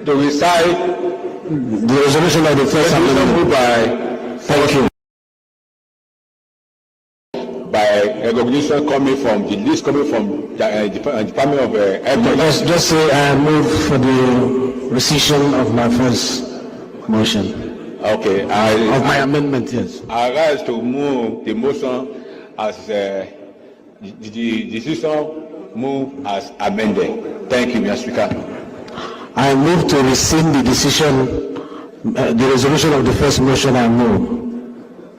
to recite the resolution of the first amendment by recognition coming from the list coming from the Department of Health. Just say I move for the rescission of my first motion. Okay. Of my amendment, yes. I rise to move the motion as the decision move as amended. Thank you, Mr. Speaker. I move to rescind the decision, the resolution of the first motion. I move.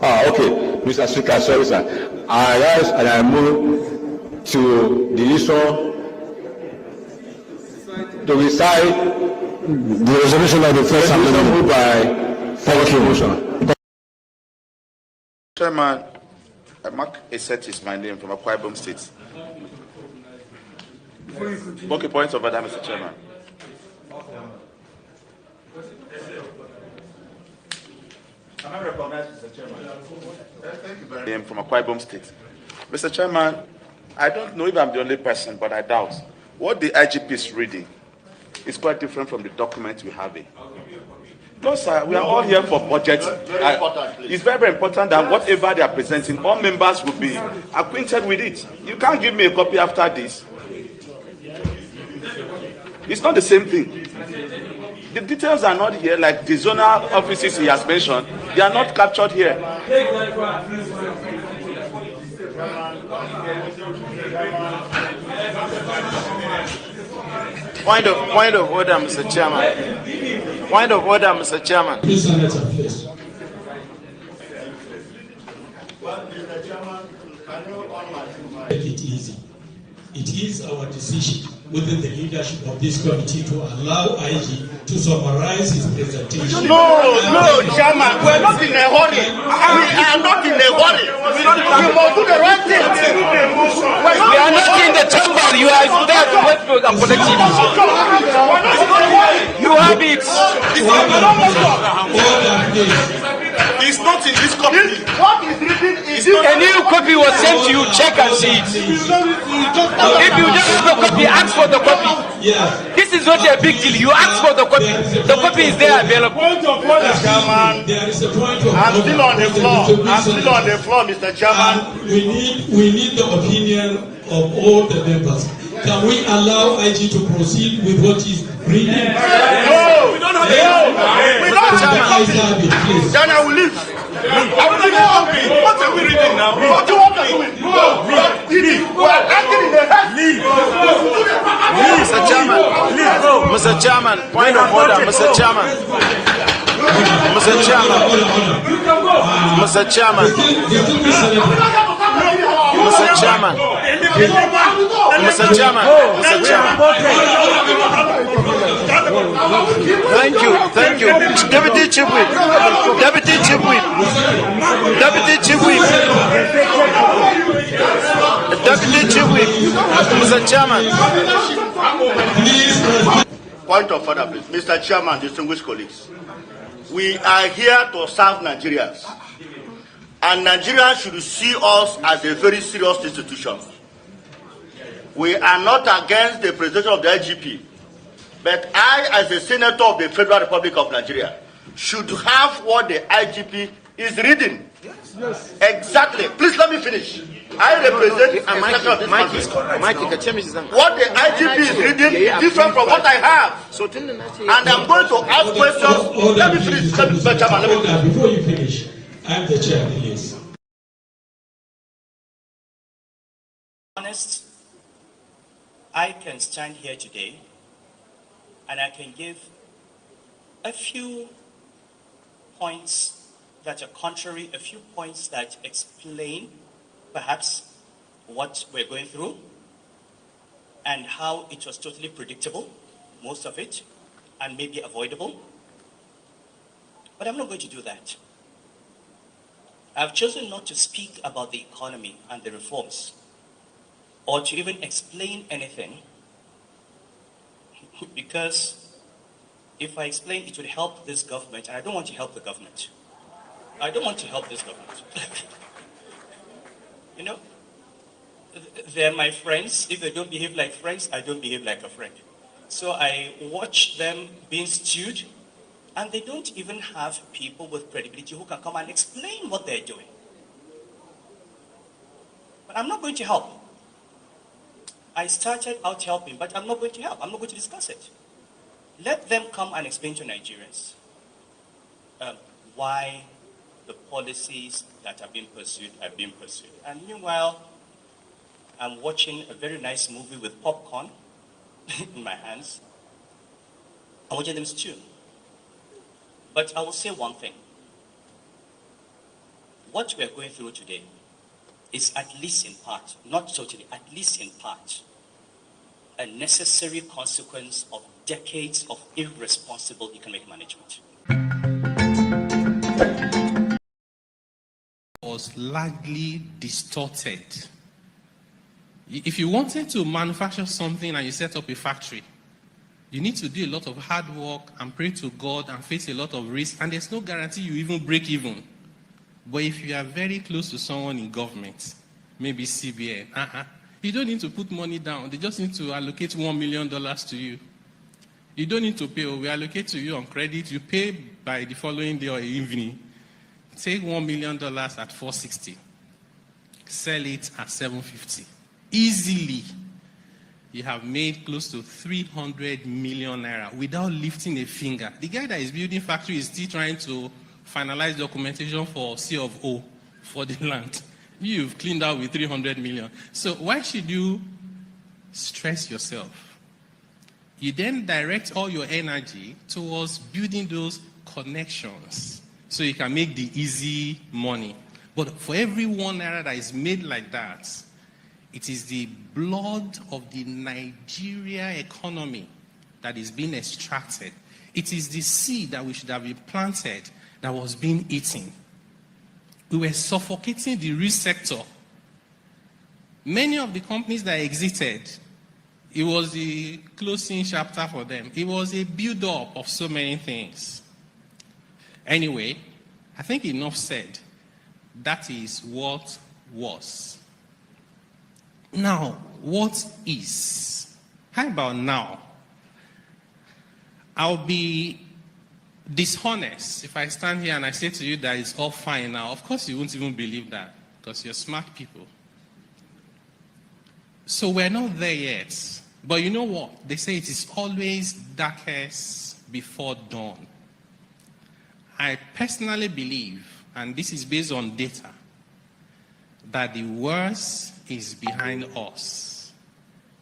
Okay, Mr. Speaker, sorry, sir. I rise and I move to the issue to recite the resolution of the first amendment moved by motion. Chairman, Mark Eset is my name from Akwa Ibom State. Okay, points of order, Mr. Chairman. Am I recognized, Mr. Chairman? Thank you very much. I am from Akwa Ibom State. Mr. Chairman, I don't know if I'm the only person, but I doubt. What the IGP is reading is quite different from the document we have here. No, sir, we are all here for budget. It's very, very important that whatever they are presenting, all members will be acquainted with it. You can't give me a copy after this. It's not the same thing. The details are not here, like the zonal offices he has mentioned. They are not captured here. Point of order, Mr. Chairman. Point of order, Mr. Chairman. Please, Senator, please. Make it easy. It is our decision within the leadership of this committee to allow IG to summarize his presentation. No, Chairman, we're not in a hurry. We are not in a hurry. We must do the right thing. We are not in the chamber. You are there to wait for the collective. You have it. It's not in this copy. What is written is a new copy was sent to you. Check and see it. If you just have a copy, ask for the copy. This is not a big deal. You ask for the copy. The copy is there available. Chairman, I'm still on the floor. Mr. Chairman. We need the opinion of all the members. Can we allow IG to proceed with what is reading? No, we don't have we don't have the copy. Then I will leave. I will leave the copy. What are we reading now? What do you want to do? We are acting in the head. Leave. Mr. Chairman. Mr. Chairman. Point of order, Mr. Chairman. Mr. Chairman. Mr. Chairman. Mr. Chairman. Mr. Chairman. Mr. Chairman. Thank you. Deputy Chief Whip. Deputy Chief Whip. Deputy Chief Whip. Deputy Chief Whip. Mr. Chairman. Point of order, please. Mr. Chairman, distinguished colleagues. We are here to serve Nigerians. And Nigerians should see us as a very serious institution. We are not against the presentation of the IGP, but I, as a senator of the Federal Republic of Nigeria, should have what the IGP is reading. Yes. Exactly. Please let me finish. I represent the section of this country. What the IGP is reading is different from what I have. And I'm going to ask questions. Let me finish. Before you finish, I'm the chair, please. Honest, I can stand here today and I can give a few points that are contrary, a few points that explain perhaps what we're going through and how it was totally predictable, most of it, and maybe avoidable. But I'm not going to do that. I've chosen not to speak about the economy and the reforms or to even explain anything because if I explain, it would help this government, and I don't want to help the government. I don't want to help this government. You know, they're my friends. If they don't behave like friends, I don't behave like a friend. So I watch them being stewed, and they don't even have people with credibility who can come and explain what they're doing. But I'm not going to help. I started out helping, but I'm not going to help. I'm not going to discuss it. Let them come and explain to Nigerians why the policies that are being pursued are being pursued. And meanwhile, I'm watching a very nice movie with popcorn in my hands. I'm watching them stew. But I will say one thing. What we are going through today is at least in part, not totally, at least in part, a necessary consequence of decades of irresponsible economic management. Was largely distorted. If you wanted to manufacture something and you set up a factory, you need to do a lot of hard work and pray to God and face a lot of risk, and there's no guarantee you even break even. But if you are very close to someone in government, maybe CBN, you don't need to put money down. They just need to allocate $1 million to you. You don't need to pay. We allocate to you on credit. You pay by the following day or evening. Take $1 million at $460. Sell it at $750. Easily, you have made close to 300 million naira without lifting a finger. The guy that is building factory is still trying to finalize documentation for C of O for the land. You've cleaned out with 300 million. So why should you stress yourself? You then direct all your energy towards building those connections so you can make the easy money. But for every 1 naira that is made like that, it is the blood of the Nigeria economy that is being extracted. It is the seed that we should have been planted that was being eaten. We were suffocating the real sector. Many of the companies that exited, it was the closing chapter for them. It was a build-up of so many things. Anyway, I think enough said. That is what was. Now, what is? How about now? I'll be dishonest if I stand here and I say to you that it's all fine now. Of course, you won't even believe that because you're smart people. So we're not there yet. But you know what? They say it is always darkest before dawn. I personally believe, and this is based on data, that the worst is behind us,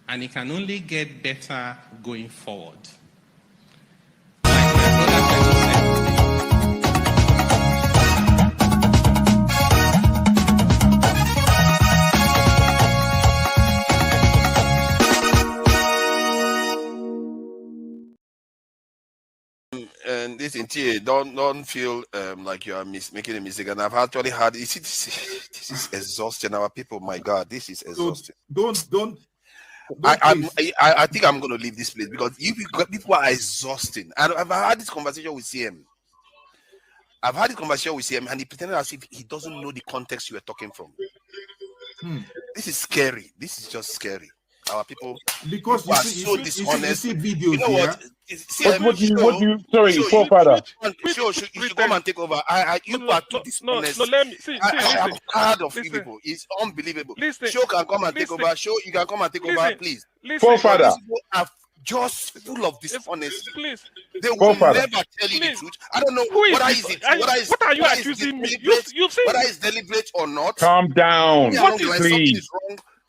and it can only get better going forward. Like my brother said, and this in don't feel like you are making a mistake. And I've actually had this is exhausting. Our people, my God, this is exhausting. Don't I think I'm going to leave this place because people are exhausting. And I've had this conversation with CM. And he pretended as if he doesn't know the context you are talking from. This is scary. This is just scary. Our people, because people are so dishonest. You see videos, you know what? Sorry, forefather. You should come and take over. You are too dishonest. No, let me see. I am tired of you people. It's unbelievable. Show can come and take over. Show you can come and take over, please. Forefather. People are just full of dishonesty. Please. They will never tell you the truth. I don't know whether is it. What are you accusing me? You've seen whether it's deliberate or not. Calm down, please.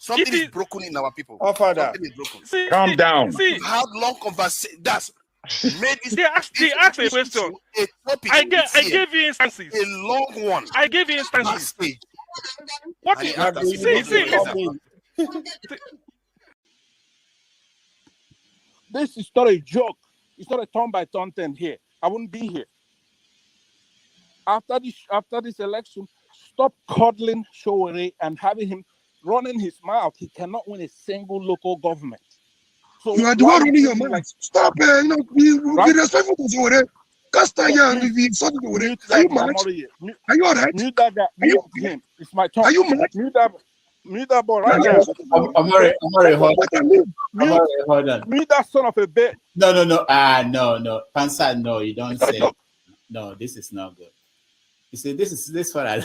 Something is broken in our people. Oh, Father. Something is broken. Calm down. We've had long conversations. That's made this. They asked a question. A topic. I gave you instances. A long one. I gave you instances. What is This is not a joke. It's not a turn-by-turn thing here. I wouldn't be here. After this election, stop coddling Showore and having him running his mouth. He cannot win a single local government. So you are the one running your mouth. Stop, be respectful to Showore. Cast are you mad? Are you all right? Mute that guy. Mute him. It's my turn. Are you mad? Mute that. Mute that boy right now. Amore, hold on. Mute that son of a bitch. No. No. Pansa, no, you don't say. No, this is not good. You see, this what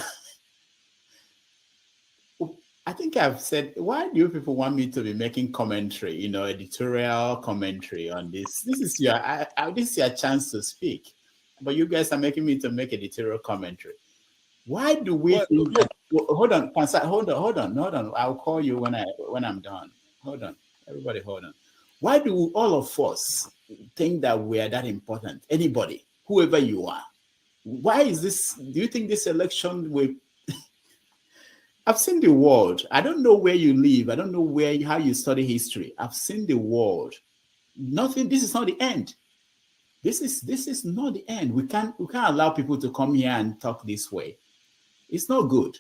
I think I've said, why do you people want me to be making commentary, editorial commentary on this? This is your chance to speak, but you guys are making me to make editorial commentary. Why do we think that, hold on, Pansa, hold on. I'll call you when I'm done. Hold on, everybody, hold on. Why do all of us think that we are that important? Anybody, whoever you are. Why is this? Do you think this election will? I've seen the world. I don't know where you live. I don't know how you study history. I've seen the world. Nothing. This is not the end. This is not the end. We can't allow people to come here and talk this way. It's not good.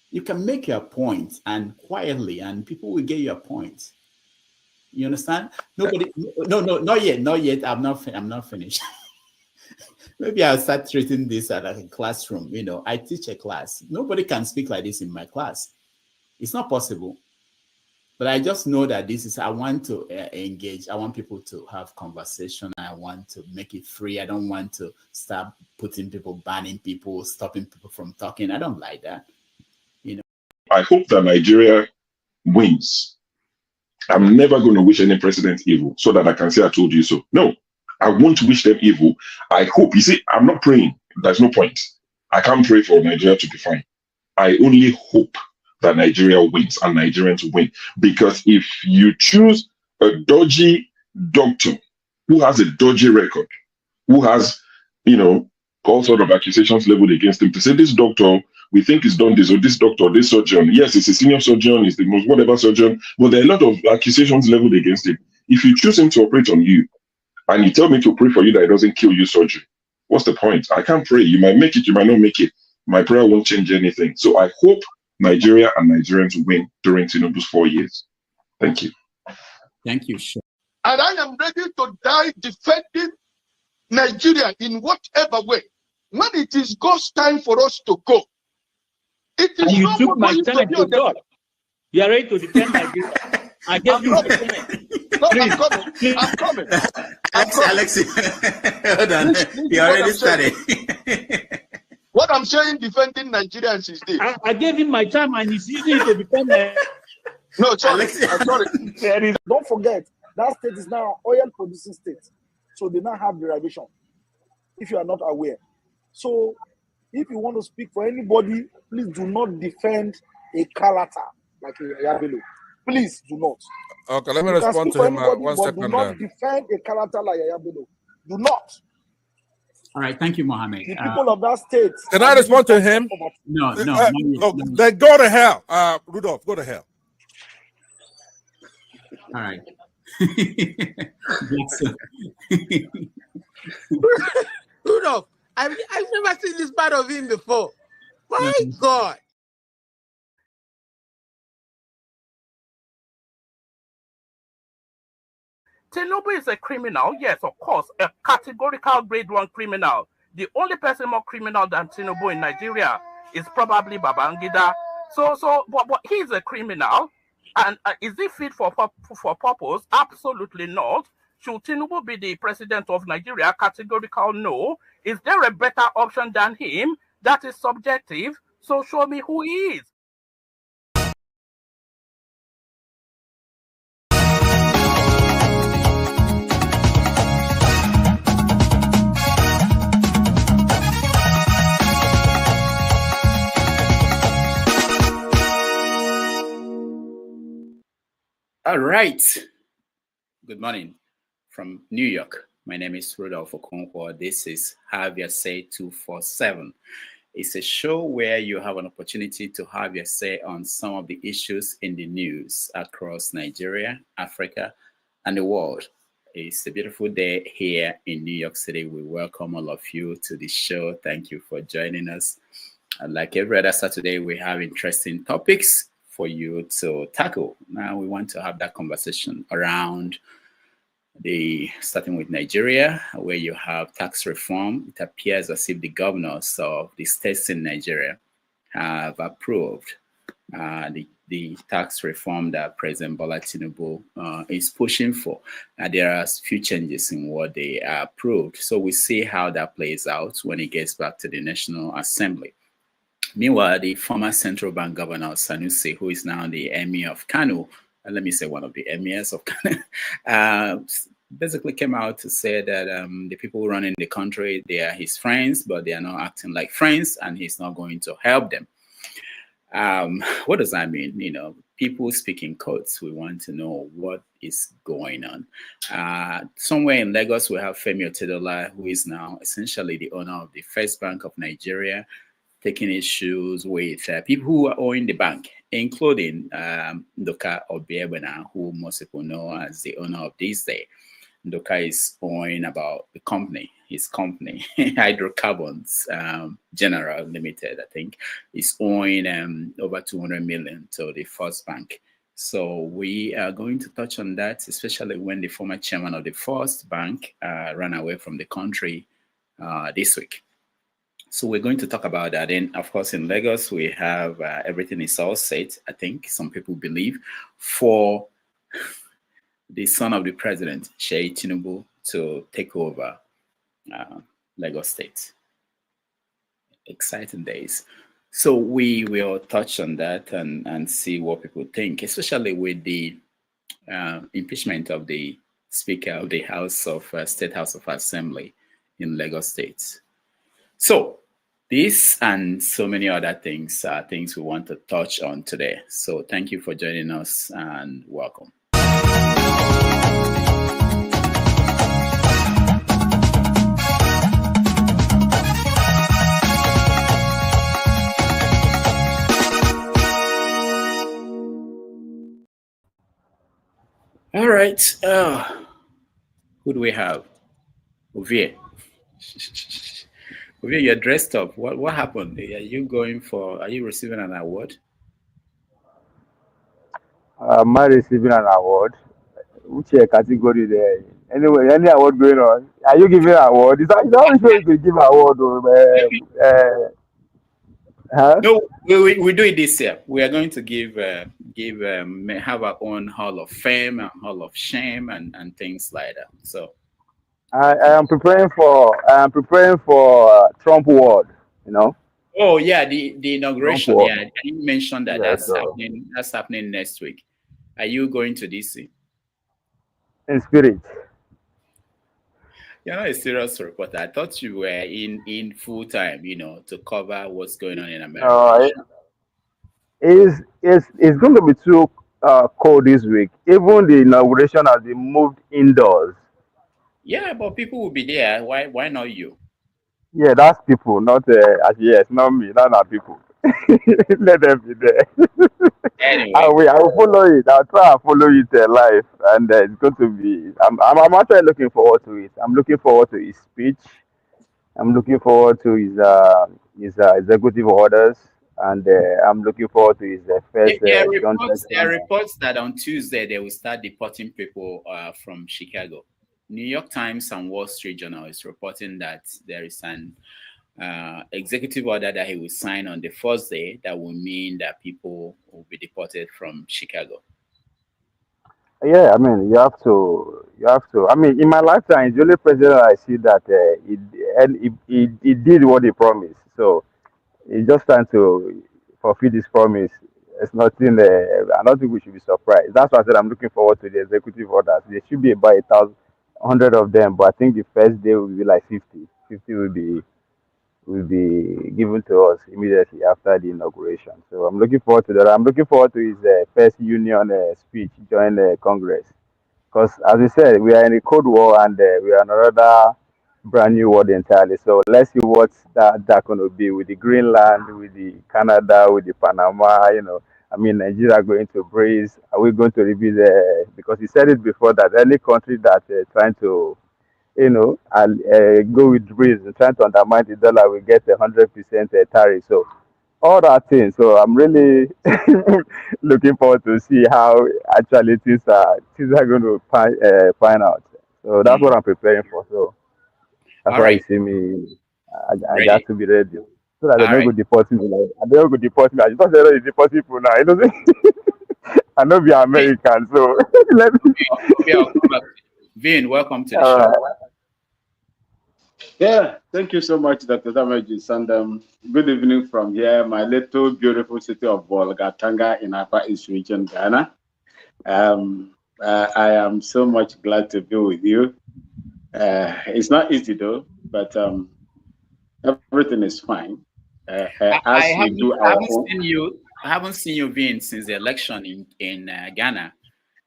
You can make your point and quietly, and people will get your point. You understand? Nobody. No, not yet. I'm not finished. Maybe I'll start treating this as like a classroom. I teach a class. Nobody can speak like this in my class. It's not possible. But I just know that I want to engage. I want people to have conversation. I want to make it free. I don't want to start putting people, banning people, stopping people from talking. I don't like that. I hope that Nigeria wins. I'm never going to wish any president evil so that I can say I told you so. No. I won't wish them evil. I hope. You see, I'm not praying. There's no point. I can't pray for Nigeria to be fine. I only hope that Nigeria wins and Nigerians win. Because if you choose a dodgy doctor who has a dodgy record, who has, all sort of accusations leveled against him, to say this doctor, we think he's done this, or this doctor, this surgeon. Yes, he's a senior surgeon, he's the most whatever surgeon, but there are a lot of accusations leveled against him. If you choose him to operate on you, and you tell me to pray for you that it doesn't kill you surgery, what's the point? I can't pray. You might make it, you might not make it. My prayer won't change anything. So I hope Nigeria and Nigerians win during Tinubu's 4 years. Thank you. Thank you, sure. And I am ready to die defending Nigeria in whatever way. When it is God's time for us to go, it is you not took my going time to God. You are ready to defend Nigeria. I gave you No, I'm coming. Alexi, hold on. You already started. What I'm saying, defending Nigerians is this. I gave him my time and he's using it to defend No, sorry. I'm sorry. Don't forget, that state is now oil producing state. So they now have derivation, if you are not aware. So if you want to speak for anybody, please do not defend a character like a Yabelo. Please do not. Okay, let me respond to him. 1 second. Do not defend a character like Yabelo. Do not. All right, thank you, Mohammed. The people of that state. Can I respond to him? No. Then go to hell. Rudolph, go to hell. All right. Rudolph, I've never seen this part of him before. My God. Tinubu is a criminal, yes, of course, a categorical grade 1 criminal. The only person more criminal than Tinubu in Nigeria is probably Babangida. But he's a criminal, and is he fit for purpose? Absolutely not. Should Tinubu be the president of Nigeria? Categorical no. Is there a better option than him? That is subjective. So show me who he is. All right. Good morning from New York. My name is Rudolph Okonkwo. This is Have Your Say 247. It's a show where you have an opportunity to have your say on some of the issues in the news across Nigeria, Africa, and the world. It's a beautiful day here in New York City. We welcome all of you to the show. Thank you for joining us. And like every other Saturday, we have interesting topics for you to tackle. Now we want to have that conversation around starting with Nigeria, where you have tax reform. It appears as if the governors of the states in Nigeria have approved the the tax reform that President Bola Tinubu is pushing for. There are a few changes in what they approved. So we see how that plays out when it gets back to the National Assembly. Meanwhile, the former central bank governor Sanusi, who is now the Emir of Kano, let me say one of the emirs of Kano, basically came out to say that the people running the country, they are his friends, but they are not acting like friends, and he's not going to help them. What does that mean? You know, people speak in codes. We want to know what is going on. Somewhere in Lagos, we have Femi Otedola, who is now essentially the owner of the First Bank of Nigeria, taking issues with people who are owing the bank, including Nduka Obaigbena, who most people know as the owner of this day. Nduka is owing about the company, his company, Hydrocarbons General Limited, I think, is owing over 200 million to the First Bank. So we are going to touch on that, especially when the former chairman of the First Bank ran away from the country this week. So we're going to talk about that. And of course, in Lagos, we have everything is all set, I think some people believe, for the son of the president, Seyi Tinubu, to take over Lagos State. Exciting days. So we will touch on that and see what people think, especially with the impeachment of the Speaker of the House of State House of Assembly in Lagos State. So this and so many other things are things we want to touch on today. So thank you for joining us and welcome. All right. Who do we have? Ovie. Ovie, you're dressed up. What happened? Are you receiving an award? Am I receiving an award? Which category there? Anyway, any award going on? Are you giving an award? Is that sure you give an award? Huh? No, we do it this year. We are going to have our own Hall of Fame and Hall of Shame and things like that. So I am preparing for Trump Award. You know. Oh yeah, the inauguration. Trump Yeah, you mentioned that. Yeah, that's happening next week. Are you going to DC? In spirit. You're not a serious reporter. I thought you were in full time, to cover what's going on in America. It's going to be too cold this week. Even the inauguration has been moved indoors. Yeah, but people will be there. Why not you? Yeah, that's people, not not me. Not our people. Let them be there. Anyway, I will follow it. I'll try and follow it live, and it's going to be. I'm actually looking forward to it. I'm looking forward to his speech. I'm looking forward to his executive orders, and I'm looking forward to his first. There are reports that on Tuesday they will start deporting people from Chicago. New York Times and Wall Street Journal is reporting that there is an executive order that he will sign on the first day that will mean that people will be deported from Chicago. Yeah, I mean, you have to. I mean, in my lifetime, it's the only president I see that he did what he promised. So he's just trying to fulfill this promise. It's nothing. I don't think we should be surprised. That's why I said I'm looking forward to the executive orders. There should be about 100 of them, but I think the first day will be like 50. 50 will be given to us immediately after the inauguration. So I'm looking forward to that. I'm looking forward to his first union speech during Congress. Because as we said, we are in a Cold War and we are in another brand new world entirely. So let's see what that's going to be with the Greenland, with the Canada, with the Panama, I mean, Nigeria going to brace. Are we going to review because he said it before that any country that trying to go with breeze and trying to undermine the dollar, we get 100% tariff. So all that thing. So I'm really looking forward to see how actually things are going to find out. So that's what I'm preparing for. So that's why you see me. I got to be ready. So that they don't go deport me. They don't go deport me. I just don't deport people now. I know we are American, so let me. Vin, welcome to the All show. right. Yeah, thank you so much, Dr. Damagis, and good evening from here, my little beautiful city of Bolgatanga in Upper East Region, Ghana. I am so much glad to be with you. It's not easy though, but everything is fine. As we do I our haven't own. seen you. I haven't seen you, Vin, since the election in Ghana,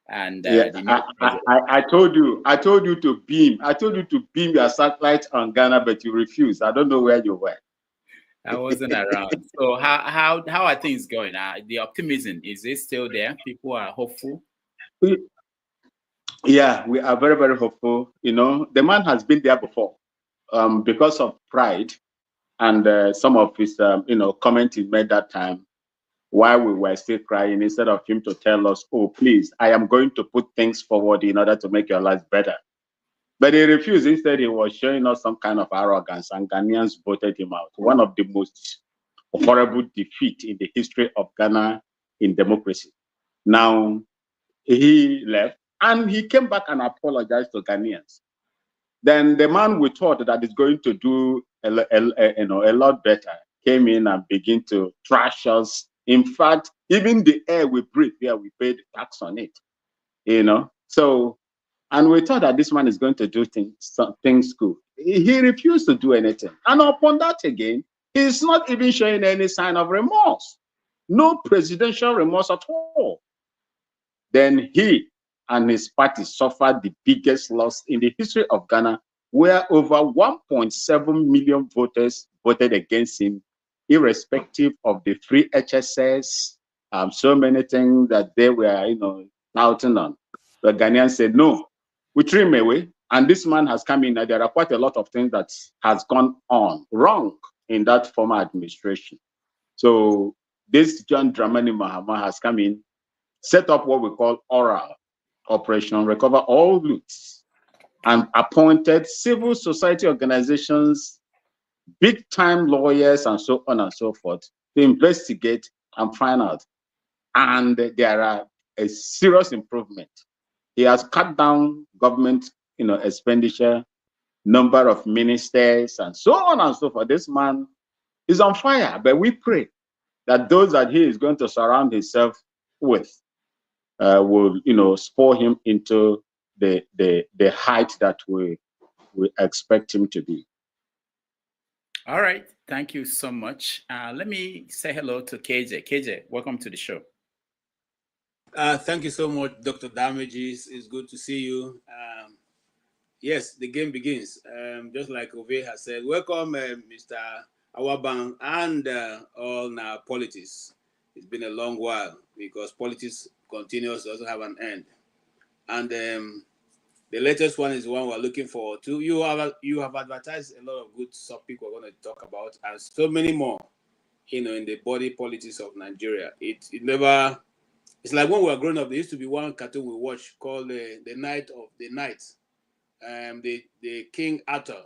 and Yeah, the new president. I told you to beam. I told you to beam your satellite on Ghana, but you refused. I don't know where you were. I wasn't around. So how are things going? The optimism, is it still there? People are hopeful. Yeah, we are very, very hopeful. You know, the man has been there before. Because of pride and some of his, comment he made that time while we were still crying, instead of him to tell us, oh, please, I am going to put things forward in order to make your life better. But he refused. Instead, he was showing us some kind of arrogance, and Ghanaians voted him out. One of the most horrible defeat in the history of Ghana in democracy. Now, he left, and he came back and apologized to Ghanaians. Then the man we thought that is going to do a lot better came in and began to trash us. In fact, even the air we breathe here, we paid tax on it. So, and we thought that this man is going to do things good. He refused to do anything. And upon that again, he's not even showing any sign of remorse. No presidential remorse at all. Then he and his party suffered the biggest loss in the history of Ghana, where over 1.7 million voters voted against him, irrespective of the free HSS, so many things that they were, touting on. The Ghanaians said, no, we threw him away. And this man has come in, and there are quite a lot of things that has gone on wrong in that former administration. So this John Dramani Mahama has come in, set up what we call oral Operation Recover All Loots, and appointed civil society organizations, big-time lawyers, and so on and so forth to investigate and find out. And there are a serious improvement. He has cut down government, expenditure, number of ministers, and so on and so forth. This man is on fire, but we pray that those that he is going to surround himself with will, spur him into the height that we expect him to be. All right. Thank you so much. Let me say hello to KJ. KJ, welcome to the show. Thank you so much, Dr. Damages. It's good to see you. Yes, the game begins. Just like Ove has said, welcome, Mr. Awaban and all now politics. It's been a long while because politics continues, doesn't have an end. And the latest one is the one we're looking forward to. You have advertised a lot of good topics we're going to talk about, and so many more, in the body politics of Nigeria. It never. It's like when we were growing up, there used to be one cartoon we watched called the Night of the Night. The King Arthur.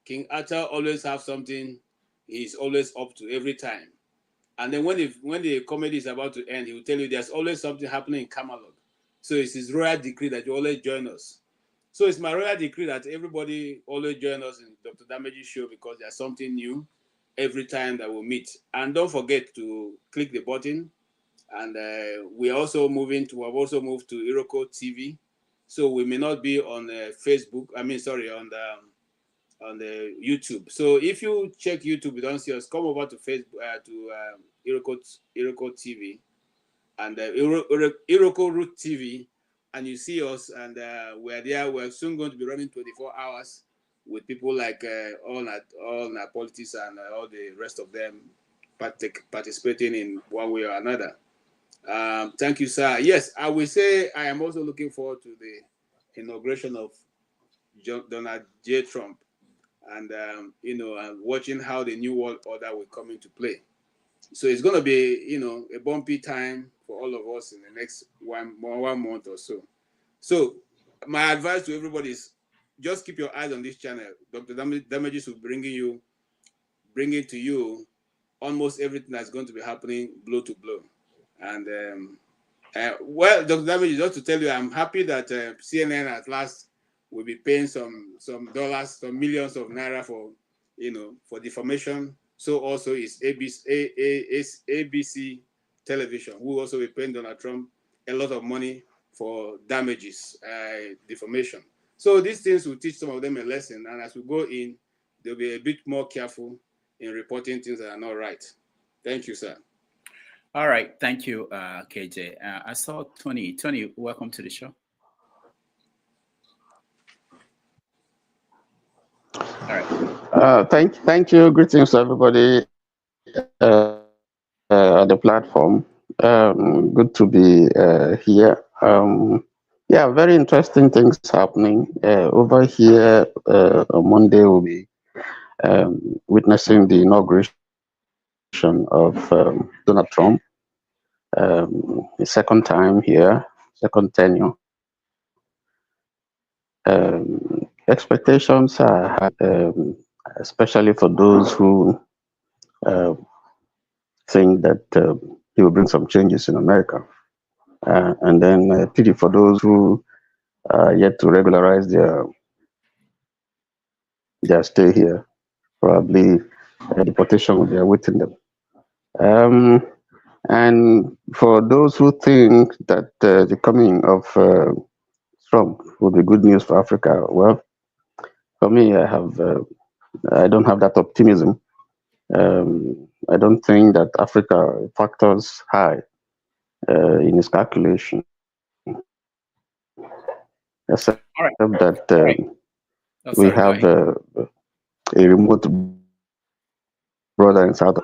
King Arthur always have something he's always up to every time. And then when the comedy is about to end, he will tell you there's always something happening in Camelot. So it's his royal decree that you always join us. So it's my royal decree that everybody always join us in Dr. Damage's show because there's something new every time that we meet. And don't forget to click the button. And we've also moved to Iroko TV. So we may not be on Facebook. On the YouTube. So if you check YouTube, you don't see us, come over to Facebook to Iroko TV and Iroko Root TV, and you see us, and we're there. We're soon going to be running 24 hours with people like all politics and all the rest of them participating in one way or another. Thank you, sir. Yes, I will say I am also looking forward to the inauguration of Donald J. Trump, and watching how the new world order will come into play. So it's going to be, a bumpy time for all of us in the next one month or so. So my advice to everybody is just keep your eyes on this channel. Dr. Damages will bring to you almost everything that's going to be happening blow to blow. And Well, Dr. Damage, just to tell you, I'm happy that CNN at last will be paying some dollars, some millions of naira for for defamation. So also is ABC television, who also will pay Donald Trump a lot of money for damages, defamation. So these things will teach some of them a lesson, and as we go in, they'll be a bit more careful in reporting things that are not right. Thank you, sir. All right, thank you, KJ. I saw Tony. Tony, welcome to the show. All right. Thank you. Greetings, everybody on the platform. Good to be here. Yeah, very interesting things happening over here. On Monday, we'll be witnessing the inauguration of Donald Trump. His second time here, second tenure. Expectations are high, especially for those who think that he will bring some changes in America. And then pity for those who are yet to regularize their stay here. Probably deportation will be awaiting them. And for those who think that the coming of Trump will be good news for Africa, well, for me, I don't have that optimism. I don't think that Africa factors high in his calculation, except that we have a remote brother in South.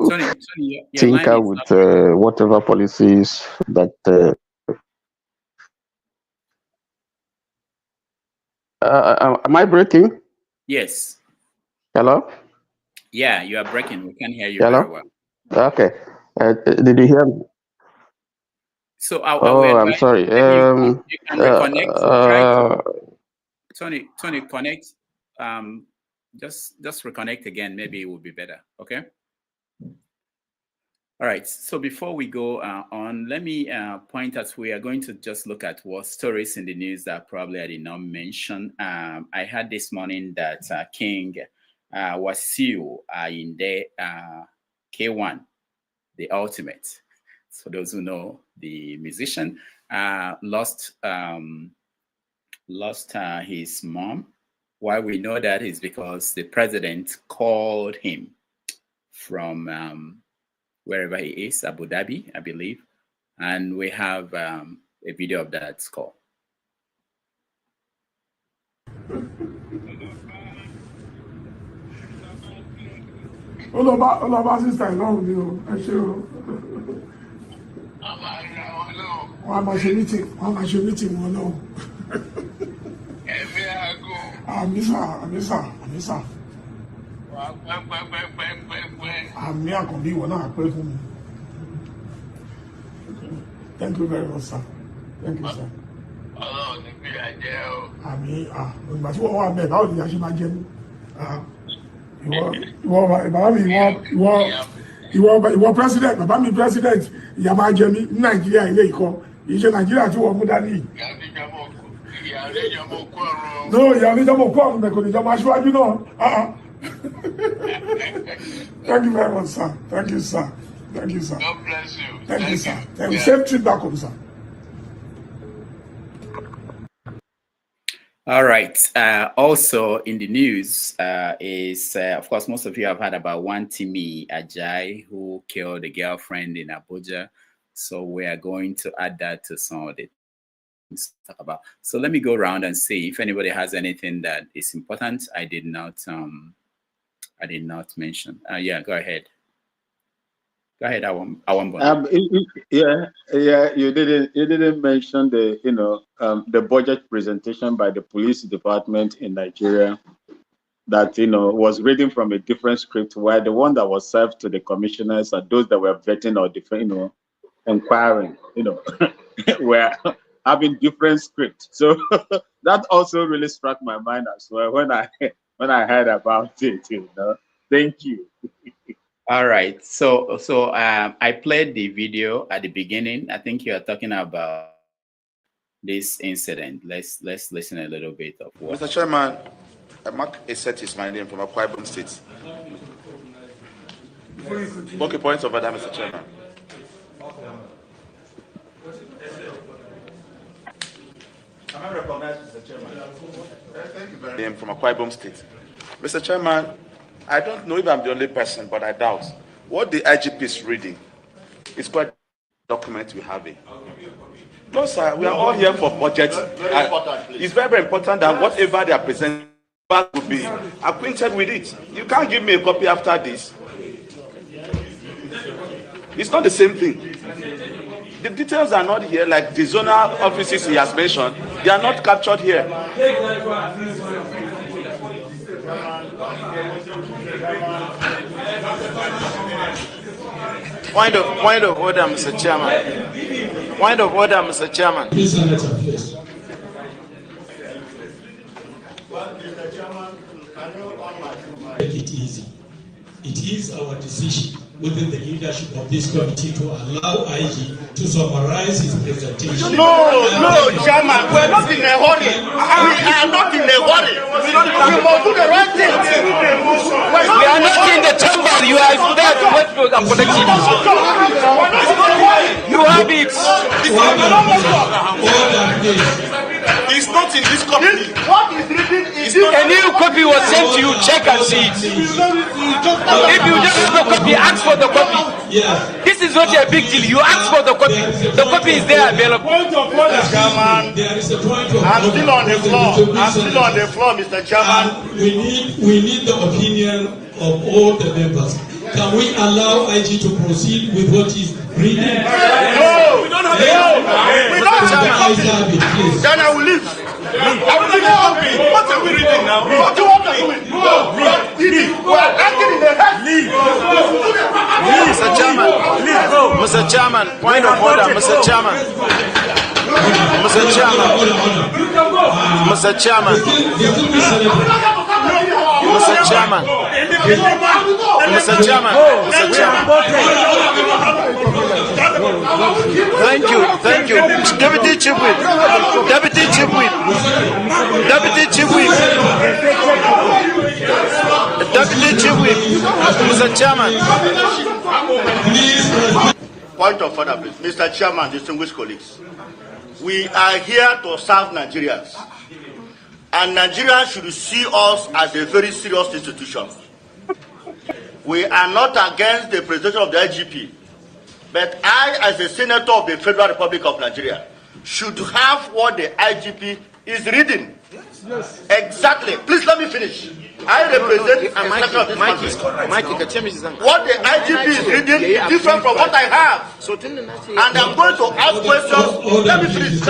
Tony, Tinker with whatever policies that. Am I breaking? Yes. Hello? Yeah, you are breaking. We can hear you Hello? very well. Okay. Did you hear me? So I will I'm sorry. you can reconnect. Tony, connect. Just reconnect again. Maybe it will be better. Okay. All right. So before we go on, let me point out we are going to just look at what stories in the news that probably I did not mention. I heard this morning that King Wasiu in the K1, the ultimate. For those who know, the musician lost his mom. Why we know that is because the president called him from wherever he is, Abu Dhabi, I believe. And we have a video of that call. Ọlọ́ba sísá ìlọ́run ni o, ẹ ṣe o. Wọ́n á máa ṣe mítìn wọn náà. Àmísà. Àmì àkànbí ìwọ náà pẹ́ fún mi. Thank you very much, sir. Thank you, sir. Ọlọ́run ní bí ajẹ́ o. Àmì ìgbà tí wọ́n wà bẹ́ẹ̀ báwo ni a ṣe máa jẹ́ mú? Ìwọ president, bàbá mi president, ìyá máa jẹ mí ní Nàìjíríà ilé ìkọ́. Ìṣe Nàìjíríà tí wọ́n mú dání. No, ìyá oníjọba òkú ọ̀run mẹ́kọ̀ọ́ níjọba aṣíwájú náà. Thank you very much, sir. Thank you, sir. Thank you, sir. God bless you. Thank you, sir. Thank you. Safe trip back home, sir. All right. Also in the news is, of course, most of you have heard about one Timileyin Ajayi who killed a girlfriend in Abuja. So we are going to add that to some of the things to talk about. So let me go around and see if anybody has anything that is important. I did not mention. Yeah, go ahead. Go ahead, yeah, you didn't mention the the budget presentation by the police department in Nigeria that was reading from a different script, where the one that was served to the commissioners and those that were vetting or inquiring, were having different script. So that also really struck my mind as well when I heard about it. Thank you. All right. So I played the video at the beginning. I think you are talking about this incident. Let's listen a little bit of what. Mr. Chairman, Mark Eset is my name from Akwa Ibom State. Okay, points of order, Mr. Chairman. Am I recognized, Mr. Chairman? Thank you very much. I am from Akwa Ibom State. Mr. Chairman, I don't know if I'm the only person, but I doubt. What the IGP is reading is quite a document we have. No, sir, we are all here for budget. It's very, very important that whatever they are presenting will be acquainted with it. You can't give me a copy after this. It's not the same thing. The details are not here, like the zonal offices he has mentioned. They are not captured here. Point of order, Mr. Chairman. Point of order, Mr. Chairman. Please, Senator, please. Make it easy. It is our decision within the leadership of this committee to allow IG to summarize his presentation. No, Chairman, we're not in a hurry. We are not in a hurry. We must do the right thing. We are not in the chamber. You are there to wait for the collective. You have it. It's not in this copy. What is written is a new copy was sent to you. Check and see it. If you just have a copy, ask for the copy. This is not a big deal. You ask for the copy. The copy is there available. Chairman, I'm still on the floor. I'm still on the floor, Mr. Chairman. We need the opinion of all the members. Can we allow IG to proceed with what he's reading? No, we don't have the copy. Then I will leave. I will leave the copy. What are we reading now? What do you want to do? We are acting in the head. Mr. Chairman, Mr. Chairman, point of order, Mr. Chairman. Mr. Chairman, Mr. Chairman, Mr. Chairman, Mr. Chairman, Mr. Chairman. Thank you. Deputy Chief Whip, Deputy Chief Whip, Deputy Chief Whip, Deputy Chief Whip, Mr. Chairman. Point of order, please. Mr. Chairman, distinguished colleagues. We are here to serve Nigerians. And Nigerians should see us as a very serious institution. We are not against the presentation of the IGP. But I, as a senator of the Federal Republic of Nigeria, should have what the IGP is reading. Yes. Exactly. Please let me finish. I represent a section of this country. What the IGP is reading is different from what I have. And I'm going to ask questions. Let me finish.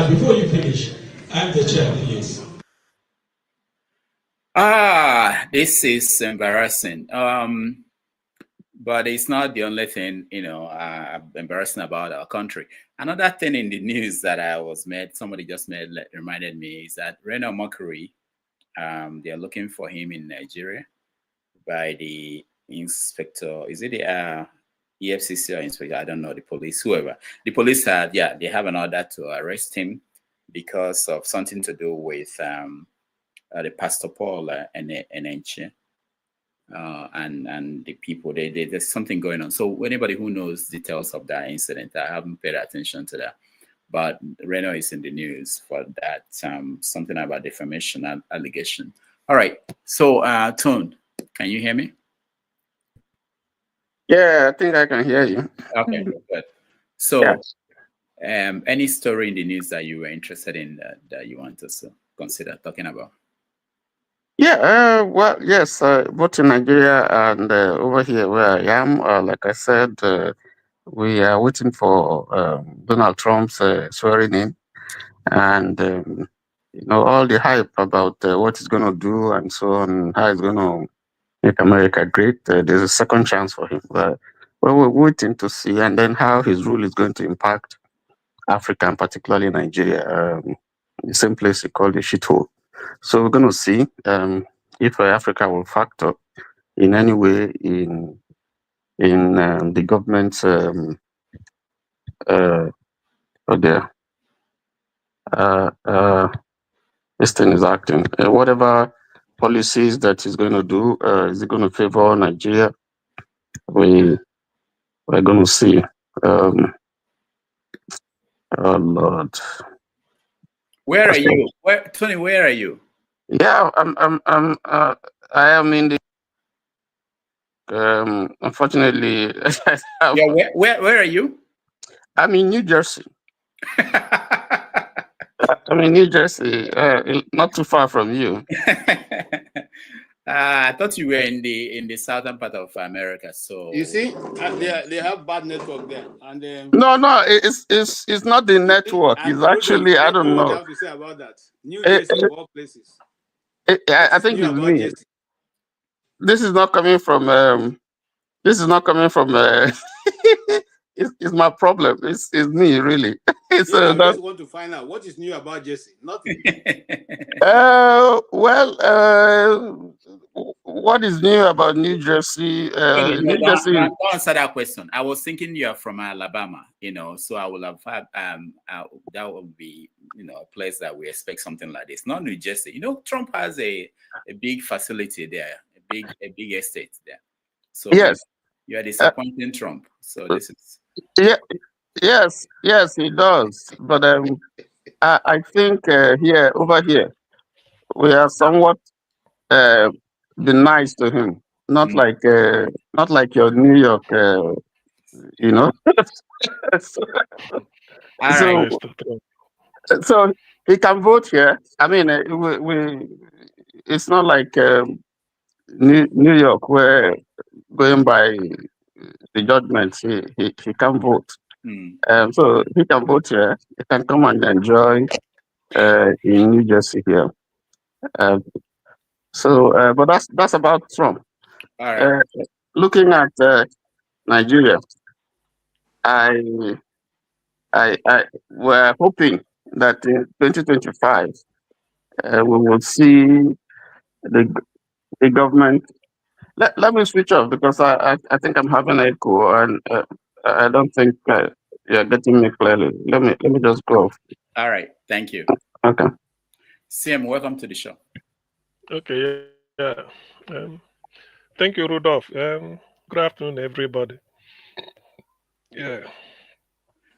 Before you finish, I'm the chair, please. This is embarrassing. But it's not the only thing, embarrassing about our country. Another thing in the news that somebody just reminded me is that Reno Mokri, they are looking for him in Nigeria by the inspector. Is it the EFCC or inspector? I don't know, the police, whoever. The police they have an order to arrest him because of something to do with the Pastor Paul Enenche. And the people, there's something going on. So anybody who knows details of that incident, I haven't paid attention to that. But Reno is in the news for that, something about defamation allegation. All right. So, Tone, can you hear me? Yeah, I think I can hear you. Okay, good. So, any story in the news that you were interested in that you want us to consider talking about? Yeah, well, yes, both in Nigeria and over here where I am, like I said, we are waiting for Donald Trump's swearing in, and all the hype about what he's going to do and so on, how he's going to make America great. There's a second chance for him. Well, we're waiting to see, and then how his rule is going to impact Africa, and particularly Nigeria, the same place he called the shithole. So we're going to see if Africa will factor in any way in the government's this thing is acting. Whatever policies that he's going to do, is it going to favor Nigeria? We're going to see. Oh Lord. Where are you? Tony, where are you? Yeah, I am in the. Unfortunately, Yeah, where are you? I'm in New Jersey. I'm in New Jersey, not too far from you. I thought you were in the southern part of America. So you see, they have bad network there, and no, it's not the network. It's actually I don't know. What you have to say about that? New Jersey of all places. I think it's me. Jersey? This is not coming from. This is not coming from. It's my problem. It's me really. I just want to find out what is new about Jesse. Nothing. What is new about New Jersey? Don't answer that question. I was thinking you are from Alabama, so I would have had that would be a place that we expect something like this. Not New Jersey. Trump has a big facility there, a big estate there. So yes, you are disappointing Trump. So this is yes, he does. But I think over here we are somewhat be nice to him, not like your New York, so he can vote here. I mean, it's not like New York where going by the judgment he can vote. So he can vote here. He can come and enjoy in New Jersey here. But that's about Trump. All right. Looking at Nigeria, we're hoping that in 2025 we will see the government. Let me switch off because I think I'm having an echo and I don't think you're getting me clearly. Let me just go off. All right, thank you. Okay. Sam, welcome to the show. Okay, yeah. Thank you, Rudolph. Good afternoon, everybody. Yeah.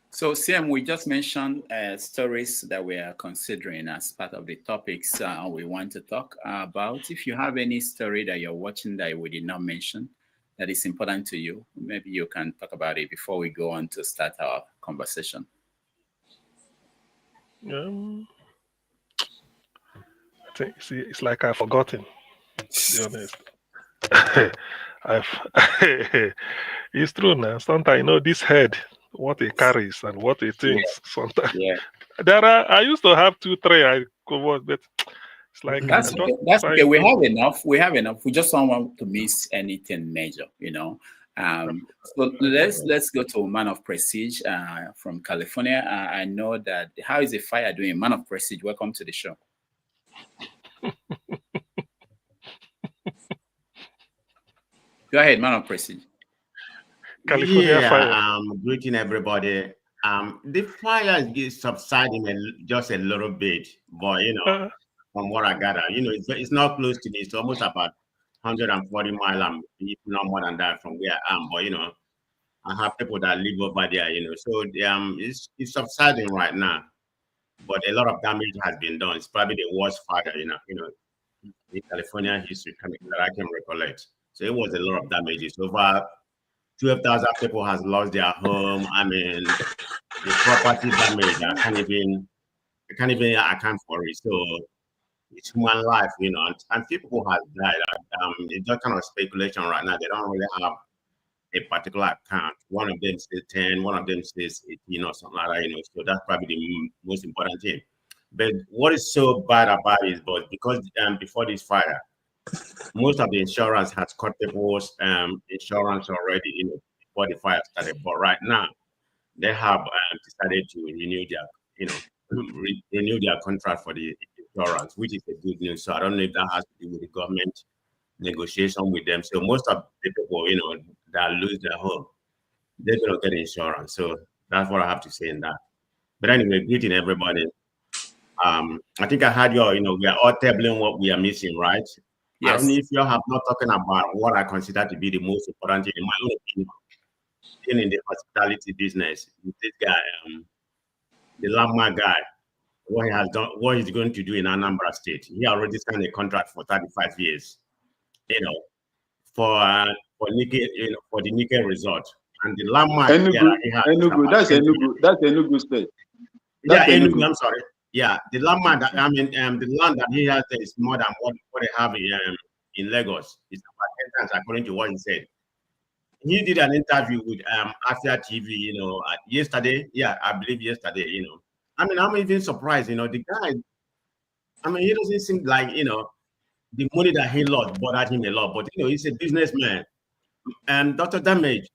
So, Sam, we just mentioned stories that we are considering as part of the topics we want to talk about. If you have any story that you're watching that we did not mention that is important to you, maybe you can talk about it before we go on to start our conversation. I think, it's like I've forgotten, to be honest. It's true now. Sometimes this head, what it carries and what it thinks. Sometimes I used to have 2, 3 I could watch, but it's like that's okay. We have enough. We just don't want to miss anything major, So let's go to Man of Prestige from California. I know that. How is the fire doing? Man of Prestige, welcome to the show. Go ahead, Man of Prestige. California fire. Greeting everybody. The fire is subsiding just a little bit, but from what I gather, it's not close to me. It's almost about 140 miles, if not more than that, from where I am. But I have people that live over there, so it's subsiding right now. But a lot of damage has been done. It's probably the worst fire, in California history that I can recollect. So it was a lot of damages. Over 12,000 people has lost their home. I mean, the property damage, I can't even account for it. So it's human life, and people have died. It's just kind of speculation right now. They don't really have a particular account. One of them says 10, one of them says 18 or something like that, So that's probably the most important thing. But what is so bad about it is because before this fire, most of the insurance has cut people's insurance already, before the fire started. But right now, they have decided to renew their, renew their contract for the insurance, which is a good news. So I don't know if that has to do with the government negotiation with them. So most of the people, that lose their home, they're going to get insurance. So that's what I have to say in that. But anyway, greeting everybody. I think I heard we are all tabling what we are missing, right? Yes. I don't know if you have not talking about what I consider to be the most important thing in my own opinion. In the hospitality business, with this guy, the landmark guy, what he has done, what he's going to do in Anambra State. He already signed a contract for 35 years, for Nike, for the Nike Resort. And the landmark Enugu, that's Enugu State. That's Enugu. I'm sorry. Yeah, the landmark that the land that he has there is more than what they have in Lagos. It's about 10 times according to what he said. He did an interview with Afia TV, yesterday. Yeah, I believe yesterday. I mean, I'm even surprised. The guy. I mean, he doesn't seem like the money that he lost bothered him a lot. But he's a businessman. And Dr. Damage,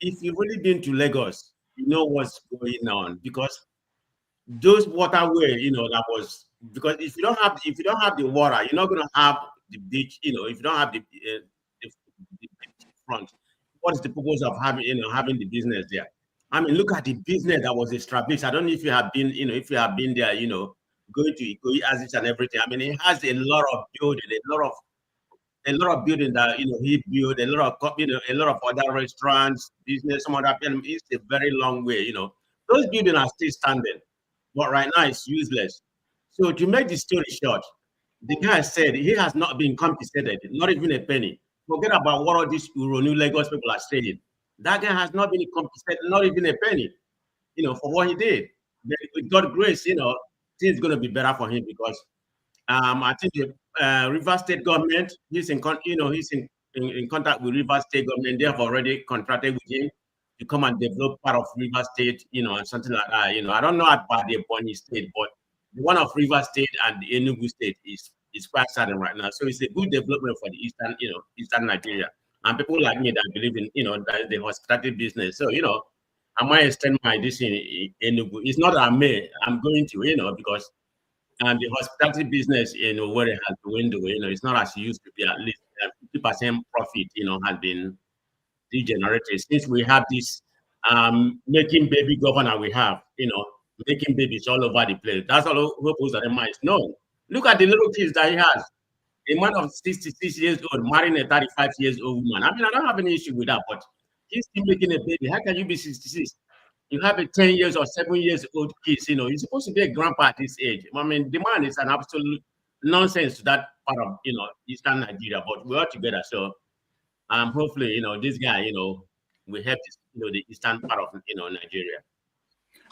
if you've really been to Lagos, you know what's going on, because those waterway, that was, because if you don't have the water, you're not going to have the beach. If you don't have the front, what is the purpose of having having the business there? I mean, look at the business that was established. I don't know if you have been, if you have been there, going to Ikoyi Aziz and everything. I mean, it has a lot of building, a lot of building that he built, a lot of other restaurants, business, some other. It's a very long way. Those buildings are still standing, but right now it's useless. So to make the story short, the guy said he has not been compensated, not even a penny. Forget about what all these Uronu Lagos people are saying. That guy has not been compensated, not even a penny, for what he did. But with God's grace, things are going to be better for him, because I think the Rivers State government, he's in contact with Rivers State government. They have already contracted with him to come and develop part of Rivers State, and something like that. I don't know about the Ebonyi State, but the one of Rivers State and the Enugu State is quite certain right now. So it's a good development for the Eastern Nigeria. And people like me that believe in, the hospitality business. So, I might extend my this in Enugu. It's not that I'm going to, because the hospitality business, where it has the window, it's not as it used to be. At least 50% profit, has been degenerated since we have this making baby governor. We have, making babies all over the place. That's all purpose of the minds. No, look at the little kids that he has. A man of 66 years old marrying a 35 years old woman. I mean, I don't have any issue with that, but he's still making a baby. How can you be 66? You have a 10 years or 7 years old kids, you're supposed to be a grandpa at this age. I mean, the man is an absolute nonsense to that part of, Eastern Nigeria, but we're all together. So hopefully, this guy, will help this, the Eastern part of, Nigeria.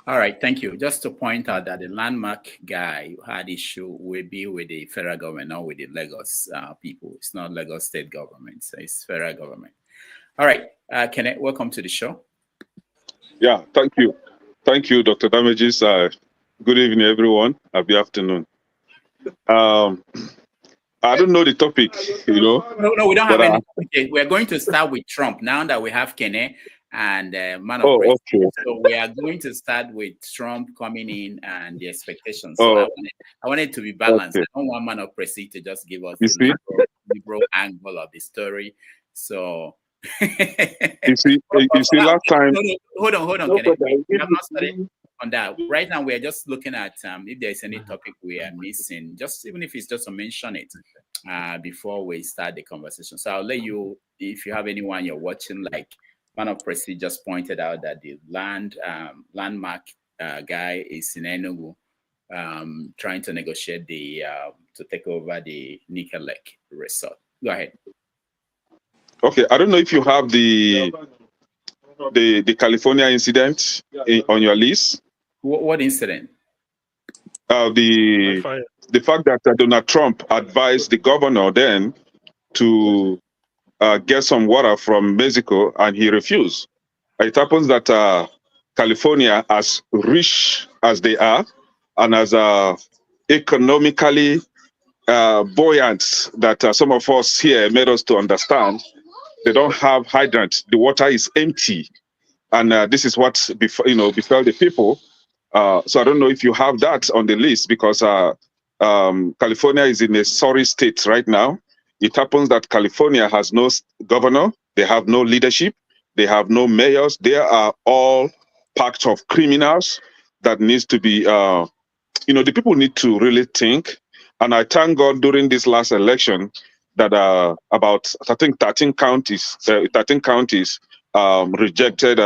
All right, thank you. Just to point out that the landmark guy who had issue will be with the federal government, not with the Lagos people. It's not Lagos state government, so it's federal government. All right, Kenneth, welcome to the show. Yeah, thank you. Thank you, Dr. Damages. Good evening, everyone. Happy afternoon. I don't know the topic, No, we don't have any. Okay, we're going to start with Trump now that we have Kenneth and man of President. Okay. So we are going to start with Trump coming in and the expectations. So I wanted to be balanced. Okay. I don't want man of President to just give us the liberal angle of the story. So you see, last time. Hold on, Kenneth. We have not started on that. Right now, we are just looking at if there is any topic we are missing, just even if it's just to mention it before we start the conversation. So I'll let you, if you have anyone you're watching, like man of President just pointed out that the landmark guy is in Enugu, trying to negotiate to take over the Nickel Lake Resort. Go ahead. Okay, I don't know if you have the California incident on your list. What incident? The fact that Donald Trump advised the governor then to get some water from Mexico, and he refused. It happens that California, as rich as they are, and as economically buoyant that some of us here made us to understand, they don't have hydrants. The water is empty, and this is what befell the people. So I don't know if you have that on the list, because California is in a sorry state right now. It happens that California has no governor, they have no leadership, they have no mayors. They are all packed of criminals that needs to be, the people need to really think. And I thank God during this last election that about, I think, 13 counties rejected,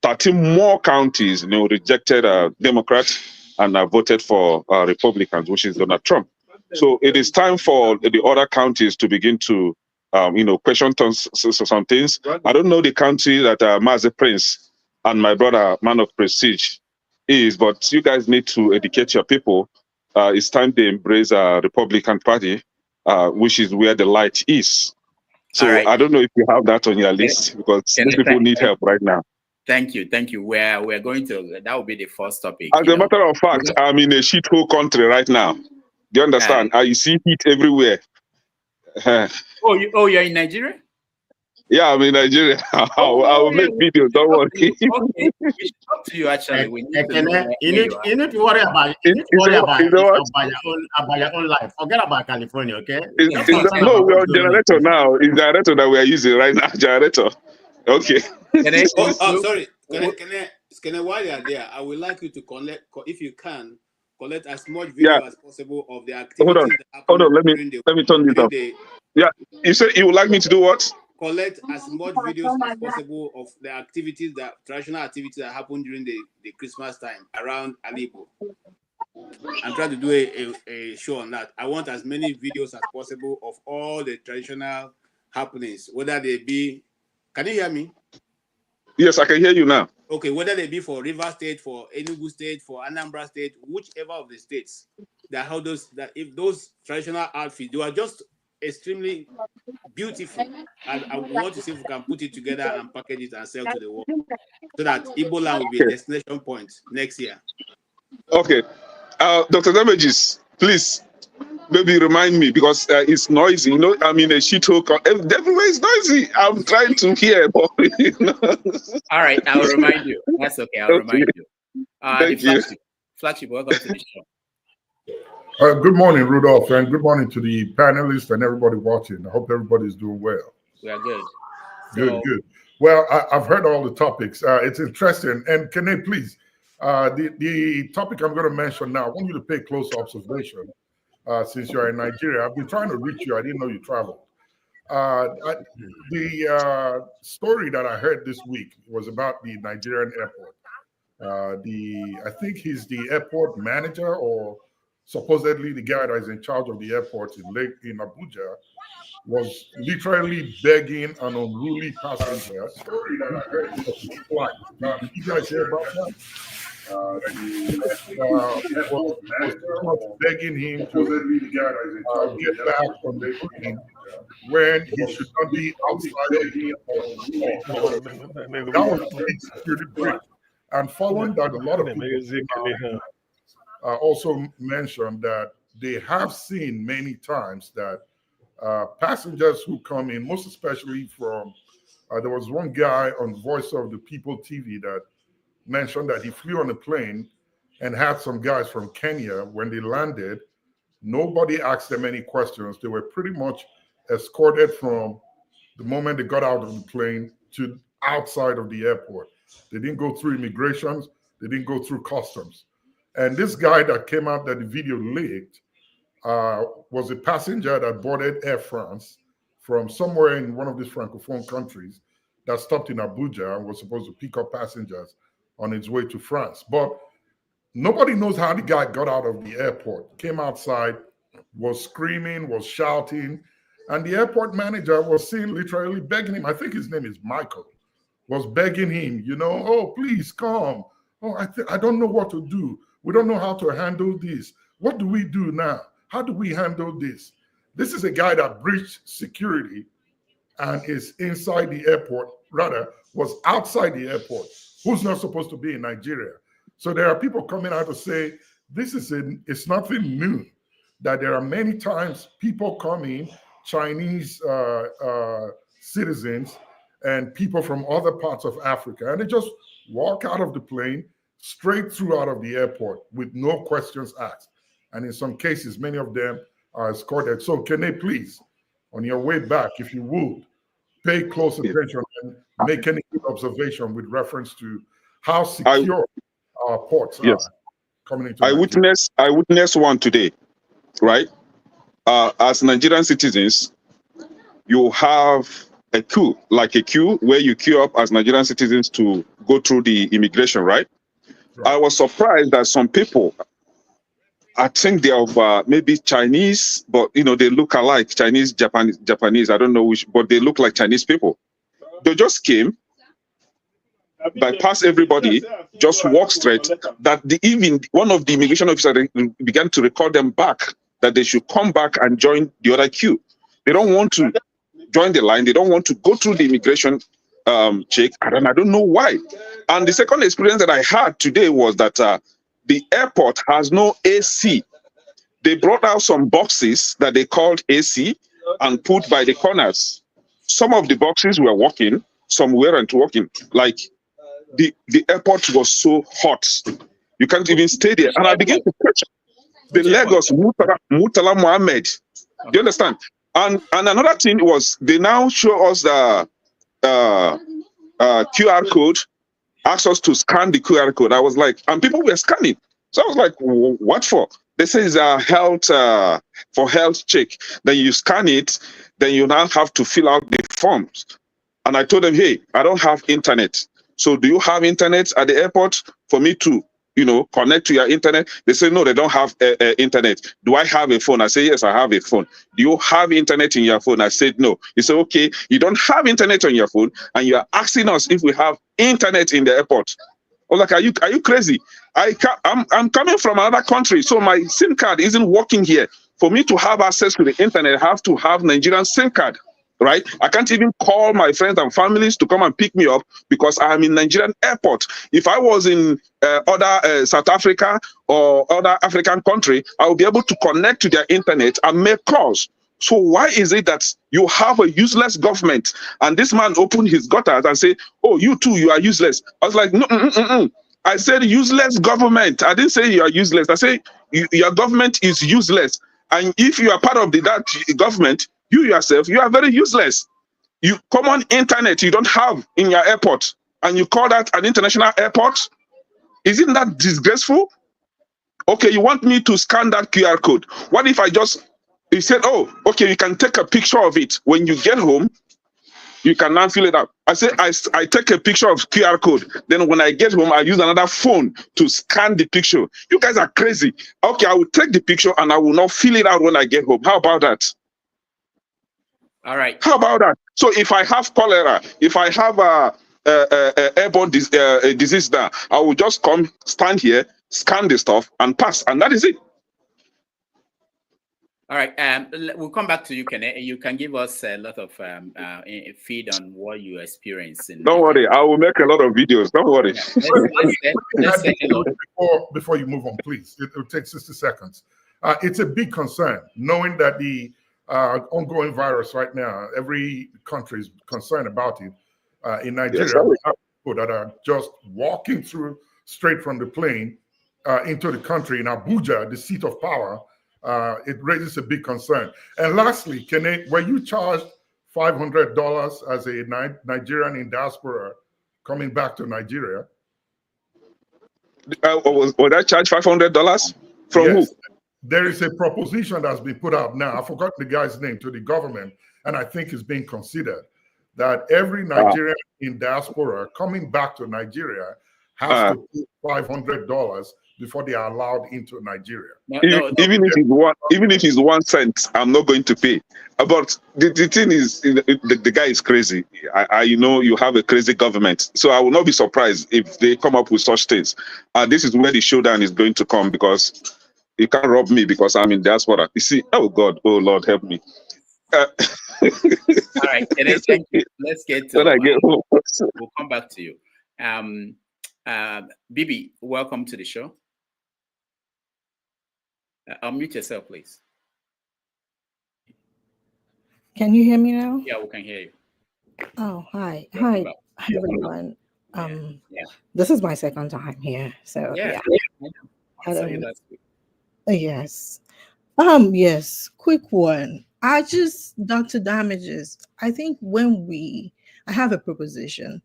13 more counties, rejected Democrats and voted for Republicans, which is Donald Trump. So it is time for the other counties to begin to, question some things. I don't know the county that Mazi Prince and my brother, Man of Prestige, is, but you guys need to educate your people. It's time they embrace Republican Party, which is where the light is. So right. I don't know if you have that on your list, because these people need help right now. Thank you. We're going to, that will be the first topic. As a matter of fact, I'm in a shithole country right now. Do you understand? You see heat everywhere. You're in Nigeria? Yeah, I'm in Nigeria. I will make videos. Don't worry. Okay, we should talk to you actually. We need to know you need to worry about your own life. Forget about California, okay? No, we are generator now. It's generator that we are using right now. Generator. Okay. Sorry. Can I, while you are there, I would like you to collect, if you can, collect as much video as possible of the activities that happen. Hold on. Let me turn this up. Yeah, you said you would like me to do what? Collect as much videos as possible of the activities, traditional activities that happen during the Christmas time around Alibo. I'm trying to do a show on that. I want as many videos as possible of all the traditional happenings, whether they be. Can you hear me? Yes, I can hear you now. Okay, whether they be for River State, for Enugu State, for Anambra State, whichever of the states that how if those traditional outfits, they are just extremely beautiful. And I want to see if we can put it together and package it and sell to the world, so that Igbo land will be a destination point next year. Okay, Dr. Damages, please. Maybe remind me, because it's noisy. I'm in a shithole. Everywhere is noisy. I'm trying to hear. All right, I'll remind you. That's okay. I'll remind you. Thank you. Flagship, welcome to the show. Good morning, Rudolph, and good morning to the panelists and everybody watching. I hope everybody's doing well. We are good. Good. Well, I've heard all the topics. It's interesting. And can they please, the topic I'm going to mention now, I want you to pay close observation. Since you're in Nigeria, I've been trying to reach you. I didn't know you traveled. The story that I heard this week was about the Nigerian airport. I think he's the airport manager, or supposedly the guy that is in charge of the airport in Abuja, was literally begging an unruly passenger. Story that I heard this flight. Did you guys hear about that? Was begging him to get back from the plane when he should not be outside of the airport. That was a big security breach. And following that, a lot of people also mentioned that they have seen many times that passengers who come in, most especially from, there was one guy on Voice of the People TV that mentioned that he flew on a plane and had some guys from Kenya. When they landed, nobody asked them any questions. They were pretty much escorted from the moment they got out of the plane to outside of the airport. They didn't go through immigrations. They didn't go through customs. And this guy that came out that the video leaked was a passenger that boarded Air France from somewhere in one of these Francophone countries that stopped in Abuja and was supposed to pick up passengers on its way to France. But nobody knows how the guy got out of the airport, came outside, was screaming, was shouting, and the airport manager was seen literally begging him. I think his name is Michael, was begging him, oh, please come. Oh, I don't know what to do. We don't know how to handle this. What do we do now? How do we handle this? This is a guy that breached security and is inside the airport, rather was outside the airport, who's not supposed to be in Nigeria. So there are people coming out to say, it's nothing new, that there are many times people coming, Chinese citizens and people from other parts of Africa, and they just walk out of the plane, straight through out of the airport with no questions asked. And in some cases, many of them escorted. So can they please, on your way back, if you would, pay close attention and make any observation with reference to how secure our ports are coming into Nigeria. I witnessed one today, right? As Nigerian citizens, you have a queue, like a queue where you queue up as Nigerian citizens to go through the immigration, right? I was surprised that some people, I think they are maybe Chinese, but they look alike, Chinese, Japanese, I don't know which, but they look like Chinese people. They just came, bypass everybody, just walk straight. That even one of the immigration officers began to recall them back that they should come back and join the other queue. They don't want to join the line. They don't want to go through the immigration check. I don't know why. And the second experience that I had today was that the airport has no AC. They brought out some boxes that they called AC and put by the corners. Some of the boxes were working, some weren't working. Like the airport was so hot, you can't even stay there. And I began to question the Lagos Murtala Mohammed. Do you understand? And another thing was they now show us the QR code, asked us to scan the QR code. I was like, and people were scanning. So I was like, what for? They say it's a health for health check. Then you scan it, then you now have to fill out the forms. And I told them, hey, I don't have internet. So do you have internet at the airport for me to, connect to your internet? They say, no, they don't have internet. Do I have a phone? I say, yes, I have a phone. Do you have internet in your phone? I said, no. He said, okay, you don't have internet on your phone, and you are asking us if we have internet in the airport. I was like, are you crazy? I'm coming from another country, so my SIM card isn't working here. For me to have access to the internet, I have to have Nigerian SIM card. Right? I can't even call my friends and families to come and pick me up because I'm in Nigerian airport. If I was in other South Africa or other African country, I would be able to connect to their internet and make calls. So why is it that you have a useless government? And this man opened his gutters and said, oh, you too, you are useless. I was like, no, I said useless government. I didn't say you are useless. I say your government is useless. And if you are part of that government, you yourself, you are very useless. You common internet you don't have in your airport, and you call that an international airport? Isn't that disgraceful? Okay, you want me to scan that QR code. What if he said, oh, okay, you can take a picture of it. When you get home, you can now fill it out. I say, I take a picture of QR code. Then when I get home, I use another phone to scan the picture. You guys are crazy. Okay, I will take the picture and I will not fill it out when I get home. How about that? All right. How about that? So if I have cholera, if I have a airborne disease there, I will just come, stand here, scan the stuff, and pass, and that is it. All right. We'll come back to you, Kene. You can give us a lot of feed on what you experience. Don't worry, I will make a lot of videos. Don't worry. Before you move on, please, it will take 60 seconds. It's a big concern, knowing that the ongoing virus right now, every country is concerned about it. In Nigeria, we have people that are just walking through straight from the plane into the country. In Abuja, the seat of power, it raises a big concern. And lastly, Kene, were you charged $500 as a Nigerian in diaspora coming back to Nigeria? Was I charged $500 from who? There is a proposition that's been put out now. I forgot the guy's name, to the government, and I think it's being considered that every Nigerian in diaspora coming back to Nigeria has to pay $500 before they are allowed into Nigeria. Even if it's 1 cent, I'm not going to pay. But the thing is, the guy is crazy. You have a crazy government, so I will not be surprised if they come up with such things. This is where the showdown is going to come, because you can't rob me because I'm in diaspora. You see, oh God, oh Lord, help me. All right, thank you. Let's get to we'll come back to you. Bibi, welcome to the show. Unmute yourself, please. Can you hear me now? Yeah, we can hear you. Oh, hi. Hi, everyone. This is my second time here. So, yeah. I saw you last week. Yes. Yes, quick one. Dr. Damages, I think I have a proposition,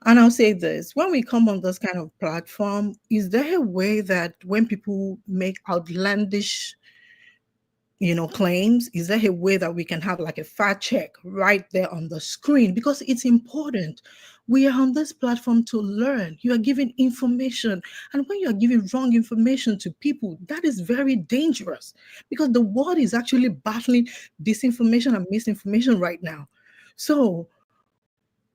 and I'll say this: when we come on this kind of platform, is there a way that when people make outlandish claims, is there a way that we can have like a fact check right there on the screen? Because it's important. We are on this platform to learn. You are giving information. And when you are giving wrong information to people, that is very dangerous because the world is actually battling disinformation and misinformation right now. So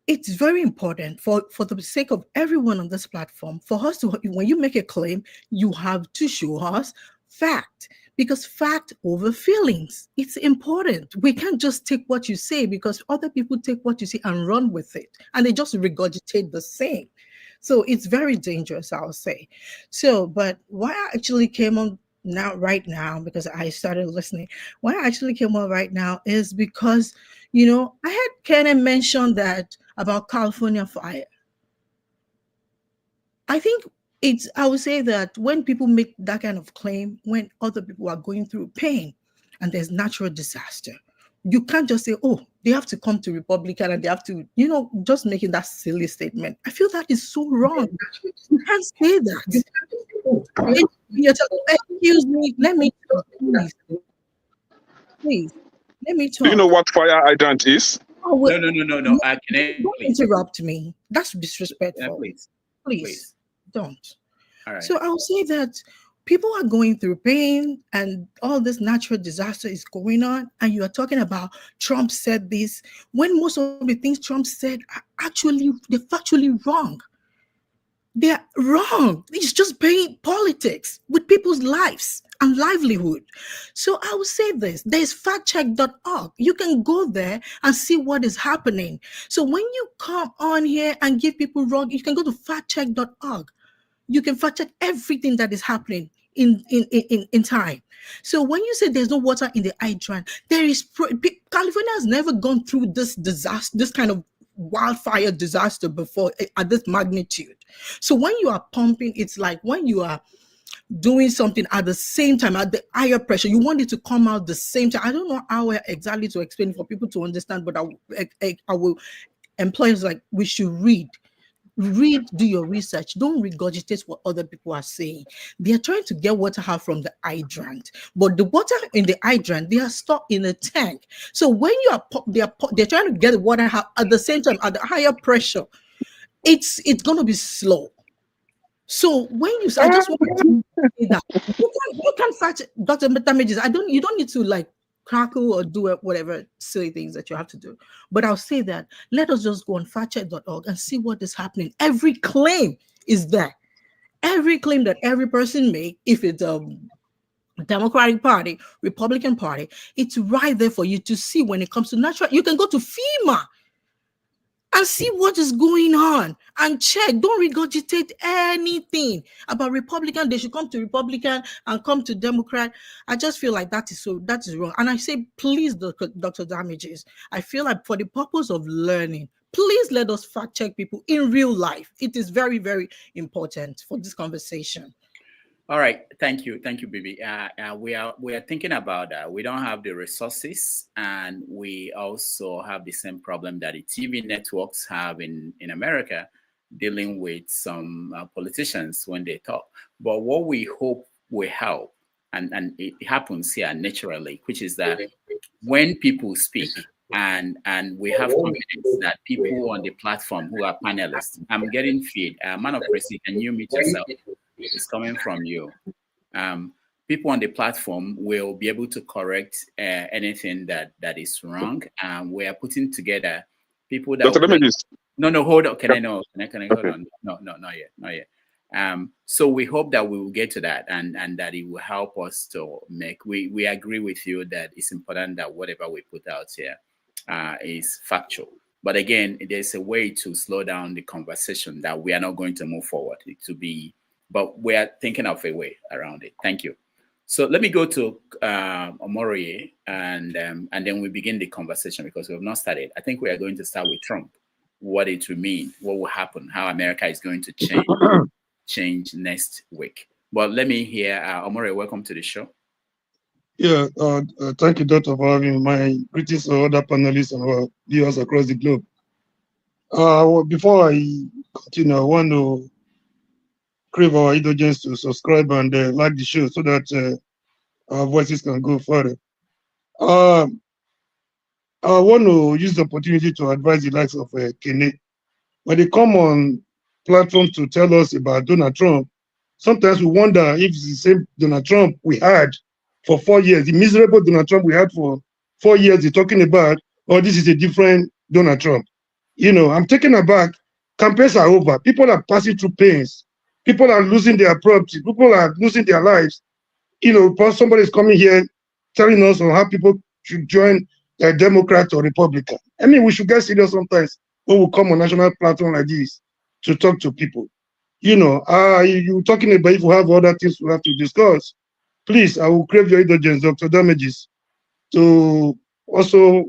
it's very important for the sake of everyone on this platform for us to, when you make a claim, you have to show us fact, because fact over feelings, it's important. We can't just take what you say, because other people take what you say and run with it and they just regurgitate the same. So it's very dangerous, I'll say. So, but why I actually came on right now, because I started listening, why I actually came on right now is because I had Kenny mention that about California fire. I think I would say that when people make that kind of claim, when other people are going through pain and there's natural disaster, you can't just say, oh, they have to come to Republican and they have to, just making that silly statement. I feel that is so wrong. You can't say that. Excuse me, let me talk, please. Let me talk. Do you know what fire hydrant is? Oh, well, No. Don't interrupt me. That's disrespectful. Please don't. All right. So I'll say that people are going through pain and all this natural disaster is going on, and you are talking about Trump said this, when most of the things Trump said are they're factually wrong. They're wrong. It's just playing politics with people's lives and livelihood. So I will say this: there's factcheck.org. You can go there and see what is happening. So when you come on here and give people wrong, you can go to factcheck.org. You can fact check everything that is happening in time. So when you say there's no water in the hydrant, California has never gone through this disaster, this kind of wildfire disaster before at this magnitude. So when you are pumping, it's like when you are doing something at the same time, at the higher pressure, you want it to come out the same time. I don't know how exactly to explain it for people to understand, but I will employers like we should read, do your research. Don't regurgitate what other people are saying. They are trying to get water out from the hydrant, but the water in the hydrant, they are stored in a tank. So when they're trying to get the water out at the same time at the higher pressure, it's going to be slow. So when I just want to say that you can fact Dr. Damages. You don't need to like crackle or do whatever silly things that you have to do. But I'll say that let us just go on factcheck.org and see what is happening. Every claim is there. Every claim that every person make, if it's a Democratic Party, Republican Party, it's right there for you to see. When it comes to natural, you can go to FEMA and see what is going on and check. Don't regurgitate anything about Republican. They should come to Republican and come to Democrat. I just feel like that is wrong. And I say, please, Dr. Damages, I feel like for the purpose of learning, please let us fact check people in real life. It is very, very important for this conversation. All right, thank you, Bibi. We are thinking about that. We don't have the resources, and we also have the same problem that the TV networks have in America, dealing with some politicians when they talk. But what we hope will help, and it happens here naturally, which is that when people speak, and we have confidence that people on the platform who are panelists, I'm getting feed. Man of Presi, can you mute yourself? It's coming from you. People on the platform will be able to correct anything that is wrong. We are putting together people that. No, hold on. Can I hold on? No, not yet. So we hope that we will get to that, and that it will help us to make. We agree with you that it's important that whatever we put out here is factual. But again, there's a way to slow down the conversation that we are not going to move forward to be. But we are thinking of a way around it. Thank you. So let me go to Omorie, and then we begin the conversation because we have not started. I think we are going to start with Trump, what it will mean, what will happen, how America is going to change next week. But let me hear, Omorie, welcome to the show. Yeah, thank you, Doctor, for having me. My greetings to other panelists and our viewers across the globe. Before I continue, I want to crave our indulgence to subscribe and like the show so that our voices can go further. I want to use the opportunity to advise the likes of Kene. When they come on platforms to tell us about Donald Trump, sometimes we wonder if it's the same Donald Trump we had for 4 years, the miserable Donald Trump we had for 4 years they're talking about, or this is a different Donald Trump. I'm taken aback. Campaigns are over. People are passing through pains. People are losing their property. People are losing their lives. Because somebody is coming here telling us on how people should join a Democrat or Republican. I mean, we should get serious sometimes when we come on national platform like this to talk to people. You're talking about if we have other things we have to discuss, please, I will crave your indulgence, Dr. Damages, to also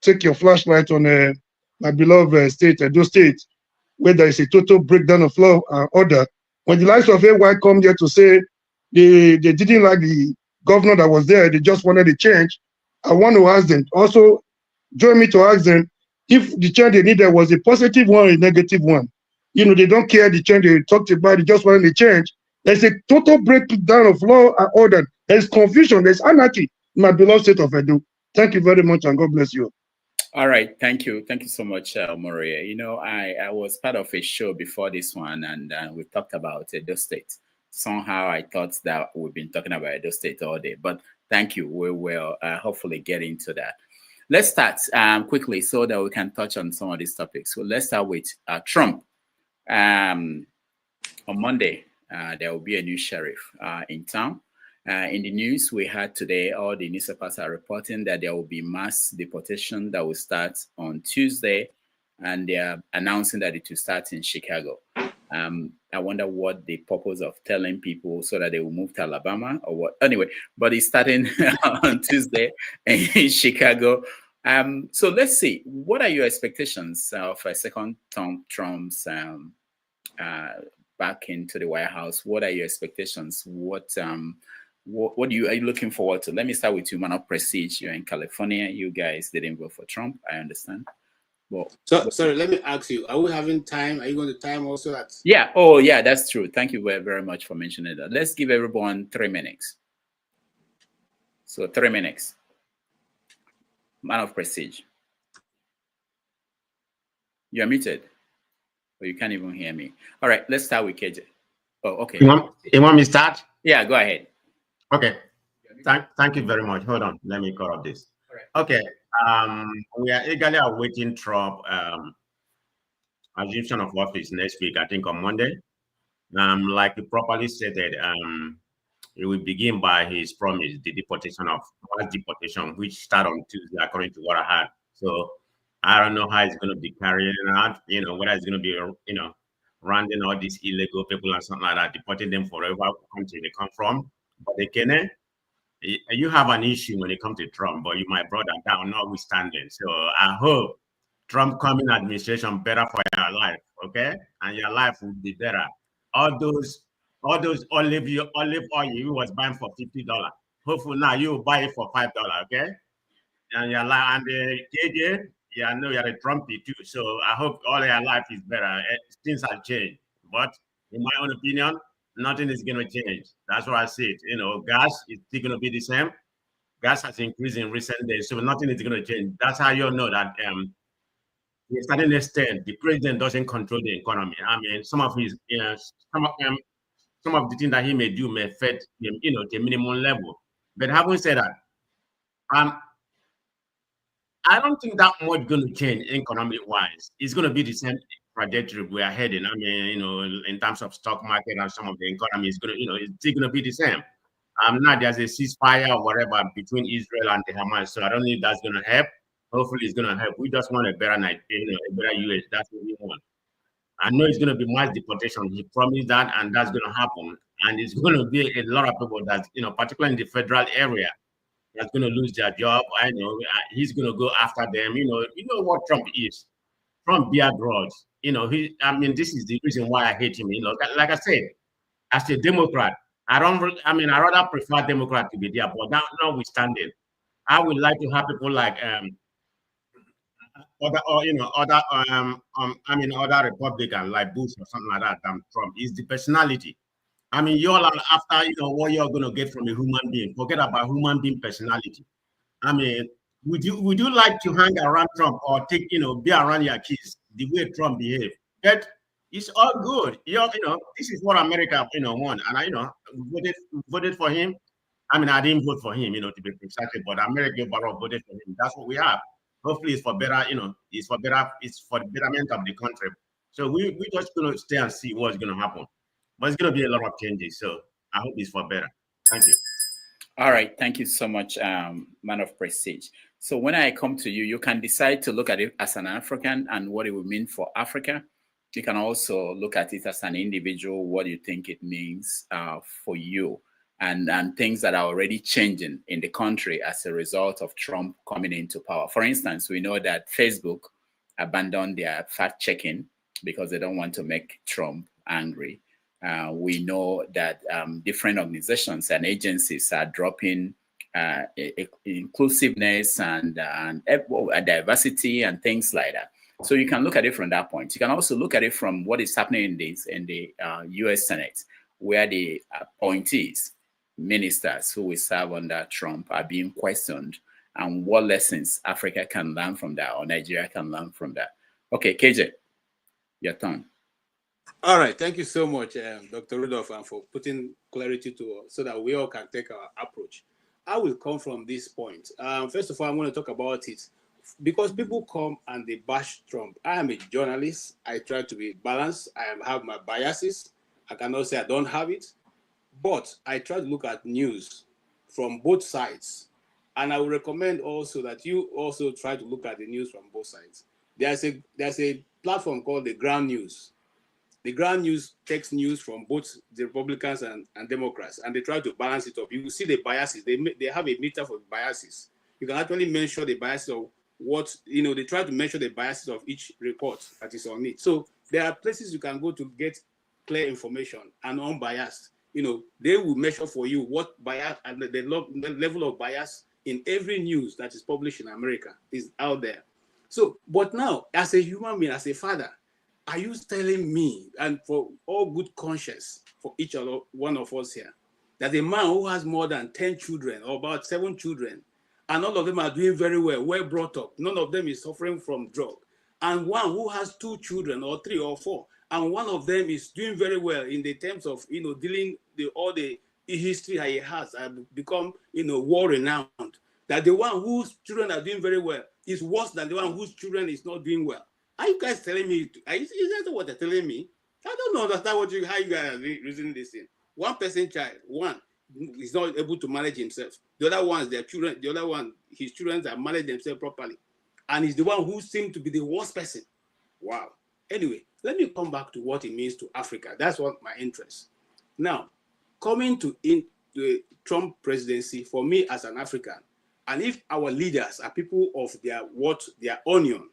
take your flashlight on my beloved state, Edo State, where there is a total breakdown of law and order. When the likes of AY come here to say they didn't like the governor that was there, they just wanted a change, I want to ask them, also join me to ask them if the change they needed was a positive one or a negative one. They don't care the change they talked about, they just wanted a change. There's a total breakdown of law and order. There's confusion, there's anarchy in my beloved state of Edo. Thank you very much and God bless you. All right, thank you so much, Moria. I was part of a show before this one, and we talked about Edo State. Somehow I thought that we've been talking about Edo State all day, but thank you. We will hopefully get into that. Let's start quickly so that we can touch on some of these topics. So let's start with Trump. On Monday, there will be a new sheriff in town. In the news we had today, all the newspapers are reporting that there will be mass deportation that will start on Tuesday, and they are announcing that it will start in Chicago. I wonder what the purpose of telling people so that they will move to Alabama or what. Anyway, but it's starting on Tuesday in Chicago. So let's see. What are your expectations of a second term Trump's back into the White House? What are your expectations? What are you looking forward to? Let me start with you, man of Prestige. You're in California. You guys didn't vote for Trump. I understand. Well, sorry, let me ask you, are we having time? Are you going to time also that? Yeah. Oh, yeah, that's true. Thank you very, very much for mentioning that. Let's give everyone 3 minutes. So 3 minutes. Man of Prestige. You're muted. Or you can't even hear me. All right, let's start with KJ. Oh, okay. You want me to start? Yeah, go ahead. Okay. Thank you very much. Hold on. Let me cut off this. Okay. We are eagerly awaiting Trump assumption of office next week, I think on Monday. Like you properly stated, it will begin by his promise, the mass deportation, which start on Tuesday, according to what I heard. So I don't know how it's going to be carrying out, whether it's going to be, rounding all these illegal people and something like that, deporting them forever, country they come from. But again, you have an issue when it comes to Trump, but you, my brother, that will notwithstanding. So I hope Trump coming administration better for your life, okay? And your life will be better. All those olive oil you was buying for $50. Hopefully now you will buy it for $5, okay? And your life, and the KJ, yeah, I know you're a Trumpy too. So I hope all your life is better. Things have changed, but in my own opinion, nothing is going to change. That's what I said. Gas is still going to be the same. Gas has increased in recent days, so nothing is going to change. That's how you know that to a certain extent, the president doesn't control the economy. I mean, some of his, some of the things that he may do may affect him, to a minimum level. But having said that, I don't think that much going to change economic-wise. It's going to be the same trajectory we are heading. I mean, in terms of stock market and some of the economy, it's going to, it's still going to be the same. Now there's a ceasefire or whatever between Israel and the Hamas, so I don't think that's going to help. Hopefully, it's going to help. We just want a better night, a better US. That's what we want. I know it's going to be mass deportation. He promised that, and that's going to happen. And it's going to be a lot of people that, particularly in the federal area, that's going to lose their job. I know he's going to go after them. You know what Trump is. Trump bear grudge. This is the reason why I hate him. Like I said, as a Democrat, I rather prefer Democrat to be there, but that notwithstanding, I would like to have people like other Republican like Bush or something like that than Trump. Is the personality. I mean, you all are after what you're gonna get from a human being. Forget about human being personality. I mean, would you like to hang around Trump or take be around your kids the way Trump behaved? But it's all good. This is what America want, and I voted for him. I mean, I didn't vote for him, to be precise, but America overall voted for him. That's what we have. Hopefully, it's for better. It's for better. It's for the betterment of the country. So we just gonna stay and see what's gonna happen. But it's gonna be a lot of changes. So I hope it's for better. Thank you. All right, thank you so much, man of prestige. So when I come to you, you can decide to look at it as an African and what it would mean for Africa. You can also look at it as an individual, what you think it means for you, and things that are already changing in the country as a result of Trump coming into power. For instance, we know that Facebook abandoned their fact-checking because they don't want to make Trump angry. We know that different organizations and agencies are dropping inclusiveness and diversity and things like that. So you can look at it from that point. You can also look at it from what is happening in the U.S. Senate, where the appointees, ministers who will serve under Trump are being questioned, and what lessons Africa can learn from that, or Nigeria can learn from that. Okay, KJ, your turn. All right, thank you so much, Dr. Rudolph, and for putting clarity to so that we all can take our approach. I will come from this point. First of all, I'm going to talk about it because people come and they bash Trump. I am a journalist. I try to be balanced. I have my biases. I cannot say I don't have it, but I try to look at news from both sides. And I will recommend also that you also try to look at the news from both sides. There's a platform called the Ground News. The Ground News takes news from both the Republicans and Democrats, and they try to balance it up. You will see the biases. They have a meter for biases. You can actually measure the biases of what, they try to measure the biases of each report that is on it. So there are places you can go to get clear information and unbiased. They will measure for you what bias and the level of bias in every news that is published in America is out there. So, but now, as a human being, as a father, are you telling me, and for all good conscience for each one of us here, that a man who has more than 10 children or about 7 children, and all of them are doing very well brought up, none of them is suffering from drug, and one who has 2 children or 3 or 4, and one of them is doing very well in the terms of dealing all the history that he has and become world renowned, that the one whose children are doing very well is worse than the one whose children is not doing well. Are you guys telling me? Is that what they're telling me? I don't understand how you guys are reasoning this thing. One person child, one is not able to manage himself. The other one is their children. The other one, his children are manage themselves properly, and he's the one who seemed to be the worst person. Wow. Anyway, let me come back to what it means to Africa. That's what my interest. Now, coming to the Trump presidency, for me as an African, and if our leaders are people of their onion,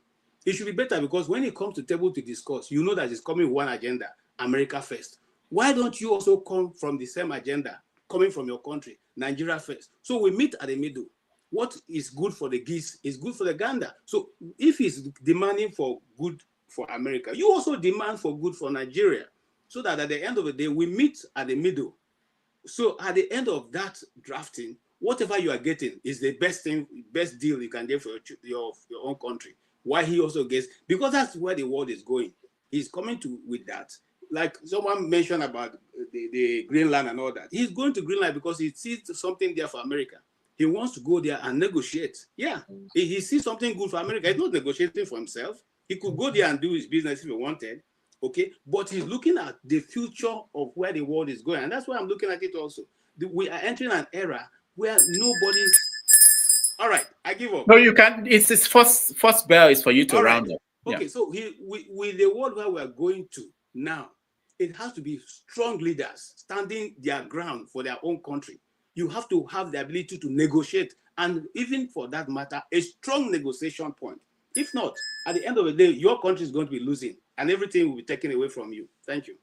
it should be better, because when it comes to table to discuss, that it's coming with one agenda, America first. Why don't you also come from the same agenda, coming from your country, Nigeria first? So we meet at the middle. What is good for the geese is good for the gander. So if he's demanding for good for America, you also demand for good for Nigeria, so that at the end of the day, we meet at the middle. So at the end of that drafting, whatever you are getting is the best deal you can get for your own country. Why he also gets, because that's where the world is going. He's coming with that. Like someone mentioned about the Greenland and all that. He's going to Greenland because he sees something there for America. He wants to go there and negotiate. Yeah, he sees something good for America. He's not negotiating for himself. He could go there and do his business if he wanted. Okay, but he's looking at the future of where the world is going. And that's why I'm looking at it also. We are entering an era where nobody... All right, I give up. No, you can. It's his first bell is for you to round up. Okay, yeah. So with the world where we are going to now, it has to be strong leaders standing their ground for their own country. You have to have the ability to negotiate, and even for that matter, a strong negotiation point. If not, at the end of the day, your country is going to be losing, and everything will be taken away from you. Thank you.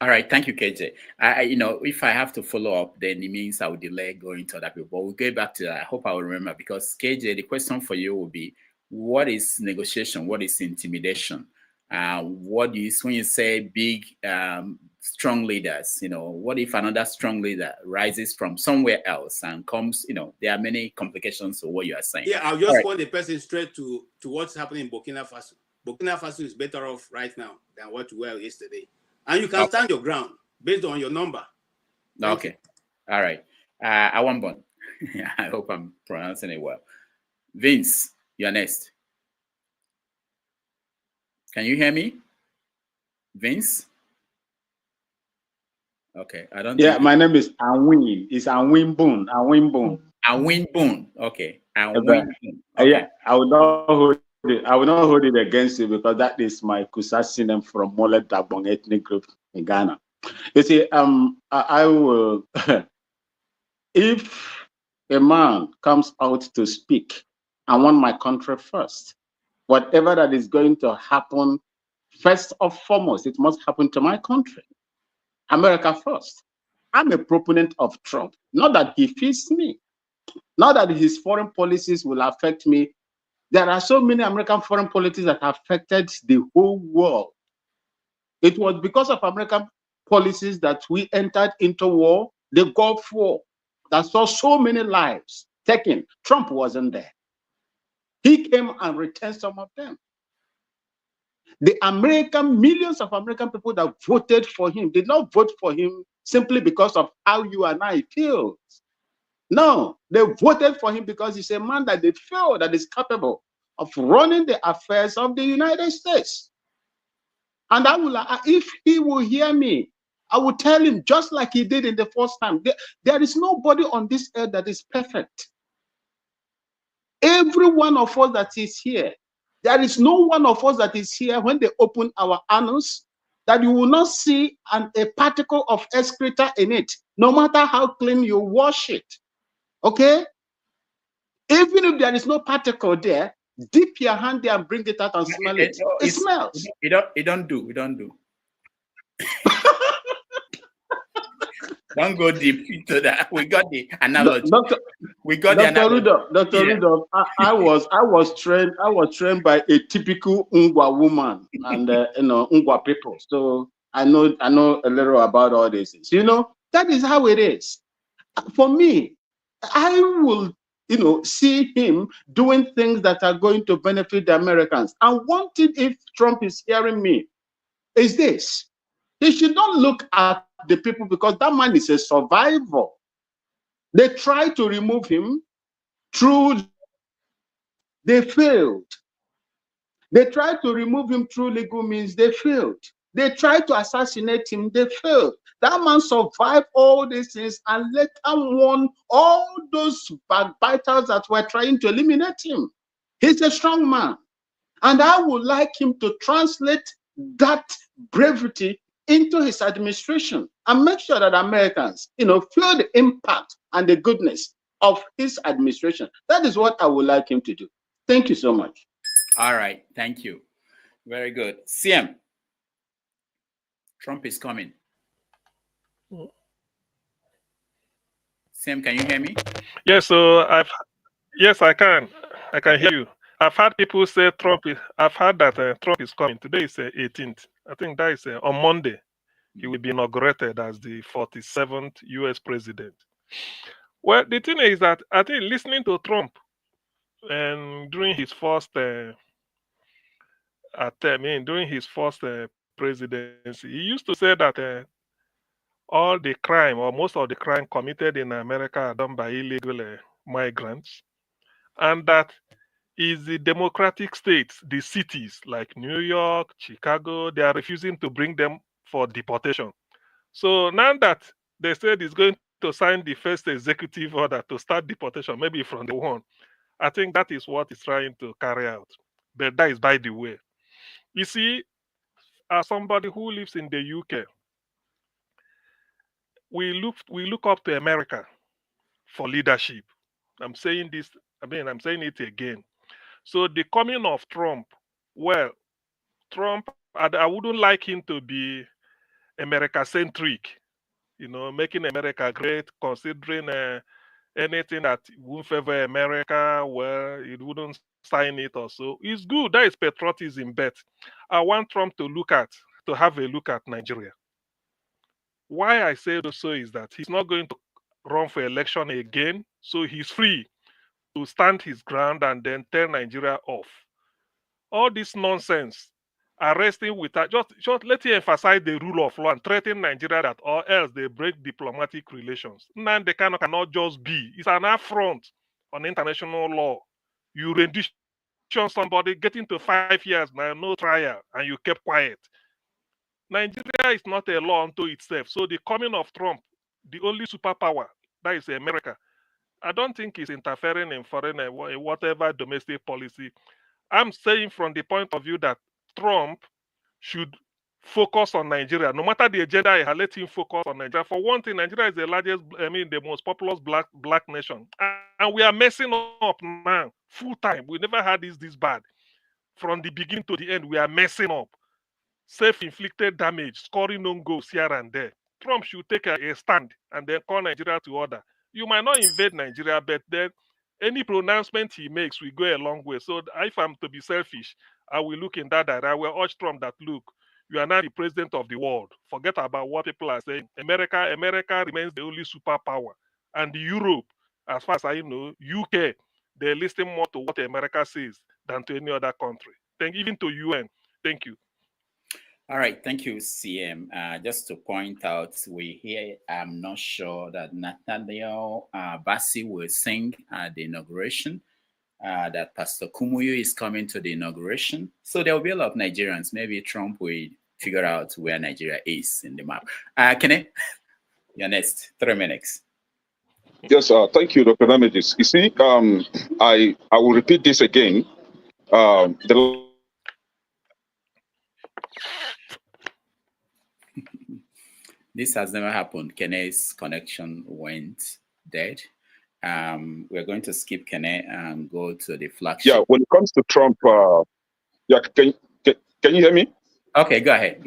All right, thank you, KJ. If I have to follow up, then it means I will delay going to other people. But we'll get back to that. I hope I will remember, because KJ, the question for you will be, what is negotiation? What is intimidation? What is, when you say big, strong leaders, what if another strong leader rises from somewhere else and comes, there are many complications to what you are saying. Yeah, I'll just point the person straight to what's happening in Burkina Faso. Burkina Faso is better off right now than what we were yesterday. And you can stand your ground based on your number. Okay. All right. Awambon. I hope I'm pronouncing it well. Vince, you're next. Can you hear me? Vince? Okay. I don't Yeah, my name is Anwin. It's Anwin Boon. Anwin Boon. Anwin Boon. Okay. Anwin Boon. Okay. Yeah, I will not hold it. I will not hold it against you, because that is my Kusasi name from Mole Dagbon ethnic group in Ghana. You see, I will. If a man comes out to speak, I want my country first. Whatever that is going to happen, first and foremost, it must happen to my country. America first. I'm a proponent of Trump. Not that he fits me. Not that his foreign policies will affect me. There are so many American foreign policies that affected the whole world. It was because of American policies that we entered into war, the Gulf War, that saw so many lives taken. Trump wasn't there. He came and returned some of them. The millions of American people that voted for him did not vote for him simply because of how you and I feel. No, they voted for him because he's a man that they feel that is capable of running the affairs of the United States. And I will, if he will hear me, I will tell him, just like he did in the first time, there is nobody on this earth that is perfect. Every one of us that is here, there is no one of us that is here when they open our annals that you will not see a particle of excreta in it, no matter how clean you wash it. Okay? Even if there is no particle there, dip your hand there and bring it out and smell it. It smells. We don't do. Don't go deep into that. We got the analogy. Dr. Rudolph, I was trained by a typical Ngwa woman and Ngwa people. So I know a little about all these things. That is how it is. For me, I will see him doing things that are going to benefit the Americans. And one thing, if Trump is hearing me, is this: he should not look at the people, because that man is a survivor. They tried to remove him they failed. They tried to remove him through legal means, they failed. They tried to assassinate him, they failed. That man survived all these things and later won all those backbiters that were trying to eliminate him. He's a strong man. And I would like him to translate that bravery into his administration and make sure that Americans, feel the impact and the goodness of his administration. That is what I would like him to do. Thank you so much. All right. Thank you. Very good. CM. Trump is coming. CM, can you hear me? Yes, yes, I can. I can hear you. I've heard people say I've heard that Trump is coming. Today is 18th. I think that is on Monday. He will be inaugurated as the 47th US president. Well, the thing is that I think listening to Trump and during his first during his first presidency, he used to say that all the crime or most of the crime committed in America are done by illegal migrants, and that is the democratic states, the cities like New York, Chicago, they are refusing to bring them for deportation. So now that they said he's going to sign the first executive order to start deportation, maybe from the one, I think that is what he's trying to carry out. But that is by the way. You see, as somebody who lives in the UK, we look up to America for leadership. I'm saying this, I'm saying it again. So the coming of Trump, well, Trump, I wouldn't like him to be America-centric, making America great, considering anything that won't favor America, well, it wouldn't sign it or so. It's good. That is patriotism, but I want Trump to have a look at Nigeria. Why I say so is that he's not going to run for election again, so he's free to stand his ground and then tell Nigeria off. All this nonsense, arresting without just let him emphasize the rule of law and threaten Nigeria that or else they break diplomatic relations. Nnamdi Kanu cannot just be. It's an affront on international law. You rendition somebody, getting to 5 years now, no trial, and you kept quiet. Nigeria is not a law unto itself. So the coming of Trump, the only superpower, that is America, I don't think he's interfering in foreign whatever domestic policy. I'm saying from the point of view that Trump should focus on Nigeria. No matter the agenda he has, let him focus on Nigeria. For one thing, Nigeria is the largest, the most populous black nation. And we are messing up now, full time. We never had this bad. From the beginning to the end, we are messing up. Self-inflicted damage, scoring on goals here and there. Trump should take a stand and then call Nigeria to order. You might not invade Nigeria, but then any pronouncement he makes will go a long way. So if I'm to be selfish, I will look in that direction. I will urge Trump that, look, you are now the president of the world. Forget about what people are saying. America remains the only superpower. And Europe, as far as I know, UK, they listen more to what America says than to any other country. Even to UN. Thank you. All right, thank you, CM. Just to point out, I'm not sure that Nathaniel Bassi will sing at the inauguration, that Pastor Kumuyu is coming to the inauguration. So there will be a lot of Nigerians. Maybe Trump will figure out where Nigeria is in the map. Kene, you're next. 3 minutes. Yes, thank you, Dr. Damages. You see, I will repeat this again. This has never happened. Kene's connection went dead. We're going to skip Kene and go to the flagship. Yeah, when it comes to Trump, yeah, can you hear me? Okay, go ahead.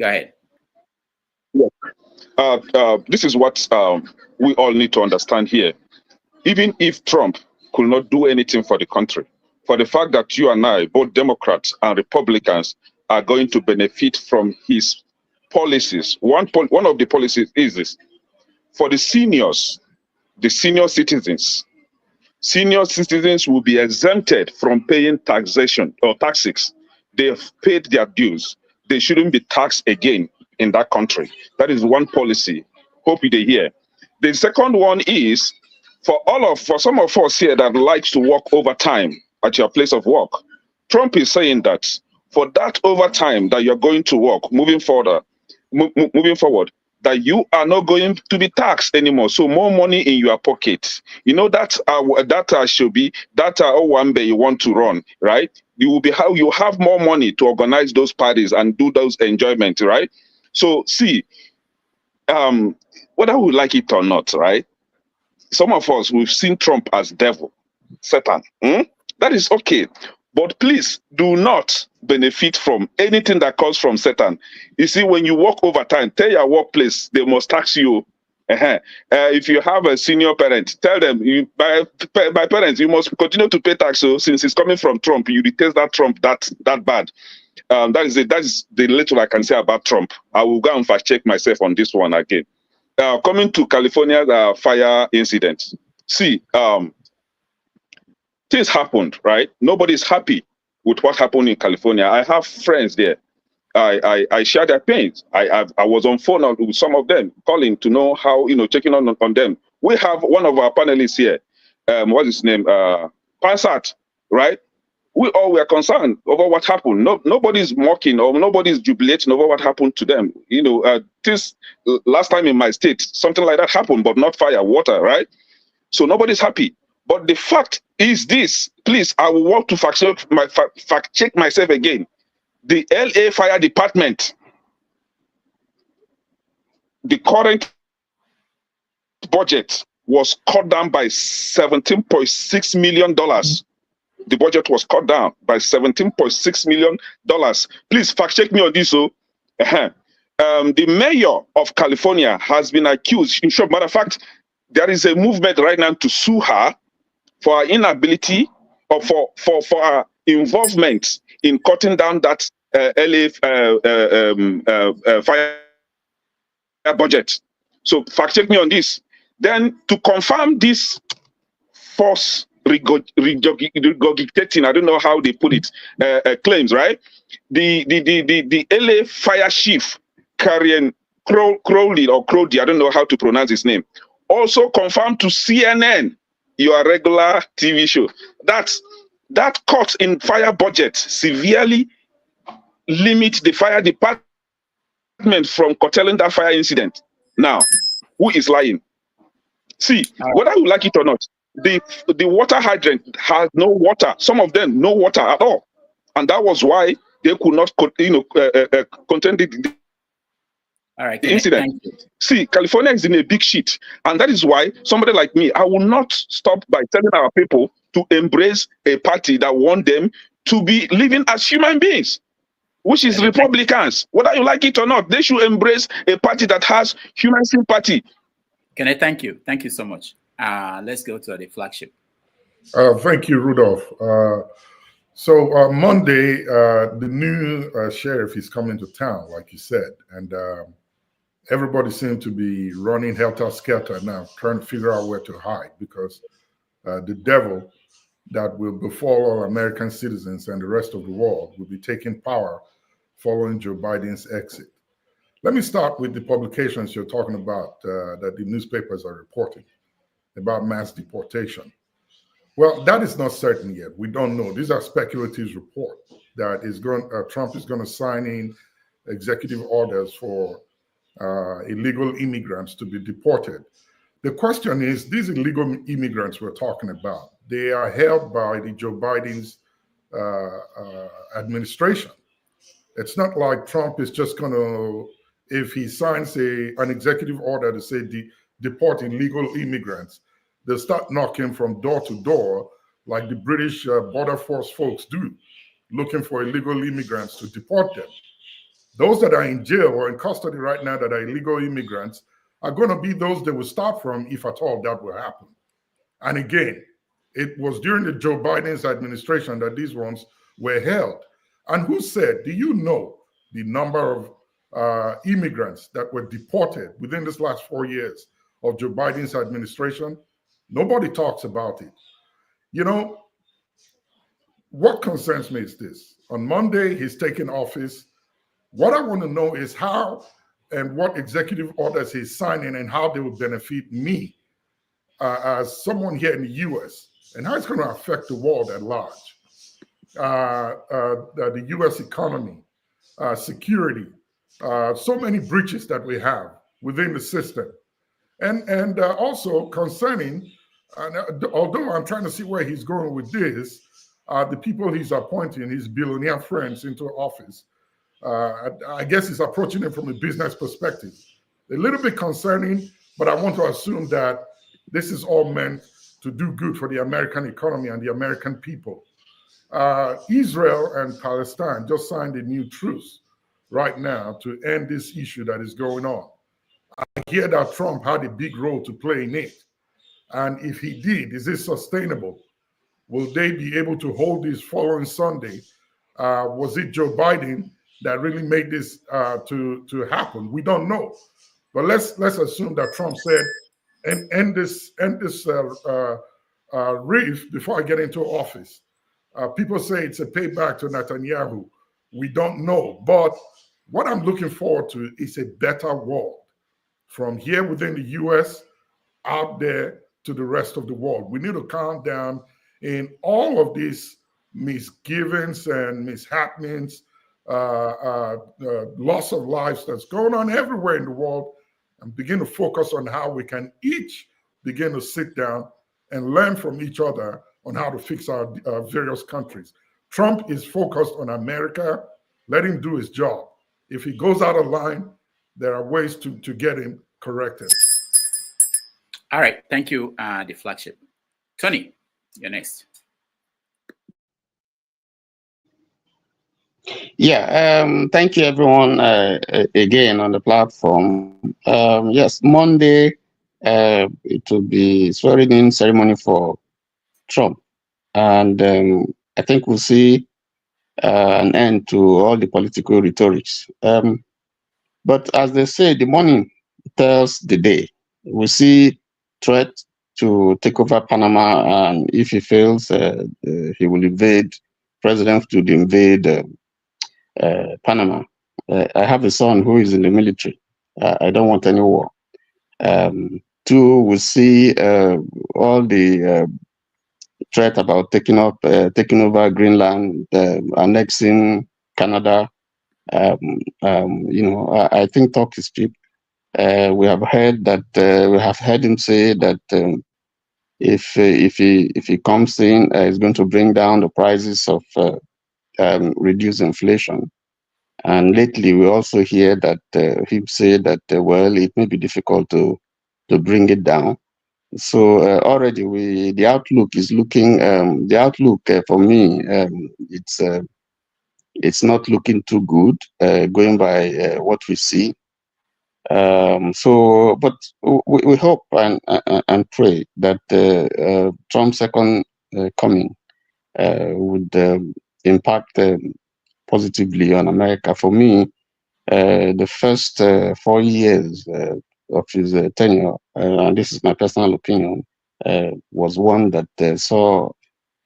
Yeah. This is what we all need to understand here. Even if Trump could not do anything for the country, for the fact that you and I, both Democrats and Republicans, are going to benefit from his policies. One of the policies is this: for the senior citizens will be exempted from paying taxation or taxes. They have paid their dues. They shouldn't be taxed again in that country. That is one policy. Hope you hear. The second one is for some of us here that likes to work overtime at your place of work. Trump is saying that for that overtime that you're going to work moving forward, that you are not going to be taxed anymore. So more money in your pocket. You know that should be that one day you want to run, right? You will be how you have more money to organize those parties and do those enjoyments, right? So see, whether we like it or not, right? Some of us, we've seen Trump as devil, Satan. That is okay. But please do not benefit from anything that comes from Satan. You see, when you work overtime, tell your workplace they must tax you. If you have a senior parent, tell them, by parents, you must continue to pay tax. So since it's coming from Trump, you detest that Trump that bad. That is the little I can say about Trump. I will go and fact check myself on this one again. Coming to California's fire incident. See, things happened, right? Nobody's happy with what happened in California. I have friends there. I share their pains. I was on phone with some of them, calling to know how, checking on them. We have one of our panelists here. What's his name? Pansat, right? We all were concerned over what happened. Nobody's mocking or nobody's jubilating over what happened to them. This last time in my state, something like that happened, but not fire, water, right? So nobody's happy. But the fact is this, please, I will want to fact check myself again. The LA Fire Department, the current budget was cut down by $17.6 million. The budget was cut down by $17.6 million. Please fact check me on this. the mayor of California has been accused. In short, matter of fact, there is a movement right now to sue her for her inability or for her involvement in cutting down that LA fire budget. So fact check me on this. Then to confirm this false regurgitating, I don't know how they put it, claims, right? The LA fire chief, Karen Crowley or Crowdy, I don't know how to pronounce his name, also confirmed to CNN, your regular TV show, that cut in fire budget severely limit the fire department from curtailing that fire incident. Now, who is lying? See, whether you like it or not, the water hydrant has no water. Some of them no water at all, and that was why they could not, contain the incident. See, California is in a big shit, and that is why somebody like me, I will not stop by telling our people to embrace a party that want them to be living as human beings, which is Republicans. Whether you like it or not, they should embrace a party that has human sympathy. Can I thank you? Thank you so much. Let's go to the flagship. Thank you, Rudolph. So Monday, the new sheriff is coming to town, like you said, and everybody seems to be running helter-skelter now, trying to figure out where to hide, because the devil that will befall all American citizens and the rest of the world will be taking power following Joe Biden's exit. Let me start with the publications you're talking about that the newspapers are reporting about mass deportation. Well, that is not certain yet. We don't know. These are speculative reports that Trump is going to sign in executive orders for illegal immigrants to be deported. The question is, these illegal immigrants we're talking about, they are held by the Joe Biden's administration. It's not like Trump is just going to, if he signs an executive order to say deport illegal immigrants, they'll start knocking from door to door like the British border force folks do, looking for illegal immigrants to deport them. Those that are in jail or in custody right now that are illegal immigrants are going to be those they will start from, if at all that will happen. And again, it was during the Joe Biden's administration that these ones were held. And who said, do you know the number of immigrants that were deported within this last 4 years of Joe Biden's administration? Nobody talks about it. You know, what concerns me is this. On Monday, he's taking office. What I want to know is how and what executive orders he's signing and how they will benefit me as someone here in the U.S. and how it's going to affect the world at large. The U.S. economy, security, so many breaches that we have within the system. And also concerning, although I'm trying to see where he's going with this, the people he's appointing, his billionaire friends into office, I guess he's approaching it from a business perspective. A little bit concerning, but I want to assume that this is all meant to do good for the American economy and the American people. Israel and Palestine just signed a new truce right now to end this issue that is going on. I hear that Trump had a big role to play in it. And if he did, is it sustainable? Will they be able to hold this following Sunday? Was it Joe Biden that really made this to happen? We don't know. But let's assume that Trump said, end this reef before I get into office. People say it's a payback to Netanyahu. We don't know. But what I'm looking forward to is a better world from here within the U.S. out there to the rest of the world. We need to calm down in all of these misgivings and mishappenings, loss of lives that's going on everywhere in the world, and begin to focus on how we can each begin to sit down and learn from each other on how to fix our various countries. Trump is focused on America. Let him do his job. If he goes out of line, there are ways to get him corrected. All right. Thank you, the flagship. Tony, you're next. Yeah, thank you everyone again on the platform. Yes, Monday it will be swearing in ceremony for Trump, and I think we'll see an end to all the political rhetorics. But as they say, the morning tells the day. We see threat to take over Panama, and if he fails, he will invade. President would invade Panama. I have a son who is in the military. I don't want any war. Two, we see all the threat about taking over Greenland, annexing Canada. I think talk is cheap. We have heard that we have heard him say that if he comes in, he's going to bring down the prices of reduce inflation. And lately, we also hear that he say that well, it may be difficult to bring it down. So already the outlook is looking the outlook for me it's not looking too good going by what we see. But we hope and pray that Trump's second coming would impact positively on America. For me, the first 4 years of his tenure, and this is my personal opinion, was one that saw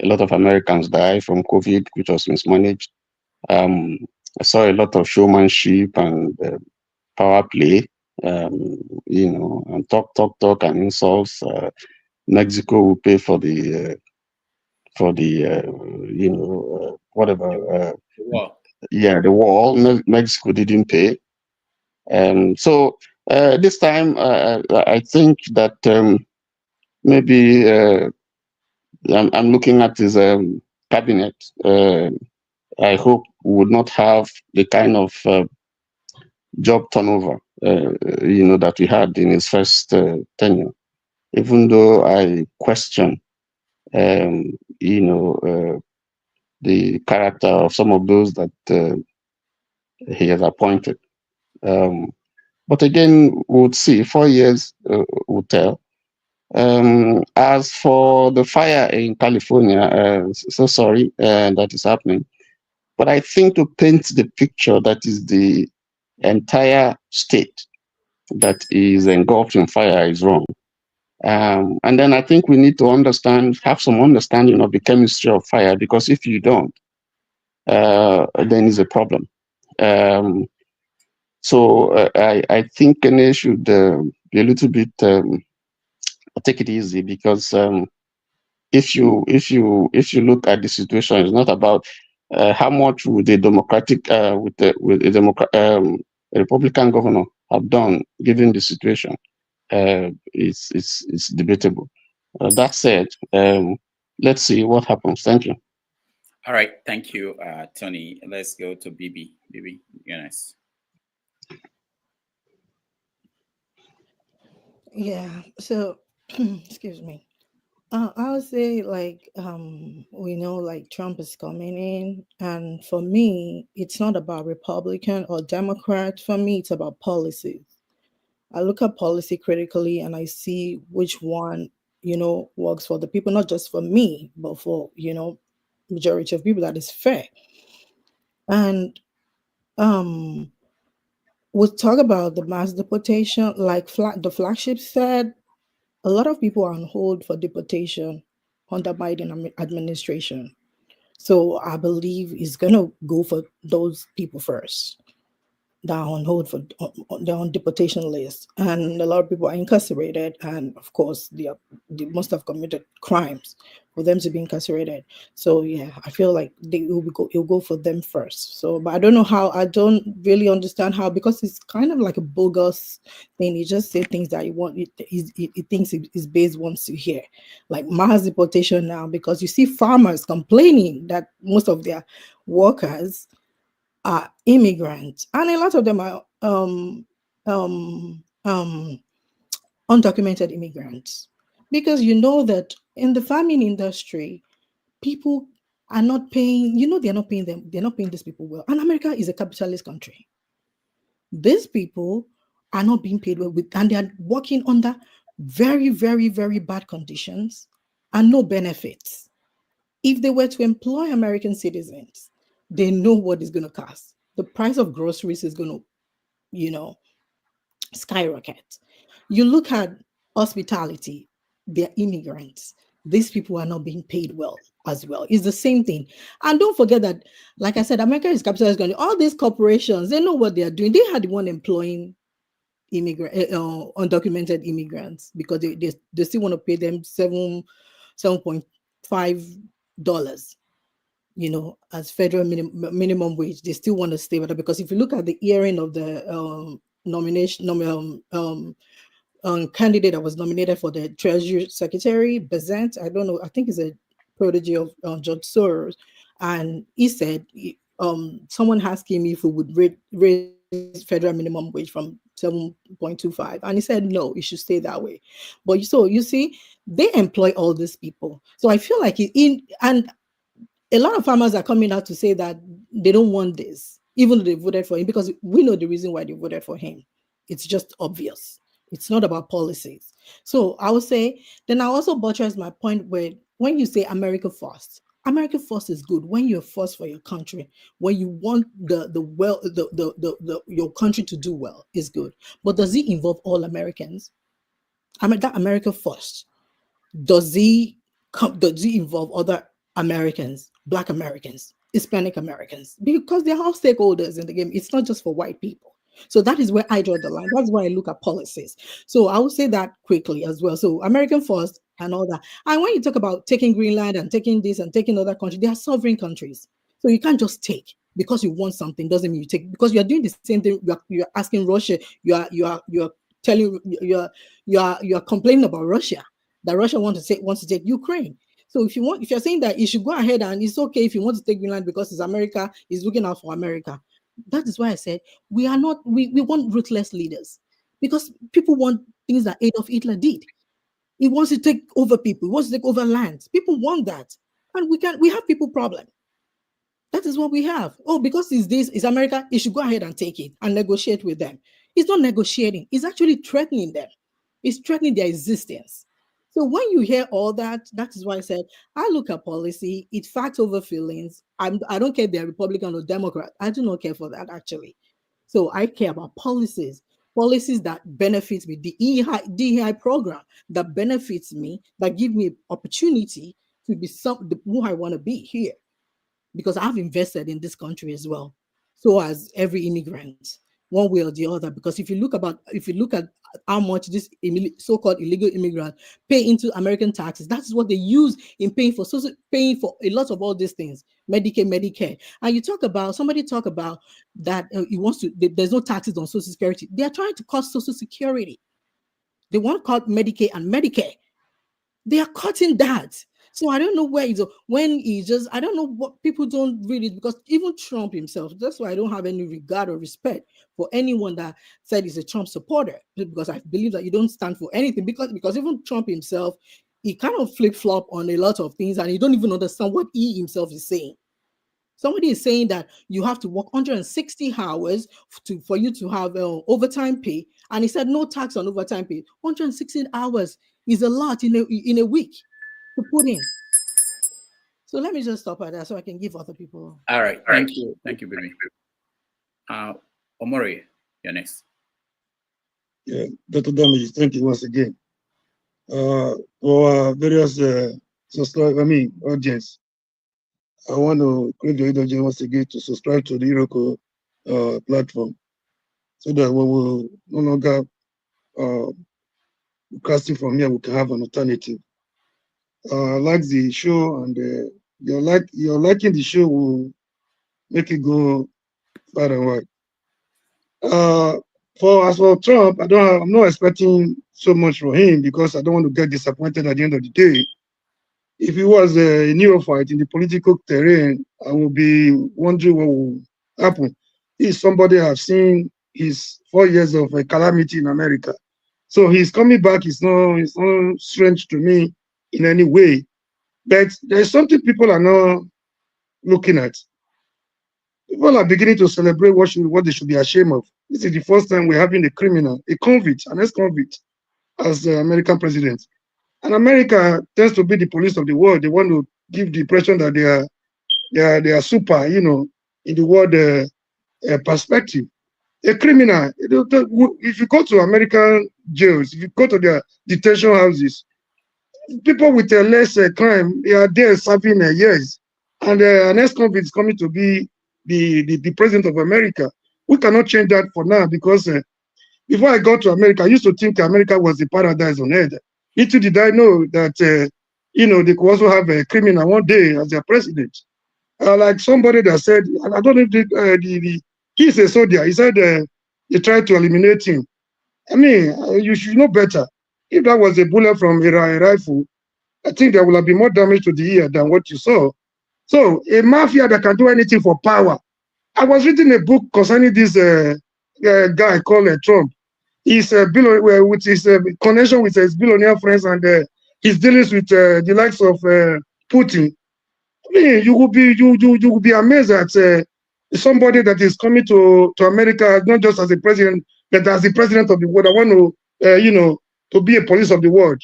a lot of Americans die from COVID, which was mismanaged. I saw a lot of showmanship and power play, and talk and insults. Mexico will pay for the whatever. Wow. Yeah, the wall. Mexico didn't pay. So this time, I think that maybe I'm looking at his cabinet. I hope we would not have the kind of job turnover, that we had in his first tenure. Even though I question, the character of some of those that he has appointed. But again, we'll see. 4 years will tell. As for the fire in California, so sorry that is happening. But I think to paint the picture that is the entire state that is engulfed in fire is wrong. And then I think we need to have some understanding of the chemistry of fire, because if you don't, then it's a problem. So I think Kenya should be a little bit take it easy, because if you look at the situation, it's not about how much would the Democratic with a Republican governor have done given the situation. It's debatable. That said, let's see what happens. Thank you. All right, thank you, Tony. Let's go to Bibi. Bibi, you're nice. Yeah. So, excuse me. I would say we know Trump is coming in, and for me, it's not about Republican or Democrat. For me, it's about policies. I look at policy critically, and I see which one works for the people, not just for me, but for majority of people that is fair. And we'll talk about the mass deportation, the flagship said. A lot of people are on hold for deportation under Biden administration. So I believe he's going to go for those people first. They're on hold they're on deportation list. And a lot of people are incarcerated. And of course, they must have committed crimes for them to be incarcerated. So yeah, I feel like it'll go for them first. So, but I don't know how, I don't really understand how, because it's kind of like a bogus thing. You just say things that he thinks his base wants to hear. Like mass deportation now, because you see farmers complaining that most of their workers are immigrants, and a lot of them are undocumented immigrants, because you know that in the farming industry, people are not paying, they're not paying them, they're not paying these people well. And America is a capitalist country. These people are not being paid well, and they are working under very, very, very bad conditions and no benefits. If they were to employ American citizens, they know what it's going to cost. The price of groceries is going to, skyrocket. You look at hospitality, they're immigrants. These people are not being paid well as well. It's the same thing. And don't forget that, like I said, America is capitalist country. All these corporations, they know what they are doing. They had the one employing undocumented immigrants because they still want to pay them $7.5, as federal minimum wage. They still want to stay with it because if you look at the hearing of the candidate that was nominated for the Treasury Secretary, Bezant, I don't know, I think he's a protege of George Soros, and he said someone asked him if he would raise federal minimum wage from 7.25, and he said no, it should stay that way. But so you see, they employ all these people. So I feel like and a lot of farmers are coming out to say that they don't want this, even though they voted for him, because we know the reason why they voted for him. It's just obvious. It's not about policies. So I would say, then I also buttress my point where when you say America first is good when you're first for your country, when you want your country to do well, is good. But does it involve all Americans? I mean, that America first, does it involve other Americans, Black Americans, Hispanic Americans? Because they're all stakeholders in the game. It's not just for white people. So that is where I draw the line. That's why I look at policies. So I will say that quickly as well. So American first and all that. And when you talk about taking Greenland and taking this and taking other countries, they are sovereign countries. So you can't just take because you want something. Doesn't mean you take, because you're doing the same thing. You're asking Russia. You're complaining about Russia, that Russia wants to take Ukraine. So if you're saying that you should go ahead and it's okay if you want to take Greenland because it's America, is looking out for America. That is why I said we want ruthless leaders, because people want things that Adolf Hitler did. He wants to take over people. He wants to take over lands. People want that, and we have people problem. That is what we have. Oh, because it's America, you should go ahead and take it and negotiate with them. It's not negotiating. It's actually threatening them. It's threatening their existence. So when you hear all that, that is why I said, I look at policy, it facts over feelings. I don't care if they're Republican or Democrat. I do not care for that, actually. So I care about policies that benefit me, the DEI program that benefits me, that give me opportunity to be who I want to be here, because I've invested in this country as well. So as every immigrant, one way or the other. Because if you look at how much this so-called illegal immigrants pay into American taxes, that's what they use in paying for a lot of all these things, Medicaid, Medicare. And somebody talk about that there's no taxes on Social Security. They are trying to cut Social Security. They want to cut Medicaid and Medicare. They are cutting that. So I don't know I don't know what people don't read it, because even Trump himself, that's why I don't have any regard or respect for anyone that said he's a Trump supporter, because I believe that you don't stand for anything, because even Trump himself, he kind of flip-flop on a lot of things, and you don't even understand what he himself is saying. Somebody is saying that you have to work 160 hours for you to have overtime pay, and he said no tax on overtime pay. 160 hours is a lot in a week to put in. So let me just stop at that so I can give other people. All right. Thank you, baby. Omori, you're next. Yeah, Dr. Damage, thank you once again. For various audience, I want to create the audience once again to subscribe to the Iroko platform, so that we will no longer casting from here, we can have an alternative. I like the show, and you're liking the show will make it go far and wide. As for Trump, I'm not expecting so much from him, because I don't want to get disappointed at the end of the day. If he was a neophyte in the political terrain, I will be wondering what will happen. He's somebody I've seen his 4 years of a calamity in America. So he's coming back. It's not strange to me in any way. But there's something people are not looking at. People are beginning to celebrate what they should be ashamed of. This is the first time we're having a criminal, a convict, an ex-convict, as the American president. And America tends to be the police of the world. They want to give the impression that they are super, in the world perspective. A criminal, if you go to American jails, if you go to their detention houses, people with a less crime, they are there serving years. And an ex-convict is coming to be the president of America. We cannot change that for now because before I got to America, I used to think America was the paradise on earth. Little did I know that, they could also have a criminal one day as their president. Like somebody that said, I don't know if he's a soldier. He said they tried to eliminate him. I mean, you should know better. If that was a bullet from a rifle, I think there will have been more damage to the ear than what you saw. So a mafia that can do anything for power. I was reading a book concerning this guy called Trump. He's with his connection with his billionaire friends and his dealings with the likes of Putin. I mean, you will be amazed at somebody that is coming to America not just as a president, but as the president of the world. I want to, to be a police of the world.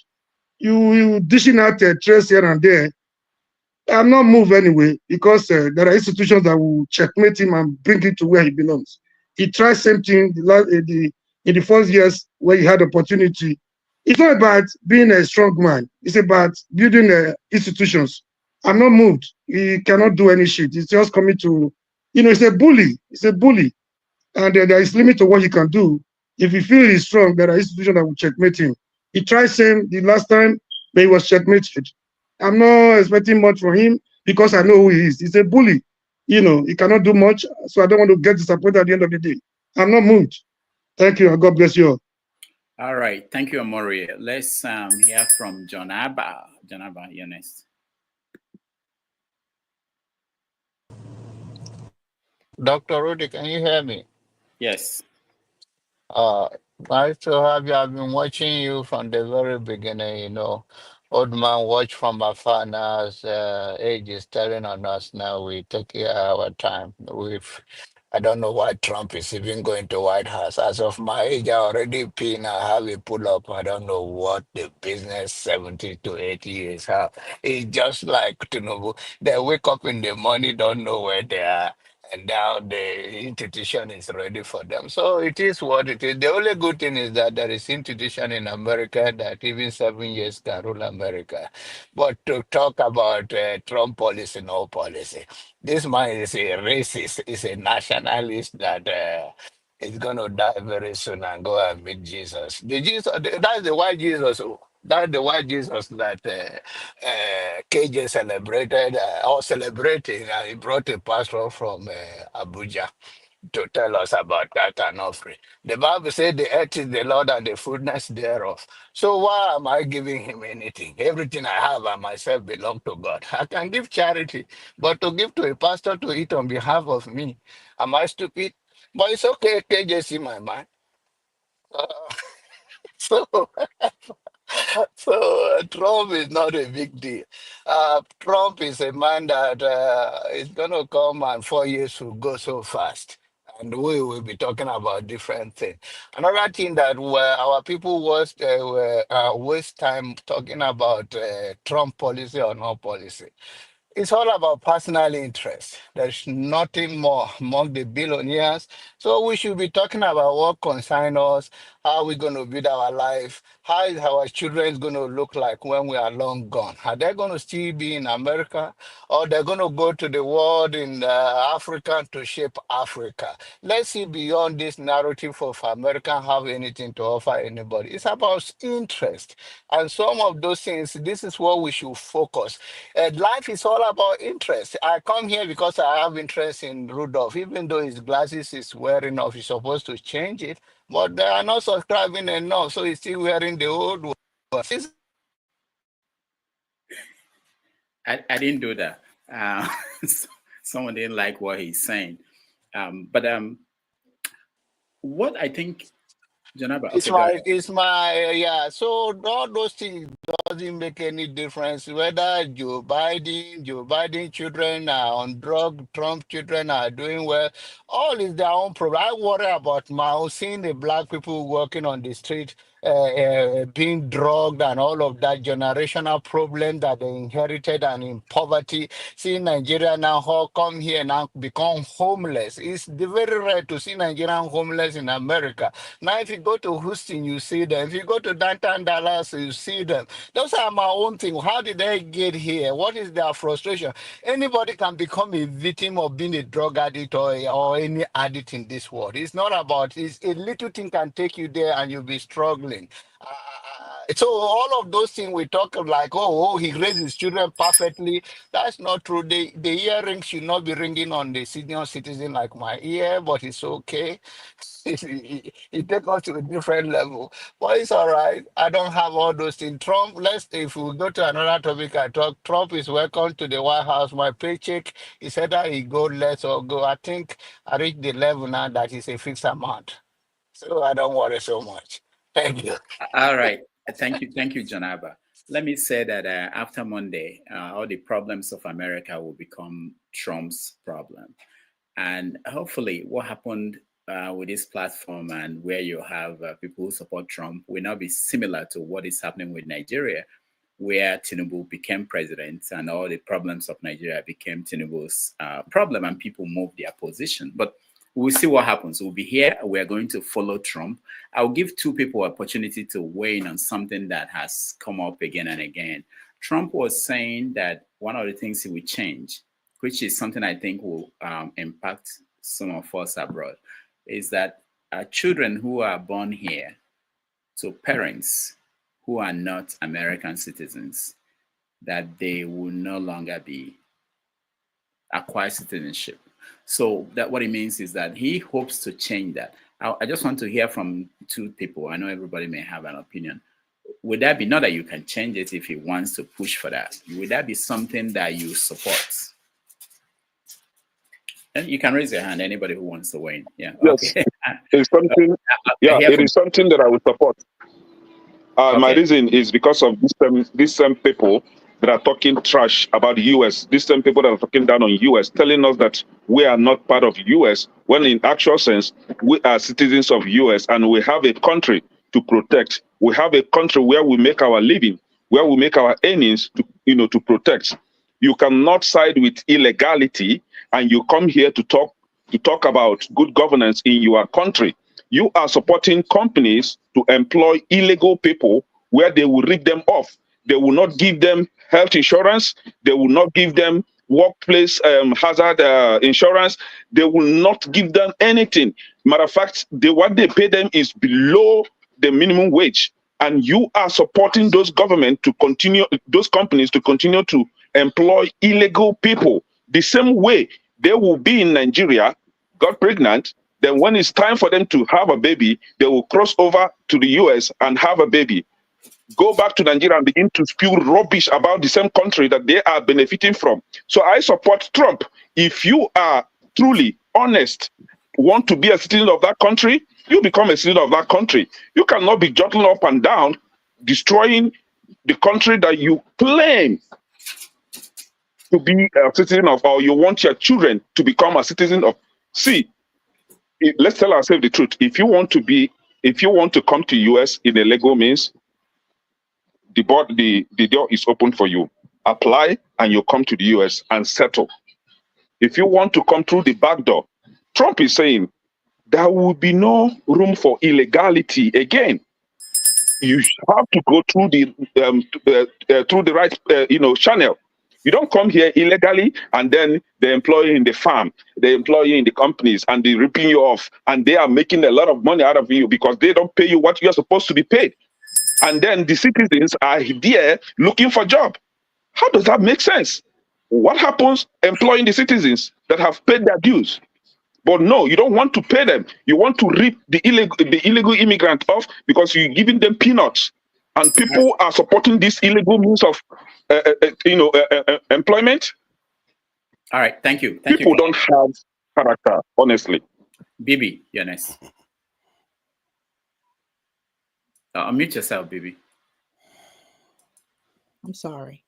You dishing out trace here and there. I'm not moved anyway because there are institutions that will checkmate him and bring him to where he belongs. He tried same thing in the first years where he had opportunity. It's not about being a strong man. It's about building institutions. I'm not moved. He cannot do any shit. He's just coming to, he's a bully. He's a bully. And there is limit to what he can do. If he feels he's strong, there are institutions that will checkmate him. He tried same the last time, but he was checkmated. I'm not expecting much from him because I know who he is. He's a bully. He cannot do much, so I don't want to get disappointed at the end of the day. I'm not moved. Thank you, and God bless you all. All right. Thank you, Amori. Let's hear from John Abba. John Abba, you're next. Dr. Rudy, can you hear me? Yes. Nice to have you. I've been watching you from the very beginning, Old man watch from afar now as age is telling on us now. We take our time. I don't know why Trump is even going to White House. As of my age, I already pin. I have a pull up. I don't know what the business 70 to 80 years have. It's just like Tinubu. They wake up in the morning, don't know where they are. And now the institution is ready for them. So it is what it is. The only good thing is that there is institution in America that even 7 years can rule America. But to talk about Trump policy, no policy. This man is a racist, is a nationalist that is going to die very soon and go and meet Jesus. That's the white Jesus. That's the white Jesus that KJ celebrated or celebrating. He brought a pastor from Abuja to tell us about that and offering. The Bible said the earth is the Lord and the fullness thereof. So why am I giving him anything? Everything I have and myself belong to God. I can give charity, but to give to a pastor to eat on behalf of me, am I stupid? But it's okay, KJ see my mind. Uh, so So Trump is not a big deal. Trump is a man that is going to come and 4 years will go so fast. And we will be talking about different things. Another thing that our people waste time talking about Trump policy or no policy. It's all about personal interest. There's nothing more among the billionaires. So we should be talking about what concerns us, how we're going to build our life, how is our children going to look like when we are long gone. Are they going to still be in America or they're going to go to the world in Africa to shape Africa? Let's see beyond this narrative of America have anything to offer anybody. It's about interest. And some of those things, this is what we should focus. Life is all about interest. I come here because I have interest in Rudolph. Even though his glasses is wearing off, he's supposed to change it, but they are not subscribing enough, so he's still wearing the old one. I didn't do that. Someone didn't like what he's saying. But what I think, Janaba, It's my, yeah. So all those things doesn't make any difference whether Joe Biden children are on drug, Trump children are doing well. All is their own problem. I worry about Mao, seeing the black people working on the street, being drugged and all of that generational problem that they inherited and in poverty. Seeing Nigeria now all come here now become homeless. It's very rare to see Nigerian homeless in America. Now, if you go to Houston, you see them. If you go to downtown Dallas, you see them. Those are my own thing. How did they get here? What is their frustration? Anybody can become a victim of being a drug addict or any addict in this world. It's not about, it's a little thing can take you there and you'll be struggling. So all of those things we talk of like, he raised his children perfectly. That's not true. The earring should not be ringing on the senior citizen like my ear, but it's okay. It takes us to a different level. But it's all right. I don't have all those things. Trump, if we go to another topic, Trump is welcome to the White House. My paycheck is either he go less or go. I think I reached the level now that is a fixed amount. So I don't worry so much. Thank you. All right. Thank you, John Abba. Let me say that after Monday, all the problems of America will become Trump's problem. And hopefully what happened with this platform and where you have people who support Trump will not be similar to what is happening with Nigeria, where Tinubu became president and all the problems of Nigeria became Tinubu's problem and people moved their position. But we'll see what happens. We'll be here. We're going to follow Trump. I'll give two people opportunity to weigh in on something that has come up again and again. Trump was saying that one of the things he will change, which is something I think will impact some of us abroad, is that children who are born here to parents who are not American citizens, that they will no longer be acquire citizenship. So that what it means is that he hopes to change that. I just want to hear from two people. I know everybody may have an opinion. Would that be, not that you can change it if he wants to push for that, would that be something that you support? And you can raise your hand, anybody who wants to weigh in. Yeah, Yes, okay. it's something. Yeah, it is something that I would support. My reason is because of these same people that are talking trash about the US, these same people that are talking down on US, telling us that we are not part of US, when in actual sense, we are citizens of US and we have a country to protect. We have a country where we make our living, where we make our earnings to protect. You cannot side with illegality and you come here to talk about good governance in your country. You are supporting companies to employ illegal people where they will rip them off. They will not give them health insurance. They will not give them workplace hazard insurance. They will not give them anything. Matter of fact, what they pay them is below the minimum wage. And you are supporting those companies to continue to employ illegal people. The same way they will be in Nigeria, got pregnant, then when it's time for them to have a baby, they will cross over to the US and have a baby, go back to Nigeria and begin to spew rubbish about the same country that they are benefiting from. So I support Trump. If you are truly honest, want to be a citizen of that country, you become a citizen of that country. You cannot be jotting up and down, destroying the country that you claim to be a citizen of, or you want your children to become a citizen of. See, let's tell ourselves the truth. If you want to come to US in a legal means, the door is open for you. Apply and you come to the US and settle. If you want to come through the back door, Trump is saying there will be no room for illegality again. You have to go through the right channel. You don't come here illegally and then they employ you in the farm, they employ you in the companies and they're ripping you off and they are making a lot of money out of you because they don't pay you what you're supposed to be paid. And then the citizens are there looking for a job. How does that make sense? What happens employing the citizens that have paid their dues? But no, you don't want to pay them. You want to rip the illegal immigrant off because you're giving them peanuts. And people are supporting this illegal means of employment. All right, thank you. People don't have character, honestly. Bibi, you're next. Unmute yourself, Bibi. I'm sorry.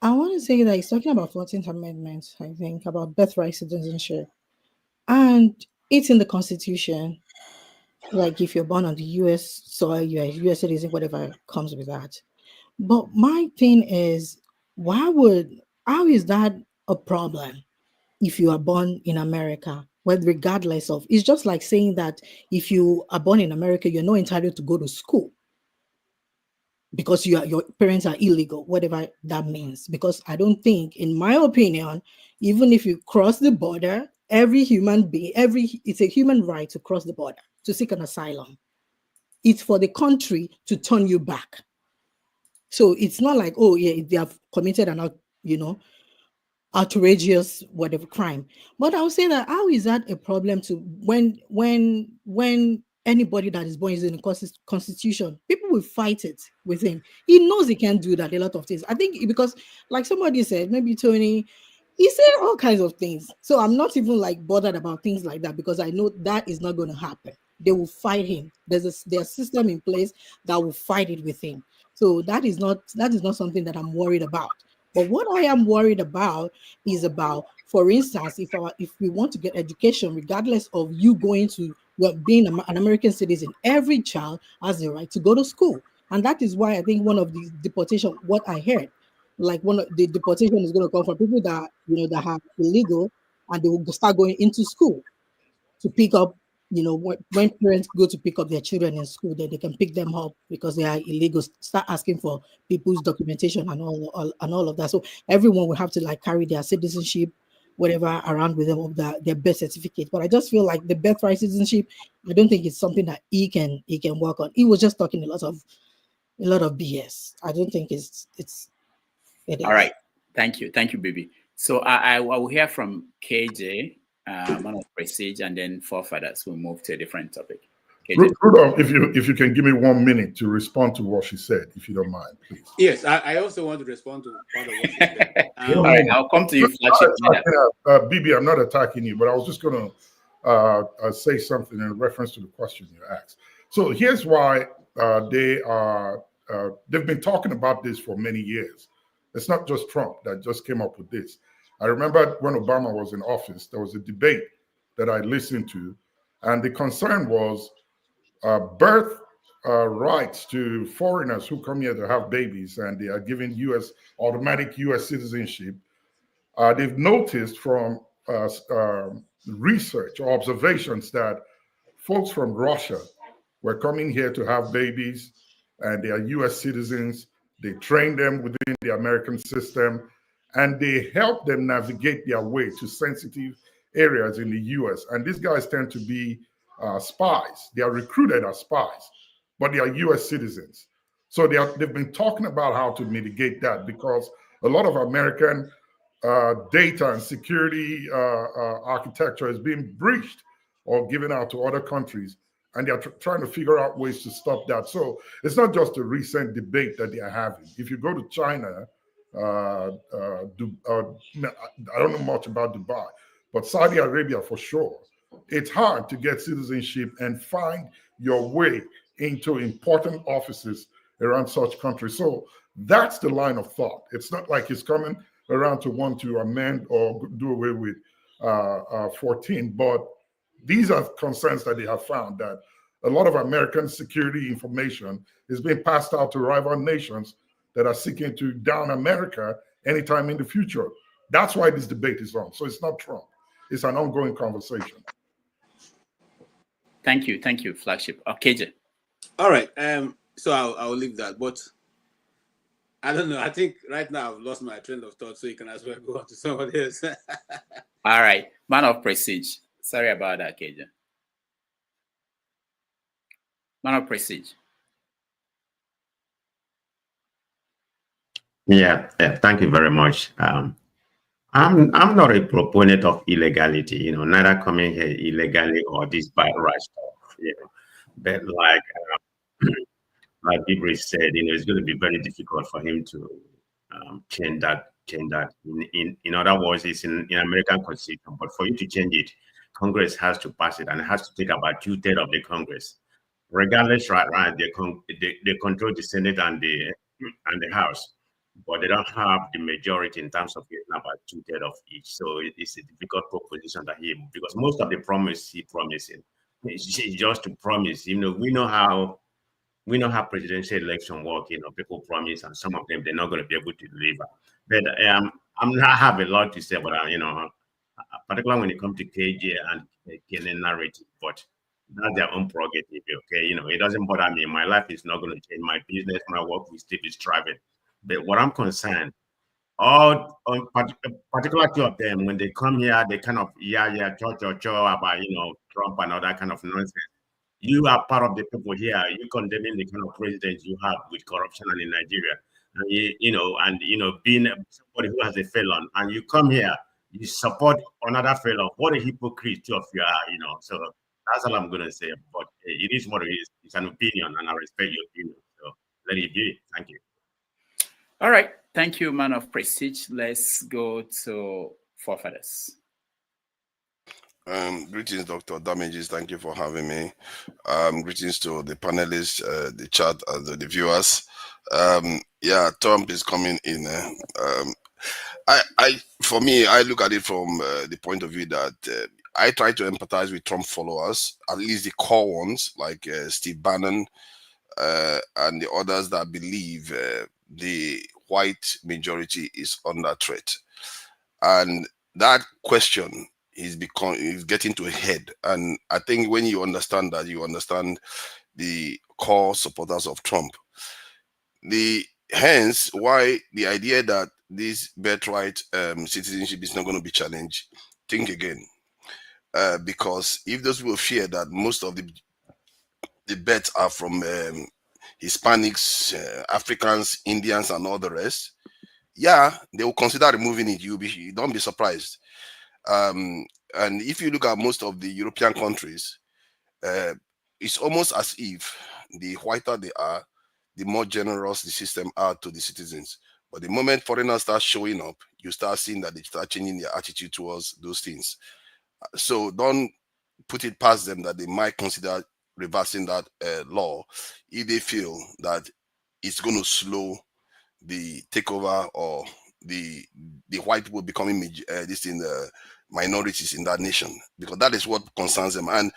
I want to say that he's talking about 14th Amendment, I think, about birthright citizenship. And it's in the Constitution. Like if you're born on the US soil, you're a US citizen, whatever comes with that. But my thing is, how is that a problem if you are born in America? Well, regardless of, it's just like saying that if you are born in America, you're not entitled to go to school because your parents are illegal, whatever that means. Because I don't think, in my opinion, even if you cross the border, every human being, it's a human right to cross the border to seek an asylum. It's for the country to turn you back. So it's not like, oh yeah, they have committed an outrageous whatever crime. But I would say that how is that a problem to when anybody that is born is in the constitution, people will fight it with him. He knows he can't do that, a lot of things. I think because like somebody said, maybe Tony, he said all kinds of things. So I'm not even like bothered about things like that because I know that is not going to happen. They will fight him. There's a system in place that will fight it with him. So that is not something that I'm worried about. But what I am worried about is about, for instance, if we want to get education, regardless of you going to being an American citizen, every child has the right to go to school, and that is why I think one of the deportation, what I heard, like one of the deportation is going to come from people that that have illegal, and they will start going into school to pick up. When parents go to pick up their children in school, then they can pick them up because they are illegal. Start asking for people's documentation and all of that. So everyone will have to like carry their citizenship, whatever, around with them of their birth certificate. But I just feel like the birthright citizenship, I don't think it's something that he can work on. He was just talking a lot of BS. I don't think it is. All right. Thank you, baby. So I will hear from KJ. Man of Prestige, and then forefathers will move to a different topic. Rudolph, if you can give me 1 minute to respond to what she said, if you don't mind, please. Yes, I also want to respond to part of what she said. All right, I'll come to you, Flagship. Bibi, I'm not attacking you, but I was just going to say something in reference to the question you asked. So here's why they've been talking about this for many years. It's not just Trump that just came up with this. I remember when Obama was in office, there was a debate that I listened to, and the concern was birth rights to foreigners who come here to have babies, and they are given automatic U.S. citizenship. They've noticed from research or observations that folks from Russia were coming here to have babies, and they are U.S. citizens. They train them within the American system, and they help them navigate their way to sensitive areas in the U.S. And these guys tend to be spies. They are recruited as spies, but they are U.S. citizens. So they've been talking about how to mitigate that, because a lot of American data and security architecture is being breached or given out to other countries, and they're trying to figure out ways to stop that. So it's not just a recent debate that they are having. If you go to China, I don't know much about Dubai, but Saudi Arabia for sure, it's hard to get citizenship and find your way into important offices around such countries. So that's the line of thought. It's not like it's coming around to want to amend or do away with 14, but these are concerns that they have found, that a lot of American security information is being passed out to rival nations that are seeking to down America anytime in the future. That's why this debate is on. So it's not Trump. It's an ongoing conversation. Thank you, Flagship. KJ. All right. So I'll leave that. But I don't know. I think right now I've lost my train of thought, so you can as well go on to somebody else. All right. Man of Prestige. Sorry about that, KJ. Man of Prestige. Yeah, thank you very much. I'm not a proponent of illegality, neither coming here illegally or this bad right stuff, But like Bibri said, it's going to be very difficult for him to change that. In other words, it's in American Constitution, but for you to change it, Congress has to pass it, and it has to take about 2/3 of the Congress. Regardless, right, they control the Senate and the House. but they don't have the majority in terms of getting about 2/3 of each. So it's a difficult proposition that because most of the promise he promising is just to promise. We know how presidential election work. People promise, and some of them they're not going to be able to deliver. But I have a lot to say about particularly when it comes to KJ and Kenyan narrative, but that's their own prerogative. Okay, it doesn't bother me. My life is not going to change. My business, my work will still be thriving. But what I'm concerned, particular two of them, when they come here, they kind of cho about Trump and all that kind of nonsense. You are part of the people here. You condemning the kind of president you have with corruption and in Nigeria, and being somebody who has a felon, and you come here, you support another felon. What a hypocrite two of you are. So that's all I'm gonna say. But it is what it is. It's an opinion, and I respect your opinion. So let it be. Thank you. All right. Thank you, man of prestige. Let's go to forefathers. Greetings, Dr. Damages. Thank you for having me. Greetings to the panelists, the chat, and the viewers. Yeah, Trump is coming in. For me, I look at it from the point of view that I try to empathize with Trump followers, at least the core ones, like Steve Bannon and the others that believe the white majority is under threat. And that question is getting to a head. And I think when you understand that, you understand the core supporters of Trump. Hence why the idea that this birthright citizenship is not going to be challenged, think again. Because if those people fear that most of the bets are from Hispanics, Africans, Indians, and all the rest, yeah, they will consider removing it. You don't be surprised. And if you look at most of the European countries, it's almost as if the whiter they are, the more generous the system are to the citizens. But the moment foreigners start showing up, you start seeing that they start changing their attitude towards those things. So don't put it past them that they might consider reversing that law if they feel that it's going to slow the takeover or the white people becoming minorities in that nation, because that is what concerns them. And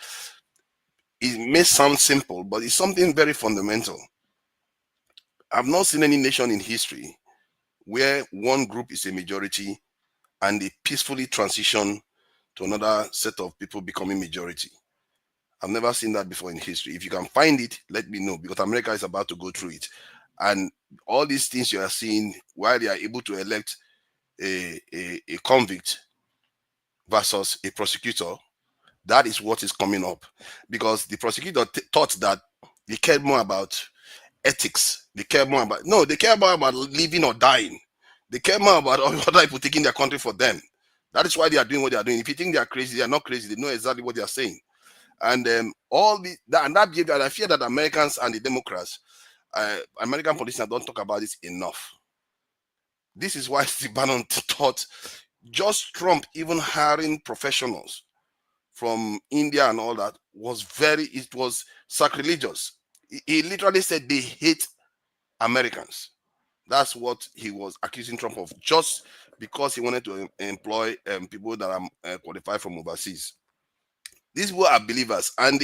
it may sound simple, but it's something very fundamental. I've not seen any nation in history where one group is a majority and they peacefully transition to another set of people becoming majority. I've never seen that before in history. If you can find it, let me know, because America is about to go through it. And all these things you are seeing, while they are able to elect a convict versus a prosecutor, that is what is coming up. Because the prosecutor thought that they cared more about ethics. They care more about living or dying. They care more about other people taking their country for them. That is why they are doing what they are doing. If you think they are crazy, they are not crazy. They know exactly what they are saying. And that behavior, I fear that Americans and the Democrats, American politicians don't talk about this enough. This is why Steve Bannon thought just Trump even hiring professionals from India and all that it was sacrilegious. He literally said they hate Americans. That's what he was accusing Trump of, just because he wanted to employ people that are qualified from overseas. These people are believers, and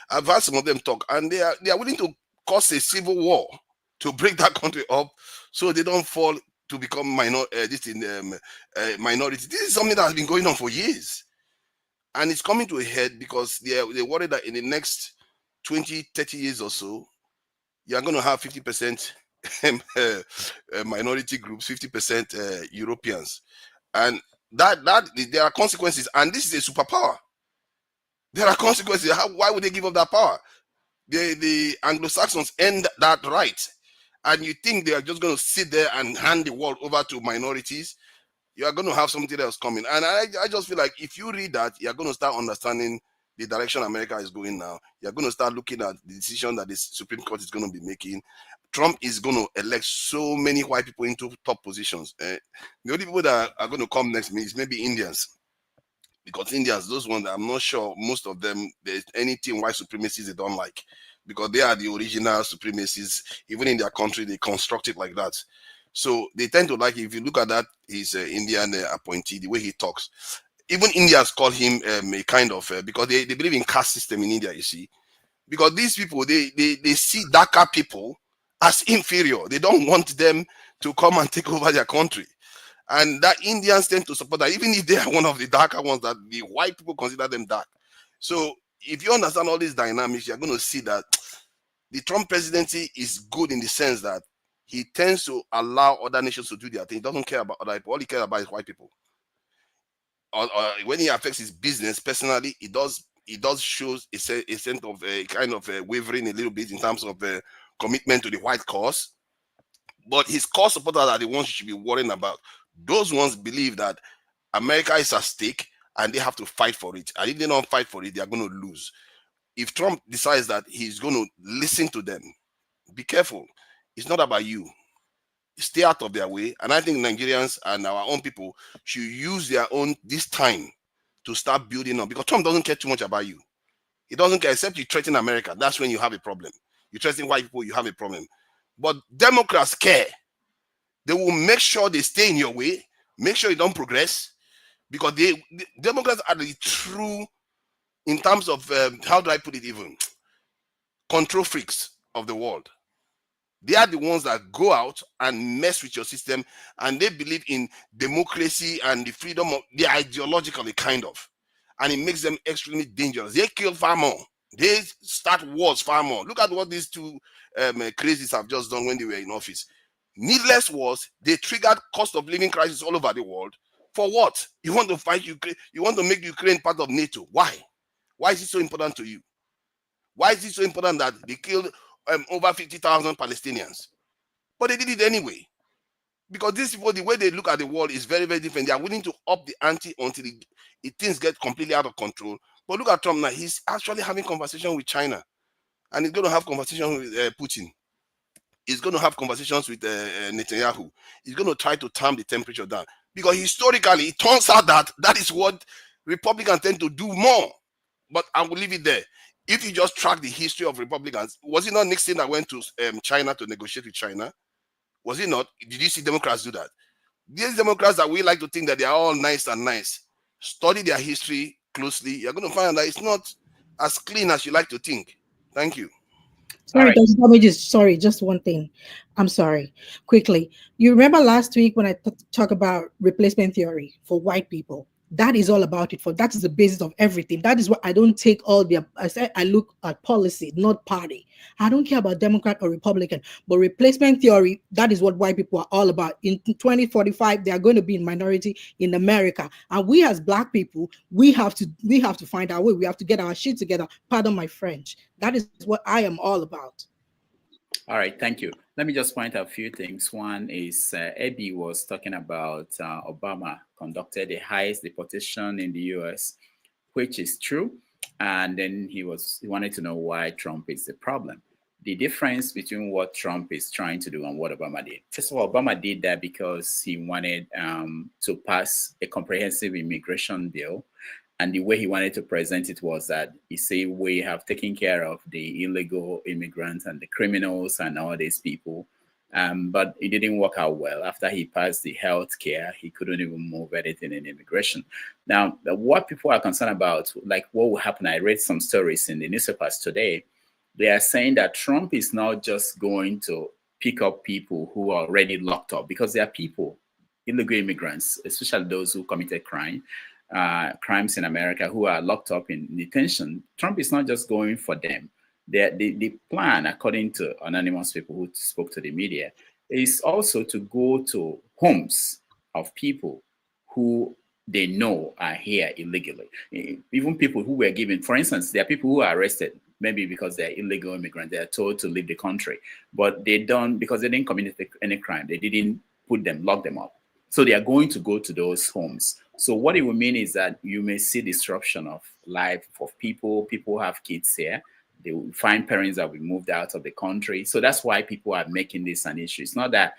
I've heard some of them talk, and they are willing to cause a civil war to break that country up so they don't fall to become minority. This is something that has been going on for years, and it's coming to a head because they're worried that in the next 20, 30 years or so, you're going to have 50% minority groups, 50% Europeans, and that there are consequences. And this is a superpower. There are consequences. Why would they give up that power? The Anglo-Saxons earned that right, and you think they are just going to sit there and hand the world over to minorities? You are going to have something else coming. And I just feel like if you read that, you're going to start understanding the direction America is going now. You're going to start looking at the decision that the Supreme Court is going to be making. Trump is going to elect so many white people into top positions. The only people that are going to come next to me is maybe Indians. Because Indians, those ones, I'm not sure most of them, there's anything white supremacists they don't like. Because they are the original supremacists. Even in their country, they construct it like that. So they tend to like, if you look at that, his Indian appointee, the way he talks. Even India has called him a kind of, because they believe in caste system in India, you see. Because these people, they see darker people as inferior. They don't want them to come and take over their country. And that Indians tend to support that, even if they are one of the darker ones, that the white people consider them dark. So if you understand all these dynamics, you're going to see that the Trump presidency is good in the sense that he tends to allow other nations to do their thing. He doesn't care about other people. All he cares about is white people. Or when he affects his business personally, it does shows a sense of a kind of wavering a little bit in terms of commitment to the white cause. But his core supporters are the ones you should be worrying about. Those ones believe that America is at stake and they have to fight for it. And if they don't fight for it, they are going to lose. If Trump decides that he's going to listen to them, be careful. It's not about you. Stay out of their way. And I think Nigerians and our own people should use their own this time to start building up, because Trump doesn't care too much about you. He doesn't care, except you threaten America. That's when you have a problem. You threaten white people, you have a problem. But Democrats care. They will make sure they stay in your way, make sure you don't progress, because the Democrats are the true, in terms of, how do I put it even, control freaks of the world. They are the ones that go out and mess with your system, and they believe in democracy and the freedom of, they ideologically kind of, and it makes them extremely dangerous. They kill far more. They start wars far more. Look at what these two crazies have just done when they were in office. Needless wars. They triggered cost of living crisis all over the world. For what? You want to fight Ukraine? You want to make Ukraine part of NATO? Why? Why is it so important to you? Why is it so important that they killed over 50,000 Palestinians? But they did it anyway. Because these people, the way they look at the world is very, very different. They are willing to up the ante until things get completely out of control. But look at Trump now. He's actually having conversation with China. And he's going to have conversations with Putin. He's going to have conversations with Netanyahu. He's going to try to calm the temperature down. Because historically, it turns out that that is what Republicans tend to do more. But I will leave it there. If you just track the history of Republicans, was it not Nixon that went to China to negotiate with China? Was it not? Did you see Democrats do that? These Democrats that we like to think that they are all nice and nice, study their history closely. You're going to find that it's not as clean as you like to think. Thank you. Sorry, sorry, just one thing. I'm sorry. Quickly, you remember last week when I talked about replacement theory for white people? That is all about it. For that is the basis of everything. That is what I don't take all the. I said I look at policy, not party. I don't care about Democrat or Republican, but replacement theory. That is what white people are all about. In 2045, they are going to be in minority in America, and we as Black people, we have to find our way. We have to get our shit together. Pardon my French. That is what I am all about. All right, thank you. Let me just point out a few things. One is Ebi was talking about Obama conducted the highest deportation in the US, which is true. And then he wanted to know why Trump is the problem. The difference between what Trump is trying to do and what Obama did. First of all, Obama did that because he wanted to pass a comprehensive immigration bill. And the way he wanted to present it was that he said, we have taken care of the illegal immigrants and the criminals and all these people. But it didn't work out well. After he passed the health care, he couldn't even move anything in immigration. Now, what people are concerned about, like what will happen, I read some stories in the newspapers today. They are saying that Trump is not just going to pick up people who are already locked up, because there are people, illegal immigrants, especially those who committed crimes in America, who are locked up in detention. Trump is not just going for them. The plan, according to anonymous people who spoke to the media, is also to go to homes of people who they know are here illegally. Even people who were given, for instance, there are people who are arrested, maybe because they're illegal immigrants, they are told to leave the country, but they don't, because they didn't commit any crime, they didn't lock them up. So they are going to go to those homes. So what it will mean is that you may see disruption of life of people who have kids here. They will find parents that will be moved out of the country. So that's why people are making this an issue. It's not that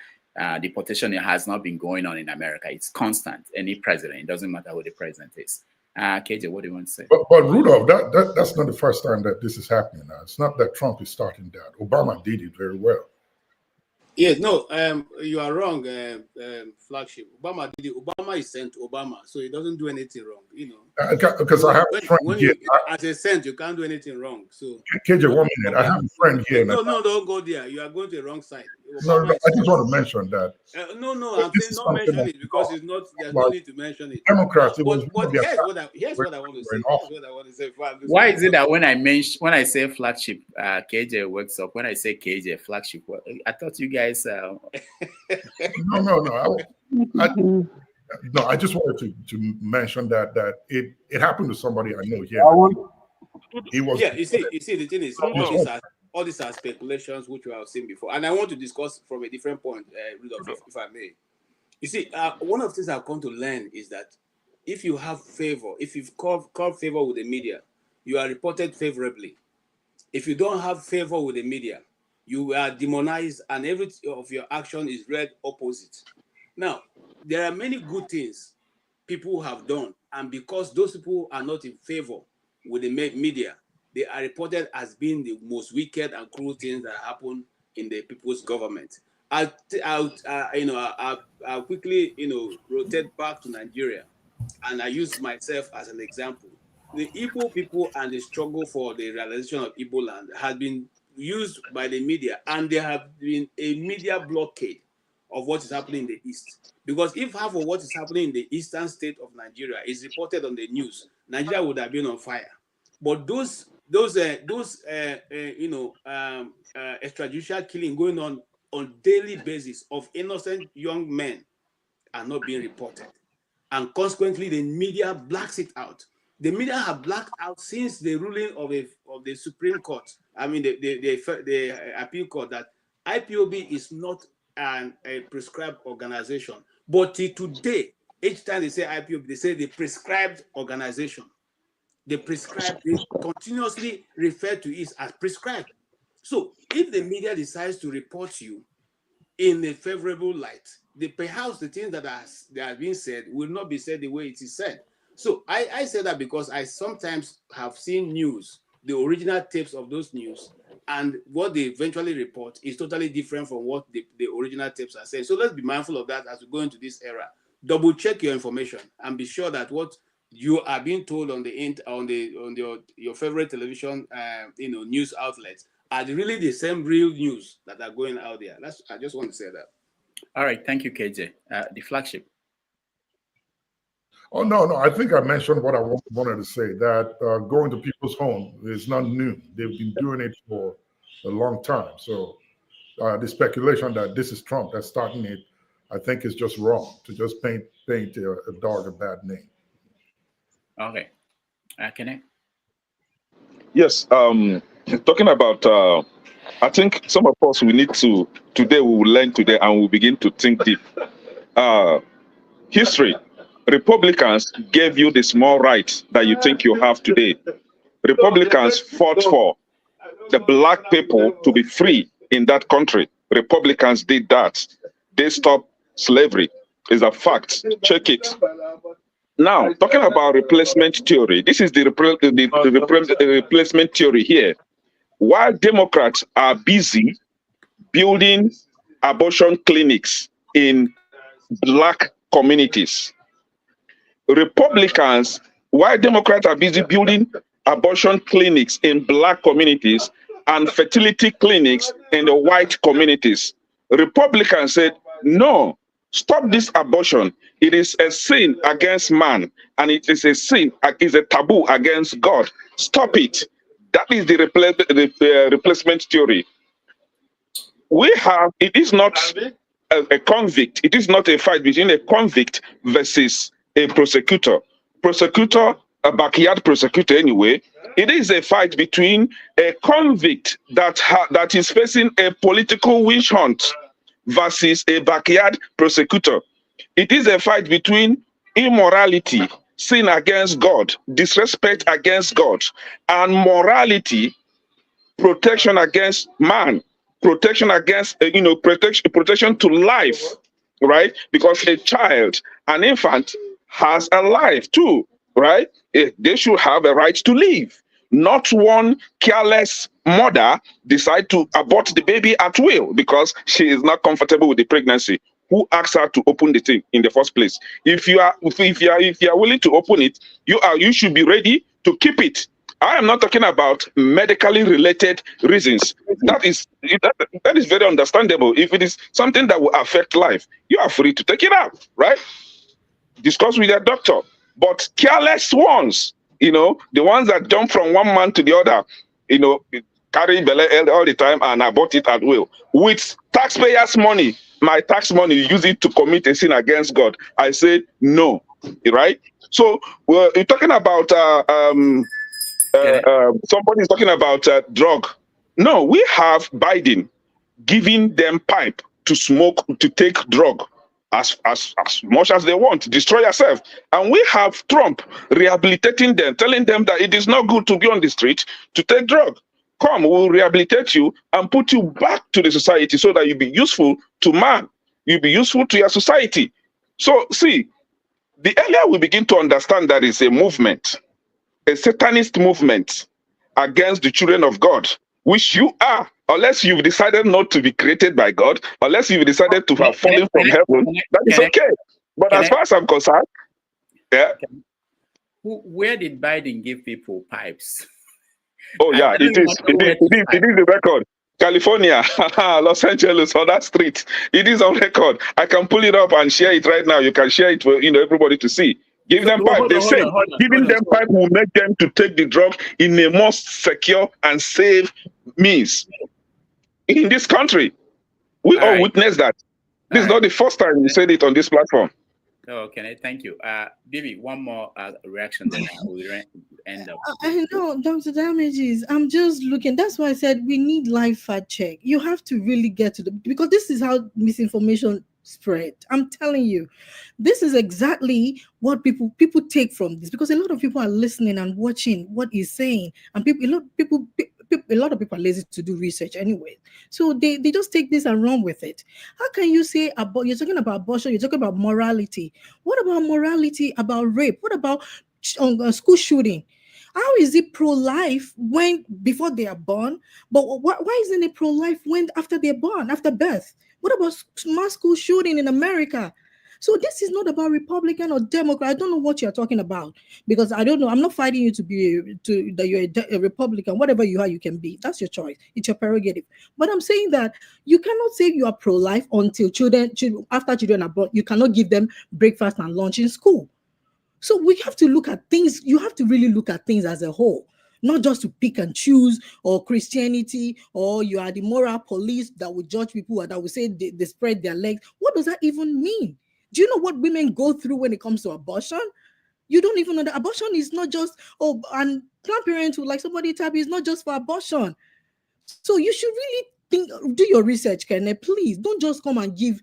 deportation has not been going on in America. It's constant. Any president, it doesn't matter who the president is. KJ, what do you want to say? But Rudolph, that's not the first time that this is happening now. It's not that Trump is starting that. Obama did it very well. Yes, no, you are wrong, flagship. Obama is sent Obama, so he doesn't do anything wrong, you know. Because I have a friend when here. as a sent, you can't do anything wrong. So KJ, 1 minute. I have a friend here. no, don't go there. You are going to the wrong side. No, I just want to mention that. No, I'm saying not mention it because it's not. There's no need to mention it. Democrats, But here's what I want to say. Why is it that when I say flagship, KJ works up? When I say KJ flagship, I thought you guys. No. I just wanted to mention that it happened to somebody I know here. He was. Yeah, you see, the thing is, all these are speculations which we have seen before, and I want to discuss from a different point, Rudolph, if I may. You see, one of the things I've come to learn is that if you have favor, if you've called favor with the media, you are reported favorably. If you don't have favor with the media, you are demonized, and every of your action is read opposite. Now, there are many good things people have done, and because those people are not in favor with the media, they are reported as being the most wicked and cruel things that happen in the people's government. I'll quickly, rotate back to Nigeria, and I use myself as an example. The Igbo people and the struggle for the realization of Igbo land has been used by the media, and there have been a media blockade of what is happening in the East. Because if half of what is happening in the eastern state of Nigeria is reported on the news, Nigeria would have been on fire. But those extrajudicial killing going on daily basis of innocent young men are not being reported, and consequently the media blacks it out. The media have blacked out since the ruling of the Supreme Court. I mean the appeal court, that IPOB is not a prescribed organization. But till today, each time they say IPOB, they say the prescribed organization. They continuously refer to it as prescribed. So if the media decides to report you in a favorable light, perhaps the things that are being said will not be said the way it is said. So I say that because I sometimes have seen news, the original tapes of those news, and what they eventually report is totally different from what the original tapes are saying. So let's be mindful of that as we go into this era. Double check your information and be sure that what you are being told on your favorite television, news outlets are really the same real news that are going out there. I just want to say that. All right, thank you, KJ. The flagship. Oh, no. I think I mentioned what I wanted to say, that going to people's home is not new. They've been doing it for a long time. So the speculation that this is Trump that's starting it, I think is just wrong to just paint a dog a bad name. Okay. Can I? Yes. Talking about, I think some of us, today we will learn today and we'll begin to think deep. History. Republicans gave you the small rights that you think you have today. Republicans fought for the black people to be free in that country. Republicans did that. They stopped slavery. It's a fact. Check it. Now, talking about replacement theory, this is the replacement theory here. While Democrats are busy building abortion clinics in black communities, Republicans, while Democrats are busy building abortion clinics in black communities and fertility clinics in the white communities, Republicans said, no, stop this abortion. It is a sin against man, and it is a sin, it is a taboo against God. Stop it. That is the replacement theory. It is not a convict. It is not a fight between a convict versus a prosecutor. A backyard prosecutor anyway. It is a fight between a convict that is facing a political witch hunt versus a backyard prosecutor. It is a fight between immorality, sin against God, disrespect against God, and morality, protection against man, protection against, protection to life, right? Because a child, an infant, has a life too, right? They should have a right to live. Not one careless mother decide to abort the baby at will because she is not comfortable with the pregnancy. Who asked her to open the thing in the first place? If you are willing to open it, you should be ready to keep it. I am not talking about medically related reasons. That is very understandable. If it is something that will affect life, you are free to take it out, right? Discuss with your doctor. But careless ones, the ones that jump from one man to the other, carry belly all the time and abort it at will with taxpayers' money. My tax money, use it to commit a sin against God. I say no, right? So you're talking about somebody's talking about drug. No, we have Biden giving them pipe to smoke, to take drug as much as they want, destroy yourself. And we have Trump rehabilitating them, telling them that it is not good to be on the street to take drug. Come, we'll rehabilitate you and put you back to the society so that you be useful to man. You'll be useful to your society. So see, the earlier we begin to understand that it's a movement, a satanist movement against the children of God, which you are, unless you've decided not to be created by God, unless you've decided to have fallen from heaven, that is okay. But as far as I'm concerned, yeah. Where did Biden give people pipes? Oh yeah, it is the record. California, Los Angeles, on that street. It is on record. I can pull it up and share it right now. You can share it for everybody to see. Give them pipe. They say giving them pipe will make them to take the drug in a most secure and safe means. In this country, we all witness that. This is not the first time you said it on this platform. Oh, okay, thank you. Bibi, one more reaction, then I will end up. I know, Dr. Damages, I'm just looking. That's why I said we need live fact check. You have to really get to because this is how misinformation spread. I'm telling you, this is exactly what people take from this, because a lot of people are listening and watching what he's saying, and a lot of people are lazy to do research anyway, so they just take this and run with it. How can you say you're talking about abortion, you're talking about morality? What about morality about rape? What about school shooting? How is it pro-life when before they are born, but why isn't it pro-life when after they're born, after birth? What about mass school shooting in America? So this is not about Republican or Democrat. I don't know what you're talking about, because I don't know. I'm not fighting you that you're a Republican. Whatever you are, you can be. That's your choice. It's your prerogative. But I'm saying that you cannot say you are pro-life until after children are born, you cannot give them breakfast and lunch in school. So we have to look at things. You have to really look at things as a whole, not just to pick and choose, or Christianity, or you are the moral police that will judge people or that will say they spread their legs. What does that even mean? Do you know what women go through when it comes to abortion? You don't even know that abortion is not just, and Planned Parenthood, like somebody type, is not just for abortion. So you should really do your research, Kenneth. Please don't just come and give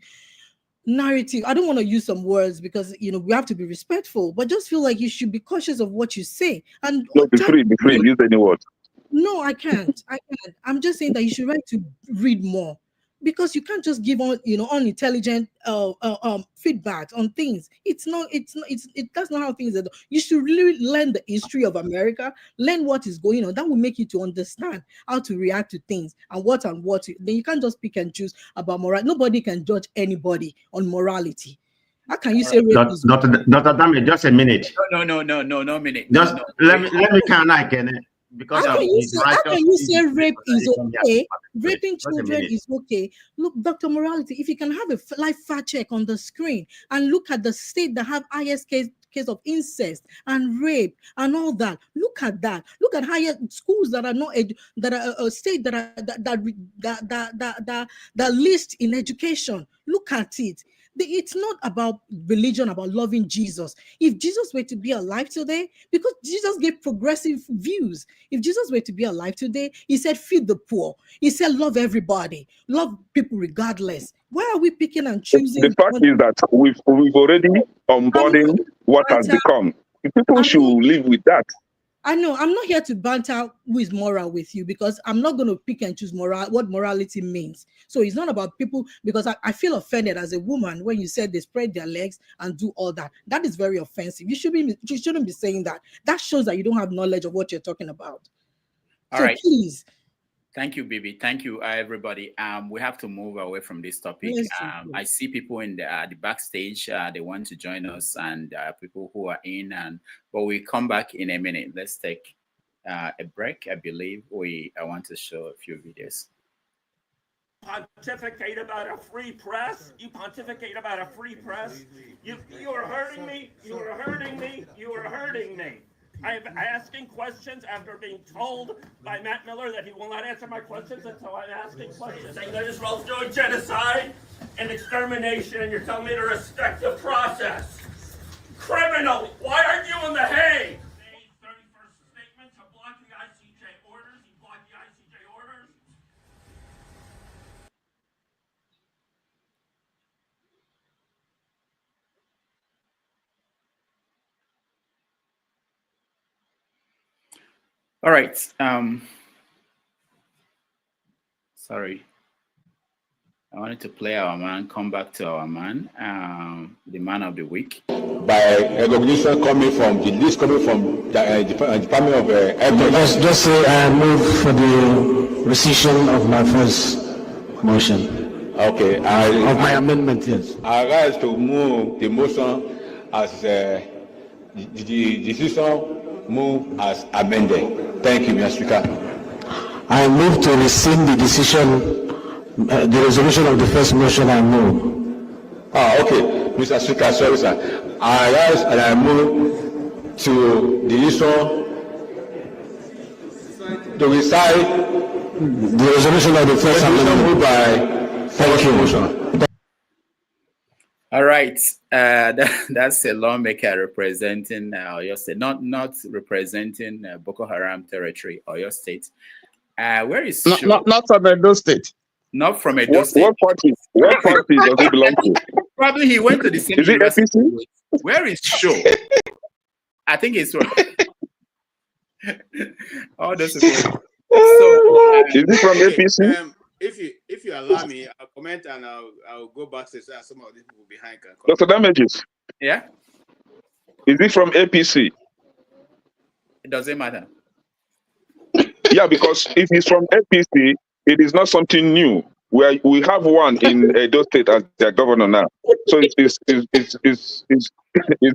narrative. I don't want to use some words because we have to be respectful, but just feel like you should be cautious of what you say. And no, be free, use any word. No, I can't. I'm just saying that you should write to read more, because you can't just give unintelligent feedback on things. That's not how things are done. You should really learn the history of America, learn what is going on. That will make you to understand how to react to things and what. Then you can't just pick and choose about morality. Nobody can judge anybody on morality. How can you say Dr. Dame, just a minute. No minute. Just let me count again. Because how can you say rape is okay? Raping children is okay. Look, Dr. Morality, if you can have a live fact check on the screen and look at the state that have highest case of incest and rape and all that, look at that. Look at higher schools that are not that are a state that list in education. Look at it. It's not about religion, about loving Jesus. If Jesus were to be alive today, because Jesus gave progressive views, if Jesus were to be alive today, he said, feed the poor. He said, love everybody, love people regardless. Why are we picking and choosing? The fact is that we've already onboarding what has become. People should live with that. I know I'm not here to banter who is moral with you, because I'm not going to pick and choose what morality means. So it's not about people, because I feel offended as a woman when you said they spread their legs and do all that. That is very offensive. You shouldn't be saying that. That shows that you don't have knowledge of what you're talking about. All so right. Please. Thank you, Bibi. Thank you, everybody. We have to move away from this topic. I see people in the backstage. They want to join us, and people who are in. But we come back in a minute. Let's take a break. I believe I want to show a few videos. Pontificate about a free press. You pontificate about a free press. You are hurting me. You are hurting me. You are hurting me. I'm asking questions after being told by Matt Miller that he will not answer my questions, and so I'm asking questions. Saying that Israel's doing genocide and extermination, and you're telling me to respect the process. Criminal, why aren't you in The Hague? May 31st statement to block the ICJ orders. You blocked the ICJ orders. All right. Sorry. I wanted to play our man, come back to our man, the man of the week. By recognition coming from the Department of Okay, just say I move for the rescission of my first motion. Okay. Of my amendment, yes. I rise to move the motion as the decision move as amended. Thank you, Mr. Speaker. I move to rescind the decision, the resolution of the first motion. I move. Okay, Mr. Speaker, sorry, sir. I rise and I move to the issue to recite the resolution of the first amendment by thank you. All right, that's a lawmaker representing Oyo State, not representing Boko Haram territory, Oyo State. Where is not from Edo State? Not from Edo State. What party? What party does he belong to? Probably he went to the same university. Where is Show? I think it's all those people. So, is he from APC? If you allow me, I'll comment and I'll go back to some of these people behind can comment. Dr. Damages. Yeah. Is he from APC? It doesn't matter. Yeah, because if he's from APC, it is not something new. We have one in Edo State as their governor now. So it's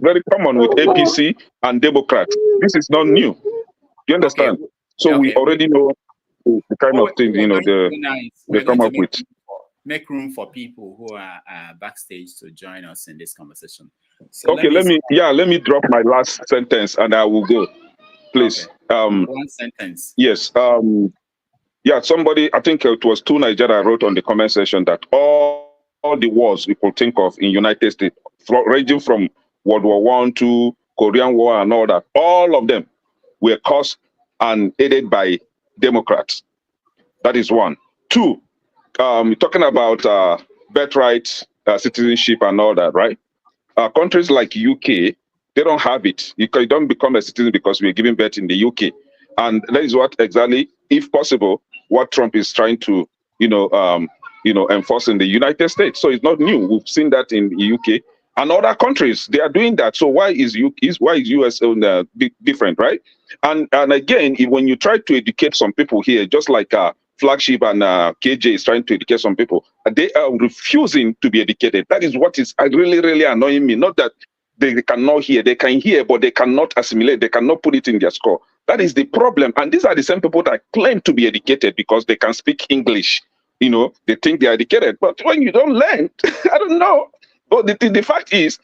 very common with APC and Democrats. This is not new. You understand? Okay. So we already know the kind of things, they come up with. Make room for people who are backstage to join us in this conversation. So okay, let me drop my last sentence and I will go, please. Okay. One sentence. Yes. Somebody, I think it was 2 Nigeria wrote on the comment section that all the wars we could think of in United States, ranging from World War I to Korean War and all that, all of them were caused and aided by Democrats. That is one. 2, talking about birthright, citizenship and all that, right? Countries like UK, they don't have it. You don't become a citizen because we're giving birth in the UK. And that is what exactly, if possible, what Trump is trying to, enforce in the United States. So it's not new. We've seen that in the UK and other countries. They are doing that. So why is US different, right? And again, when you try to educate some people here, just like Flagship and KJ is trying to educate some people, they are refusing to be educated. That is what is really, really annoying me. Not that they cannot hear. They can hear, but they cannot assimilate. They cannot put it in their score. That is the problem. And these are the same people that claim to be educated because they can speak English. They think they're educated. But when you don't learn, I don't know. But the fact is,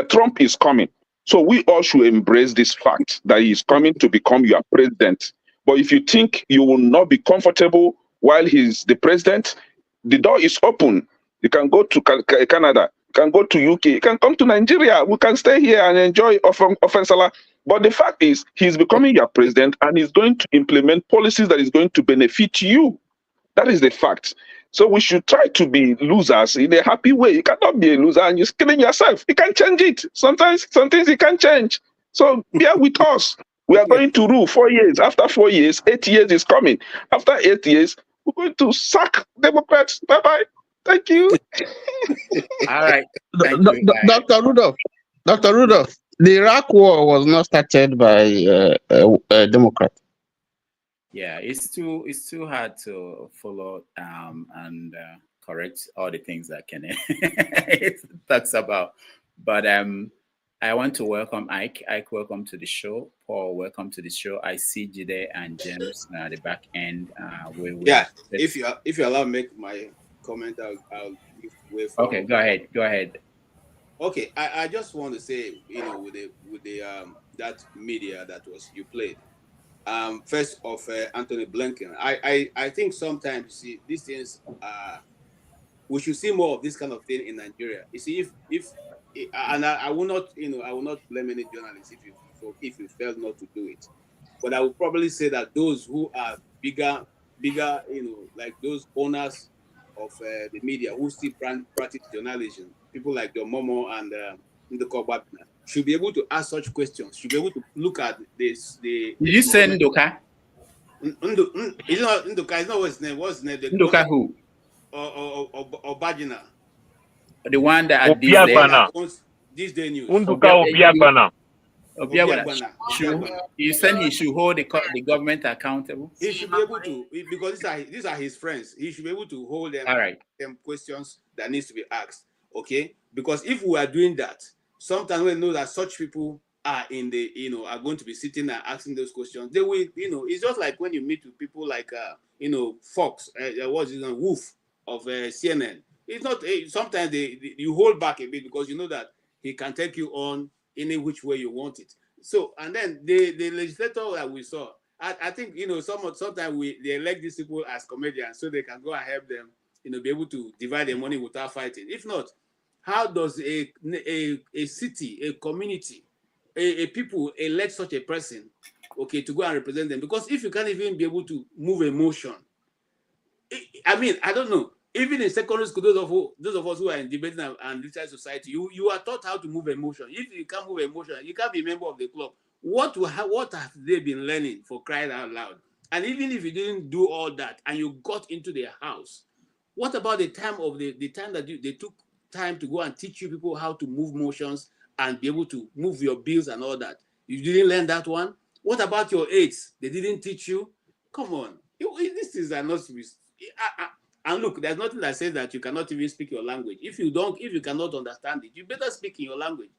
Trump is coming. So we all should embrace this fact that he is coming to become your president. But if you think you will not be comfortable while he's the president, the door is open. You can go to Canada. You can go to UK. You can come to Nigeria. We can stay here and enjoy Offensala. But the fact is, he's becoming your president and he's going to implement policies that is going to benefit you. That is the fact. So we should try to be losers in a happy way. You cannot be a loser and you're killing yourself. You can change it. Sometimes some things you can change. So bear with us. We are going to rule 4 years. After 4 years, 8 years is coming. After 8 years, we're going to sack Democrats. Bye-bye. Thank you. All right. Thank you. Dr. Rudolph, the Iraq War was not started by a Democrat. Yeah, it's too hard to follow and correct all the things that Ken talks about. But I want to welcome Ike. Ike, welcome to the show. Paul, welcome to the show. I see Jide and James at the back end. If you allow me to make my comment, I'll give way for. Okay, go ahead. Go ahead. Okay, I just want to say, with the that media that was you played. First of Anthony Blinken, I think sometimes you see these things. We should see more of this kind of thing in Nigeria. You see, and I will not, I will not blame any journalist if you fail not to do it, but I will probably say that those who are bigger, like those owners of the media who still practice journalism, people like John Momo and Nduka Obaigbena, should be able to ask such questions. Should be able to look at this. Did you say Nduka? Nduka. It's not what's his name. What's his name? Nduka who? Obaigbena. The one that at this day news. Nduka Obaigbena. You said he should hold the government accountable. He should be able to, because these are his friends. He should be able to hold them. All right. Them questions that needs to be asked. Okay, because if we are doing that, sometimes we know that such people are in the, are going to be sitting and asking those questions. They will, it's just like when you meet with people like, Fox, what's his name, Wolf of CNN. It's not, sometimes you hold back a bit because you know that he can take you on any which way you want it. So, and then the legislator that we saw, I think, sometimes they elect these people as comedians so they can go and help them, be able to divide their money without fighting. If not, how does a city, a community, a people elect such a person, okay, to go and represent them? Because if you can't even be able to move emotion, I don't know. Even in secondary school, those of us who are in debating and literary society, you are taught how to move emotion. If you can't move emotion, you can't be a member of the club. What have they been learning, for crying out loud? And even if you didn't do all that and you got into their house, what about the time that they took time to go and teach you people how to move motions and be able to move your bills and all that? You didn't learn that one? What about your aids? They didn't teach you? Come on. These things are not... And look, there's nothing that says that you cannot even speak your language. If you cannot understand it, you better speak in your language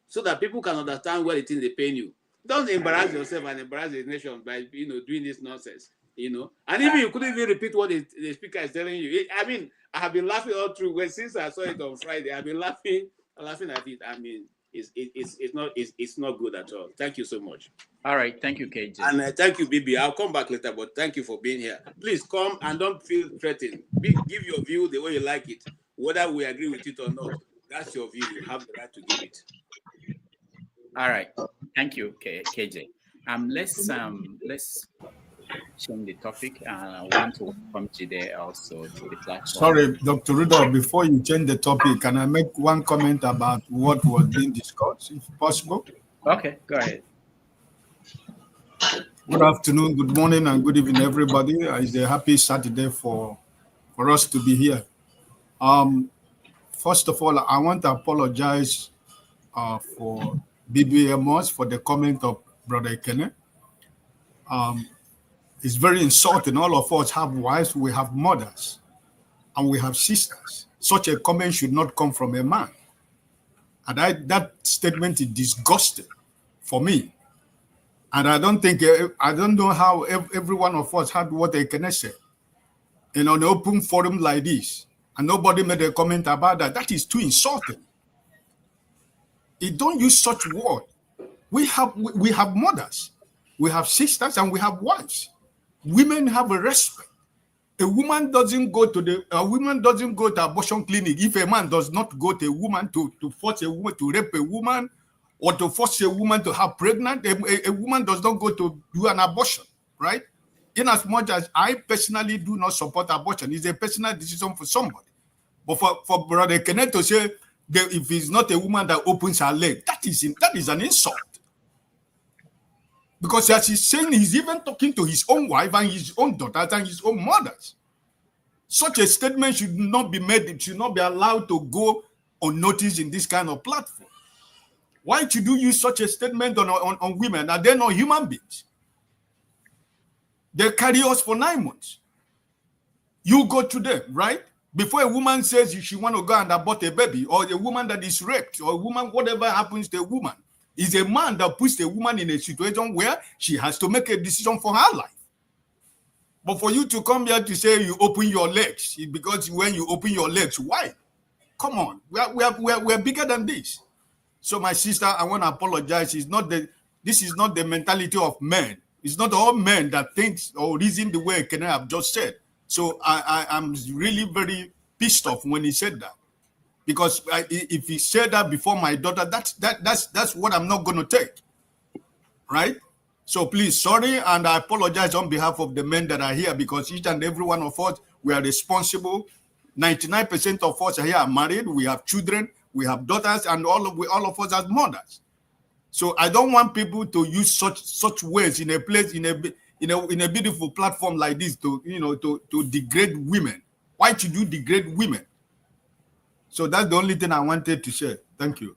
so that people can understand what it is they're paying you. Don't embarrass yourself and embarrass the nation by doing this nonsense. And even you couldn't even repeat what the speaker is telling you. I have been laughing all through. Since I saw it on Friday, I've been laughing at it. It's not good at all. Thank you so much. All right, thank you, KJ. And thank you, Bibi. I'll come back later, but thank you for being here. Please come and don't feel threatened. Give your view the way you like it, whether we agree with it or not. That's your view. You have the right to give it. All right, thank you, KJ. Let's change the topic. I want to welcome Jide also to the platform. Sorry, Dr. Rudolph, before you change the topic, can I make one comment about what was being discussed, if possible? Okay, go ahead. Good afternoon, good morning, and good evening, everybody. It's a happy Saturday for us to be here. First of all, I want to apologize for BBMOS for the comment of Brother Ekene. It's very insulting. All of us have wives, we have mothers, and we have sisters. Such a comment should not come from a man. And that statement is disgusting for me. And I don't know how every one of us had what they can say in an open forum like this, and nobody made a comment about that. That is too insulting. You don't use such word. We have mothers, we have sisters, and we have wives. Women have a respect. A woman doesn't go to abortion clinic if a man does not go to a woman to force a woman to rape a woman, or to force a woman to have pregnant. A woman does not go to do an abortion, right? In as much as I personally do not support abortion, it's a personal decision for somebody. But for Brother Kenneth to say that if it's not a woman that opens her leg, that is an insult. Because as he's saying, he's even talking to his own wife and his own daughters and his own mothers. Such a statement should not be made. It should not be allowed to go unnoticed in this kind of platform. Why should you use such a statement on women? Are they not human beings? They carry us for 9 months. You go to them, right? Before a woman says she want to go and abort a baby, or a woman that is raped, or a woman, whatever happens to a woman, is a man that puts a woman in a situation where she has to make a decision for her life. But for you to come here to say you open your legs, because when you open your legs, why? Come on, we're bigger than this. So my sister, I want to apologize. This is not the mentality of men. It's not all men that think or reason the way Kenneth have just said. So I'm really very pissed off when he said that. Because if he said that before my daughter, that's what I'm not going to take, right? So please, sorry, and I apologize on behalf of the men that are here, because each and every one of us, we are responsible. 99% of us are here are married. We have children, we have daughters, and all of us as mothers. So I don't want people to use such words in a place in a beautiful platform like this to degrade women. Why should you degrade women? So that's the only thing I wanted to share. Thank you.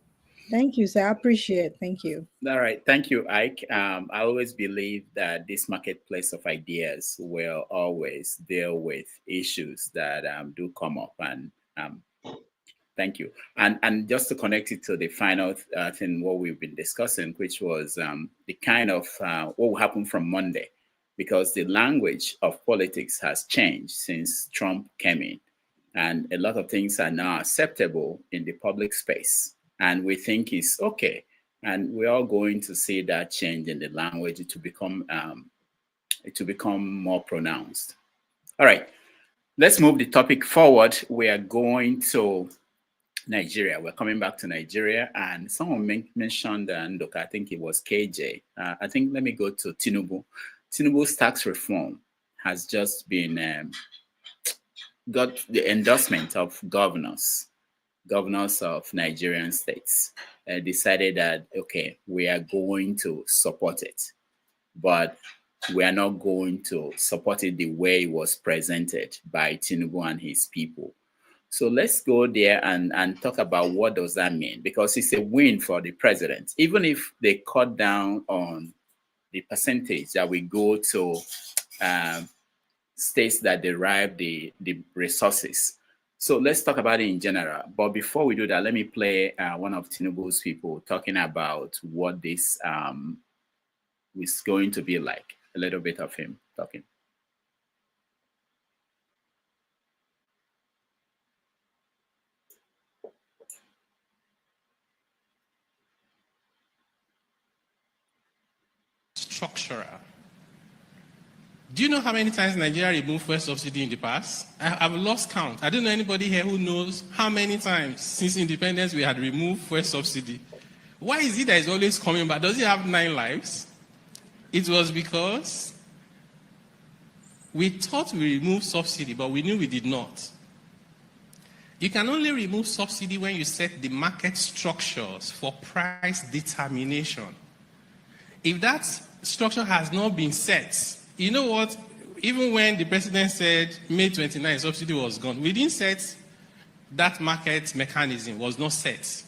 Thank you, sir. I appreciate it. Thank you. All right. Thank you, Ike. I always believe that this marketplace of ideas will always deal with issues that do come up. And thank you. And just to connect it to the final thing, what we've been discussing, which was the kind of what will happen from Monday, because the language of politics has changed since Trump came in. And a lot of things are now acceptable in the public space. And we think it's okay. And we're all going to see that change in the language to become more pronounced. All right, let's move the topic forward. We are going to Nigeria. We're coming back to Nigeria. And someone mentioned Nduka, I think it was KJ. I think let me go to Tinubu. Tinubu's tax reform has just been got the endorsement of governors of Nigerian states, decided that, okay, we are going to support it, but we are not going to support it the way it was presented by Tinubu and his people. So let's go there and talk about what does that mean, because it's a win for the president. Even if they cut down on the percentage that we go to states that derive the resources. So let's talk about it in general. But before we do that, let me play one of Tinubu's people talking about what this is going to be like. A little bit of him talking. Structural. Do you know how many times Nigeria removed fuel subsidy in the past? I've lost count. I don't know anybody here who knows how many times since independence we had removed fuel subsidy. Why is it that it's always coming back? Does it have 9 lives? It was because we thought we removed subsidy, but we knew we did not. You can only remove subsidy when you set the market structures for price determination. If that structure has not been set, you know what? Even when the president said May 29, subsidy was gone, we didn't set that market mechanism, was not set.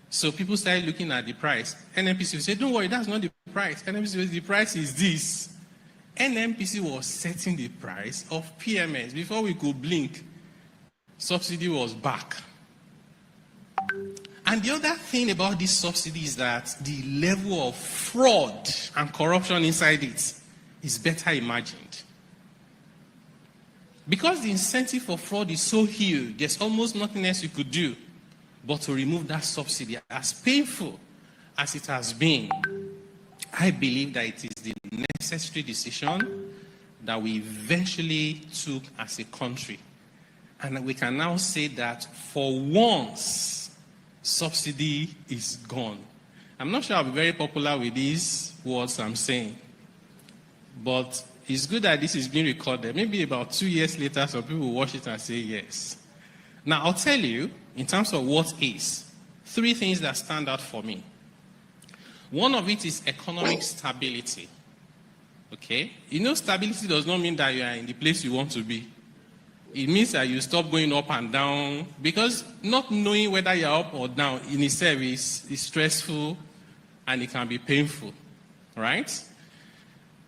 So people started looking at the price. NNPC said, don't worry, that's not the price. NNPC said, the price is this. NNPC was setting the price of PMS. Before we could blink, subsidy was back. And the other thing about this subsidy is that the level of fraud and corruption inside it is better imagined. Because the incentive for fraud is so huge, there's almost nothing else you could do but to remove that subsidy. As painful as it has been, I believe that it is the necessary decision that we eventually took as a country. And we can now say that for once, subsidy is gone. I'm not sure I'll be very popular with these words I'm saying, but it's good that this is being recorded. Maybe about 2 years later, some people will watch it and say yes. Now, I'll tell you, in terms of what is, 3 things that stand out for me. One of it is economic stability. Okay? You know, stability does not mean that you are in the place you want to be. It means that you stop going up and down, because not knowing whether you're up or down in itself is stressful and it can be painful, right?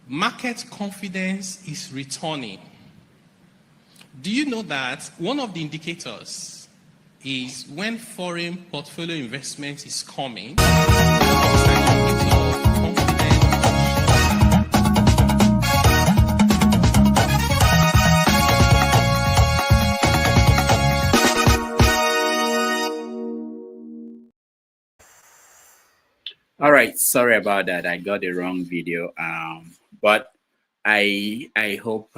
Market confidence is returning. Do you know that one of the indicators is when foreign portfolio investment is coming? All right, sorry about that. I got the wrong video. But I hope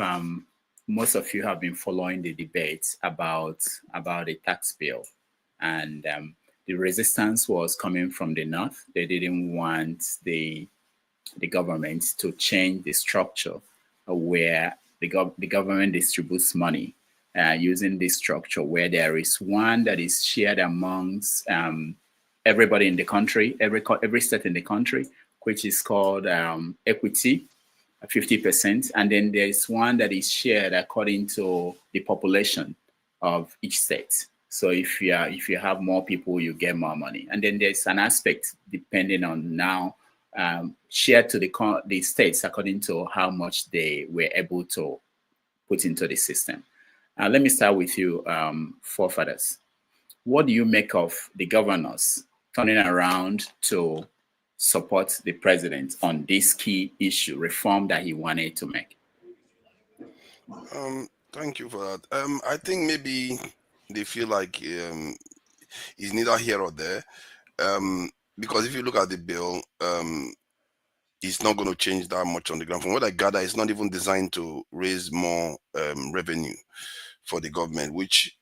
most of you have been following the debate about the tax bill, and the resistance was coming from the north. They didn't want the government to change the structure where the government distributes money using this structure where there is one that is shared amongst everybody in the country, every state in the country, which is called equity, 50%, and then there's one that is shared according to the population of each state. So if you have more people, you get more money, and then there's an aspect depending on now shared to the states according to how much they were able to put into the system. Let me start with you, forefathers. What do you make of the governors turning around to support the president on this key issue, reform that he wanted to make? Thank you for that. I think maybe they feel like it's neither here or there. Because if you look at the bill, it's not going to change that much on the ground. From what I gather, it's not even designed to raise more revenue for the government, which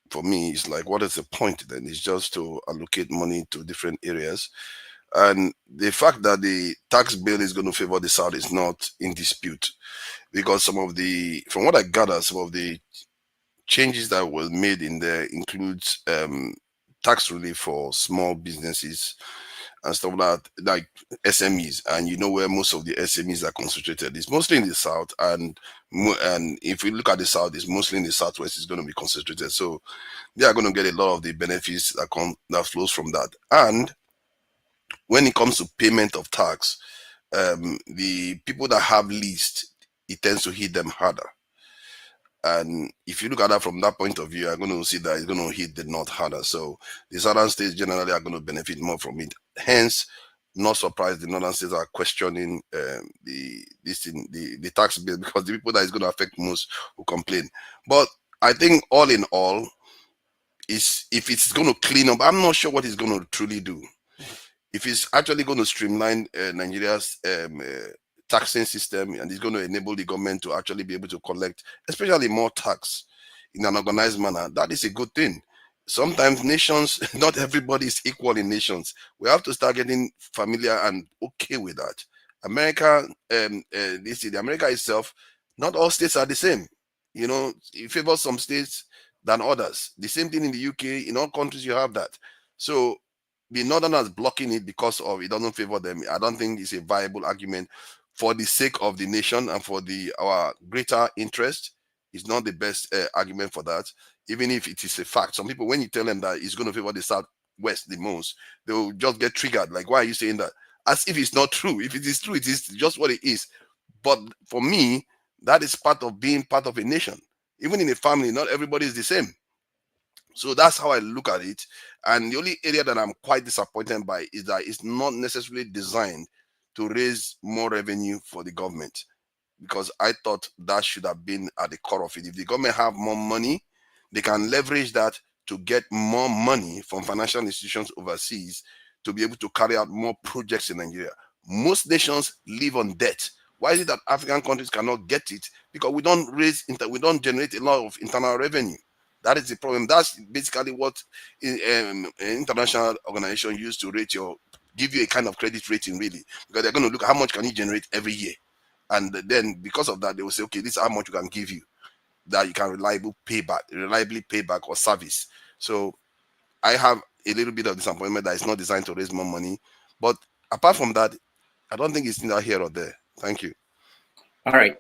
for me is like, what is the point then? It's just to allocate money to different areas. And the fact that the tax bill is going to favor the South is not in dispute, because from what I gather, some of the changes that were made in there includes tax relief for small businesses and stuff like SMEs. And you know where most of the SMEs are concentrated. It's mostly in the South, and if we look at the South, it's mostly in the Southwest. It's going to be concentrated. So they are going to get a lot of the benefits that flows from that. And when it comes to payment of tax, the people that have least, it tends to hit them harder. And if you look at that from that point of view, you're going to see that it's going to hit the North harder. So the southern states generally are going to benefit more from it. Hence, not surprised the northern states are questioning the tax bill, because the people that is going to affect most will complain. But I think all in all, if it's going to clean up, I'm not sure what it's going to truly do. If it's actually going to streamline Nigeria's taxing system, and it's going to enable the government to actually be able to collect, especially more tax in an organized manner, that is a good thing. Sometimes nations, not everybody is equal in nations. We have to start getting familiar and okay with that. America, the America itself, not all states are the same. You know, it favors some states than others. The same thing in the UK. In all countries, you have that. So the northerners blocking it because of it doesn't favor them, I don't think it's a viable argument for the sake of the nation and for our greater interest. It's not the best argument for that, even if it is a fact. Some people, when you tell them that it's going to favor the Southwest the most, they'll just get triggered. Like, why are you saying that? As if it's not true. If it is true, it is just what it is. But for me, that is part of being part of a nation. Even in a family, not everybody is the same. So that's how I look at it. And the only area that I'm quite disappointed by is that it's not necessarily designed to raise more revenue for the government, because I thought that should have been at the core of it. If the government have more money, they can leverage that to get more money from financial institutions overseas to be able to carry out more projects in Nigeria. Most nations live on debt. Why is it that African countries cannot get it? Because we don't generate a lot of internal revenue. That is the problem. That's basically what international organization use to give you a kind of credit rating, really, because they're going to look at how much can you generate every year, and then because of that, they will say, okay, this is how much we can give you that you can reliably pay back or service. So I have a little bit of disappointment that it's not designed to raise more money, but Apart from that, I don't think it's neither here or there. Thank you. All right.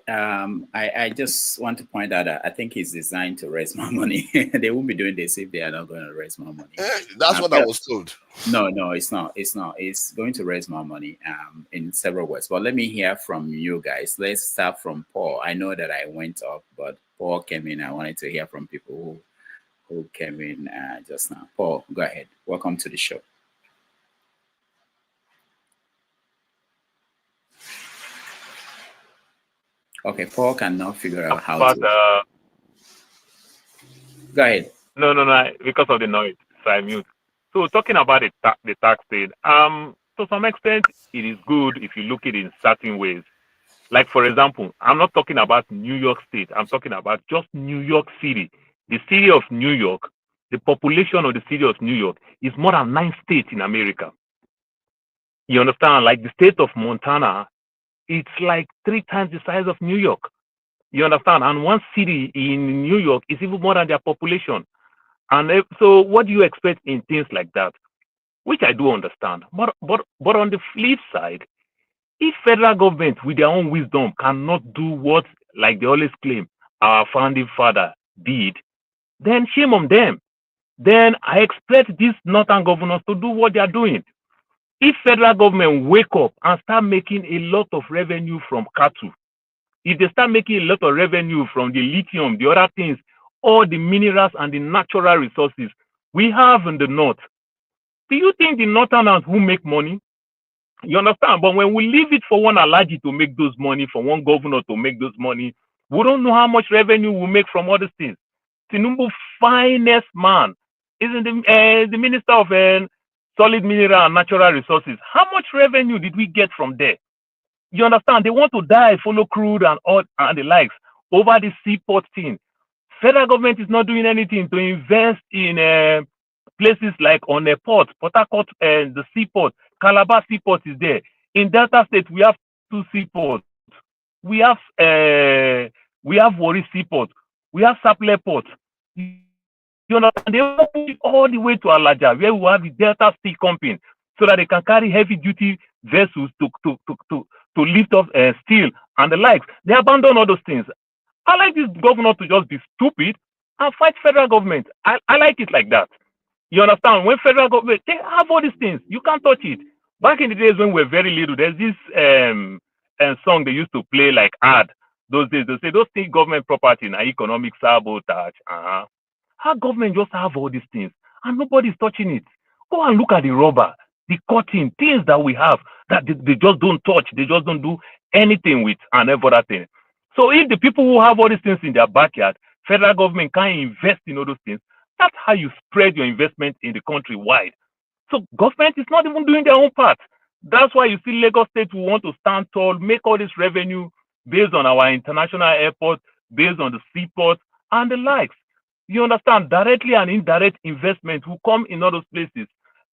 I just want to point out that I think it's designed to raise more money. They won't be doing this if they are not going to raise more money. That's what I was told. No, it's not. It's not. It's going to raise more money in several ways. But let me hear from you guys. Let's start from Paul. I know that I went off, but Paul came in. I wanted to hear from people who came in just now. Paul, go ahead. Welcome to the show. Okay, Paul cannot figure out how to. Go ahead. No, because of the noise, so I mute. So talking about the tax thing, to some extent, it is good if you look at it in certain ways. Like, for example, I'm not talking about New York State. I'm talking about just New York City. The city of New York, the population of the city of New York is more than 9 states in America. You understand? Like the state of Montana, it's like 3 times the size of New York. You understand? And one city in New York is even more than their population. And so what do you expect in things like that? Which I do understand. But on the flip side, if federal government with their own wisdom cannot do what, like they always claim, our founding father did, then shame on them. Then I expect these northern governors to do what they are doing. If federal government wake up and start making a lot of revenue from cattle, if they start making a lot of revenue from the lithium, the other things, all the minerals and the natural resources we have in the north, do you think the northerners will make money? You understand? But when we leave it for one Alaji to make those money, for one governor to make those money, we don't know how much revenue we'll make from all these things. Tinubu, finest man, isn't the minister of solid mineral and natural resources. How much revenue did we get from there? You understand? They want to die, follow crude and all and the likes over the seaport thing. Federal government is not doing anything to invest in places like on a port, Port Harcourt, the seaport, Calabar seaport is there. In Delta State, we have 2 seaports. We have Warri seaport. We have Sapele port. You understand? They want to all the way to Alaja, where we have the Delta Steel Company, so that they can carry heavy duty vessels to lift off steel and the likes. They abandon all those things. I like this governor to just be stupid and fight federal government. I like it like that. You understand? When federal government, they have all these things. You can't touch it. Back in the days when we were very little, there's this song they used to play like ad. Those days, they say, those state government property and economic sabotage. How government just have all these things and nobody's touching it? Go and look at the rubber, the cotton, things that we have that they just don't touch. They just don't do anything with and every other thing. So if the people who have all these things in their backyard, federal government can't invest in all those things, that's how you spread your investment in the country wide. So government is not even doing their own part. That's why you see Lagos State will want to stand tall, make all this revenue based on our international airport, based on the seaport and the likes. You understand? Directly and indirect investment will come in all those places.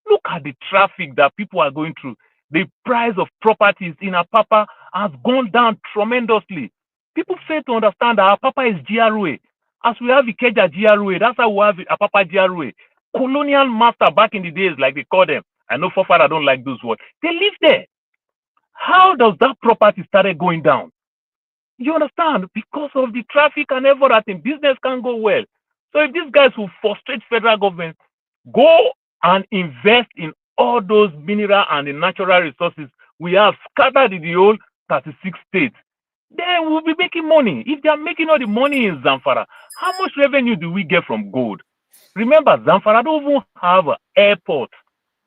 Look at the traffic that people are going through. The price of properties in Apapa has gone down tremendously. People fail to understand that Apapa is GRA. As we have Ikeja GRA, that's how we have Apapa GRA. Colonial master back in the days, like they call them. I know Fofara don't like those words. They live there. How does that property started going down? You understand? Because of the traffic and everything, business can't go well. So if these guys will frustrate federal government, go and invest in all those mineral and the natural resources we have scattered in the whole 36 states, then we'll be making money. If they are making all the money in Zamfara, how much revenue do we get from gold? Remember, Zamfara don't even have an airport.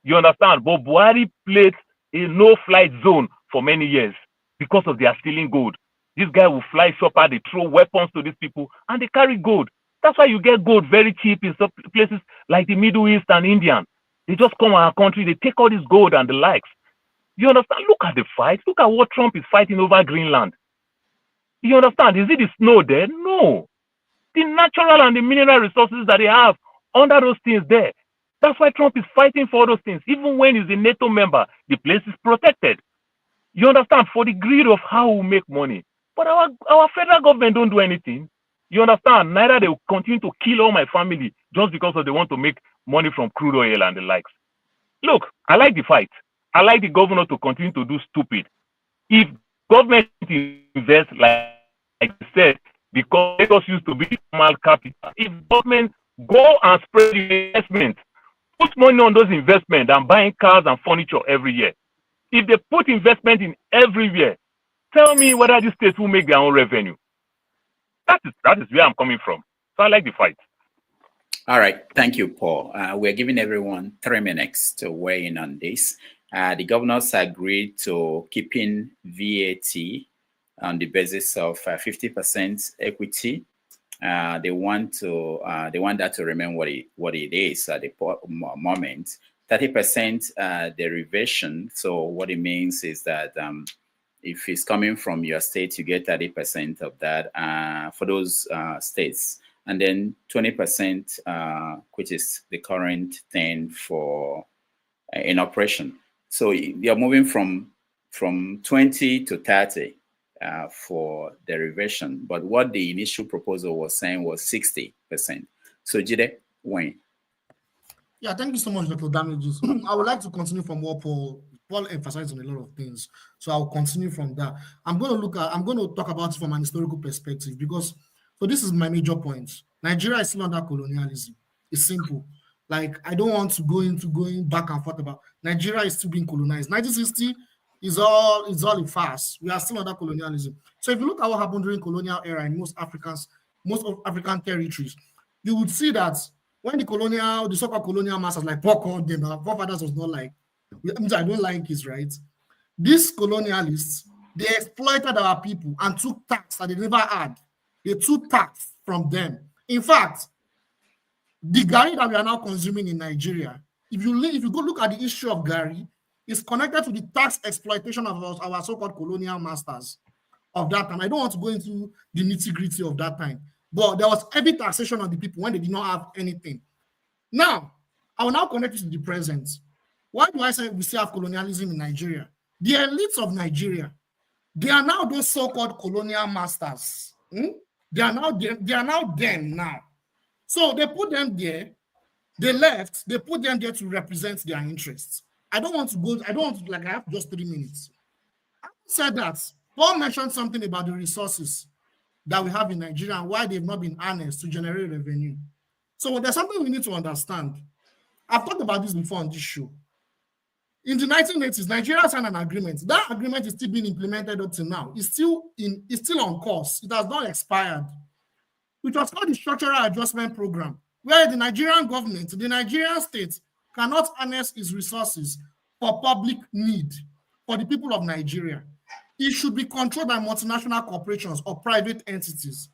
You understand? But Buhari played a no-flight zone for many years because of their stealing gold. This guy will fly shopper, they throw weapons to these people, and they carry gold. That's why you get gold very cheap in some places like the Middle East and Indian. They just come our country, they take all this gold and the likes. You understand? Look at the fight. Look at what Trump is fighting over Greenland. You understand? Is it the snow there? No. The natural and the mineral resources that they have under those things there. That's why Trump is fighting for those things. Even when he's a NATO member, the place is protected. You understand? For the greed of how we make money. But our federal government don't do anything. You understand? Neither they will continue to kill all my family just because they want to make money from crude oil and the likes. Look, I like the fight. I like the governor to continue to do stupid. If government invests, like I said, because Lagos used to be normal capital, if government go and spread investment, put money on those investments and buying cars and furniture every year. If they put investment in everywhere, tell me whether these states will make their own revenue. That is where I'm coming from. So I like the fight. All right. Thank you, Paul. We're giving everyone 3 minutes to weigh in on this. The governors agreed to keeping VAT on the basis of 50% equity. They want that to remain what it is at the moment. 30% derivation. So what it means is that if it's coming from your state, you get 30% of that for those states. And then 20%, which is the current thing for in operation. So you're moving from 20 to 30 for derivation. But what the initial proposal was saying was 60%. So Jide, Wayne. Yeah, thank you so much, Dr. Damages. I would like to continue from what Paul emphasized on a lot of things. So I'll continue from that. I'm going to talk about it from an historical perspective because so this is my major point. Nigeria is still under colonialism. It's simple. Like, I don't want to go into going back and forth about Nigeria is still being colonized. 1960 is all a farce. We are still under colonialism. So if you look at what happened during colonial era in most of African territories, you would see that when the so-called colonial masters like Paul called them, our forefathers was not like, I don't like it, right? These colonialists, they exploited our people and took tax that they never had. They took tax from them. In fact, the Gari that we are now consuming in Nigeria, if you go look at the history of Gari, it's connected to the tax exploitation of our so-called colonial masters of that time. I don't want to go into the nitty-gritty of that time, but there was heavy taxation on the people when they did not have anything. Now, I will now connect it to the present. Why do I say we still have colonialism in Nigeria? The elites of Nigeria, they are now those so-called colonial masters. They are now them now. So they put them there, they left, they put them there to represent their interests. I have just 3 minutes. I said that Paul mentioned something about the resources that we have in Nigeria and why they've not been harnessed to generate revenue. So there's something we need to understand. I've talked about this before on this show. In the 1980s, Nigeria signed an agreement. That agreement is still being implemented up to now. It's still on course. It has not expired. Which was called the Structural Adjustment Program, where the Nigerian government, the Nigerian state, cannot harness its resources for public need for the people of Nigeria. It should be controlled by multinational corporations or private entities.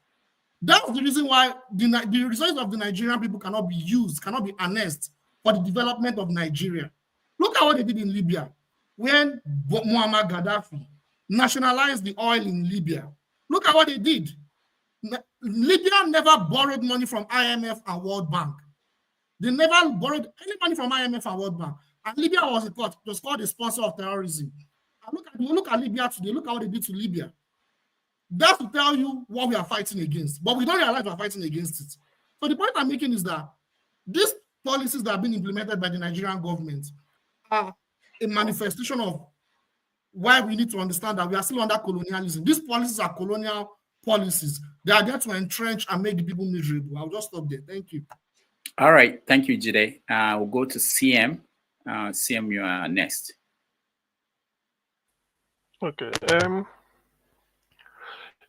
That's the reason why the resources of the Nigerian people cannot be used, cannot be harnessed for the development of Nigeria. Look at what they did in Libya when Muammar Gaddafi nationalized the oil in Libya. Look at what they did. Libya never borrowed money from IMF and World Bank. They never borrowed any money from IMF and World Bank. And Libya was called a sponsor of terrorism. And look at Libya today. Look at what they did to Libya. That's to tell you what we are fighting against. But we don't realize we are fighting against it. So the point I'm making is that these policies that have been implemented by the Nigerian government are a manifestation of why we need to understand that we are still under colonialism. These policies are colonial policies. They are there to entrench and make the people miserable. I'll just stop there. Thank you. All right. Thank you, Jide. We'll go to CM. CM, you are next. Okay.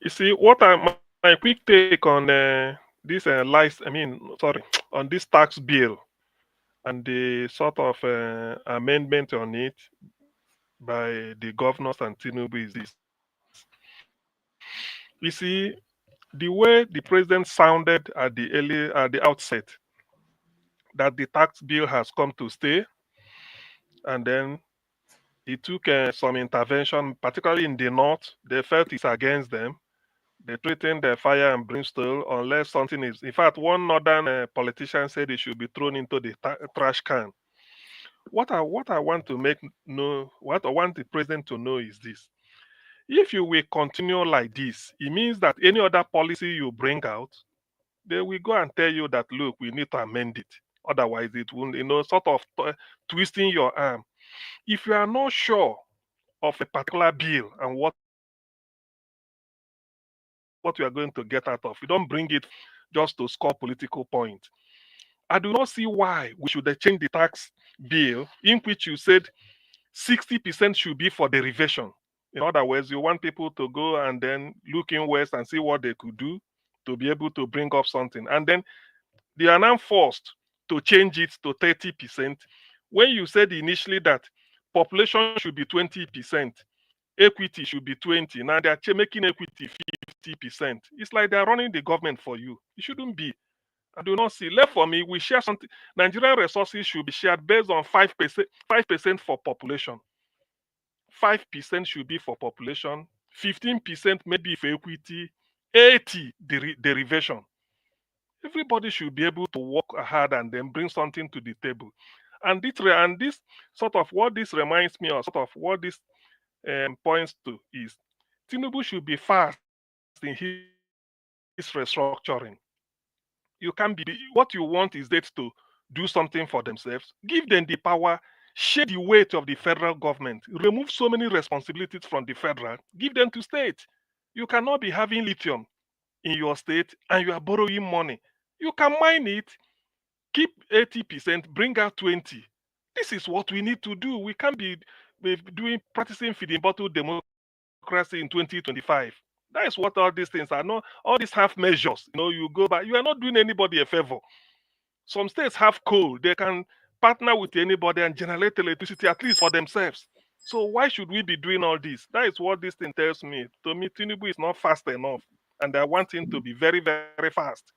You see, my quick take on this on this tax bill and the sort of amendment on it by the governors and Tinubu is this. You see, the way the president sounded at the outset, that the tax bill has come to stay, and then he took some intervention, particularly in the north. They felt it's against them. They threatened the fire and brimstone unless something is. In fact, one northern politician said it should be thrown into the trash can. What I want to what I want the president to know is this: if you will continue like this, it means that any other policy you bring out, they will go and tell you that, look, we need to amend it. Otherwise, it will, sort of twisting your arm. If you are not sure of a particular bill and what we are going to get out of, you don't bring it just to score political points. I do not see why we should change the tax bill in which you said 60% should be for derivation. In other words, you want people to go and then look in west and see what they could do to be able to bring up something. And then they are now forced to change it to 30%. When you said initially that population should be 20%, equity should be 20%. Now they are making equity 50%. It's like they are running the government for you. It shouldn't be. I do not see. Left for me, we share something. Nigerian resources should be shared based on 5% for population. 5% should be for population, 15% maybe for equity, 80% derivation. Everybody should be able to work hard and then bring something to the table. And this sort of what this reminds me of, sort of what this points to is Tinubu should be fast in his restructuring. You can't be, what you want is that to do something for themselves, give them the power, share the weight of the federal government, remove so many responsibilities from the federal, give them to state. You cannot be having lithium in your state and you are borrowing money. You can mine it, keep 80%, bring out 20%. This is what we need to do. We can't be practicing feeding bottle democracy in 2025. That is what all these things are. Not all these half measures. You go back. You are not doing anybody a favor. Some states have coal. They can partner with anybody and generate electricity at least for themselves. So why should we be doing all this? That is what this thing tells me. To me, Tinubu is not fast enough, and I want him to be very, very fast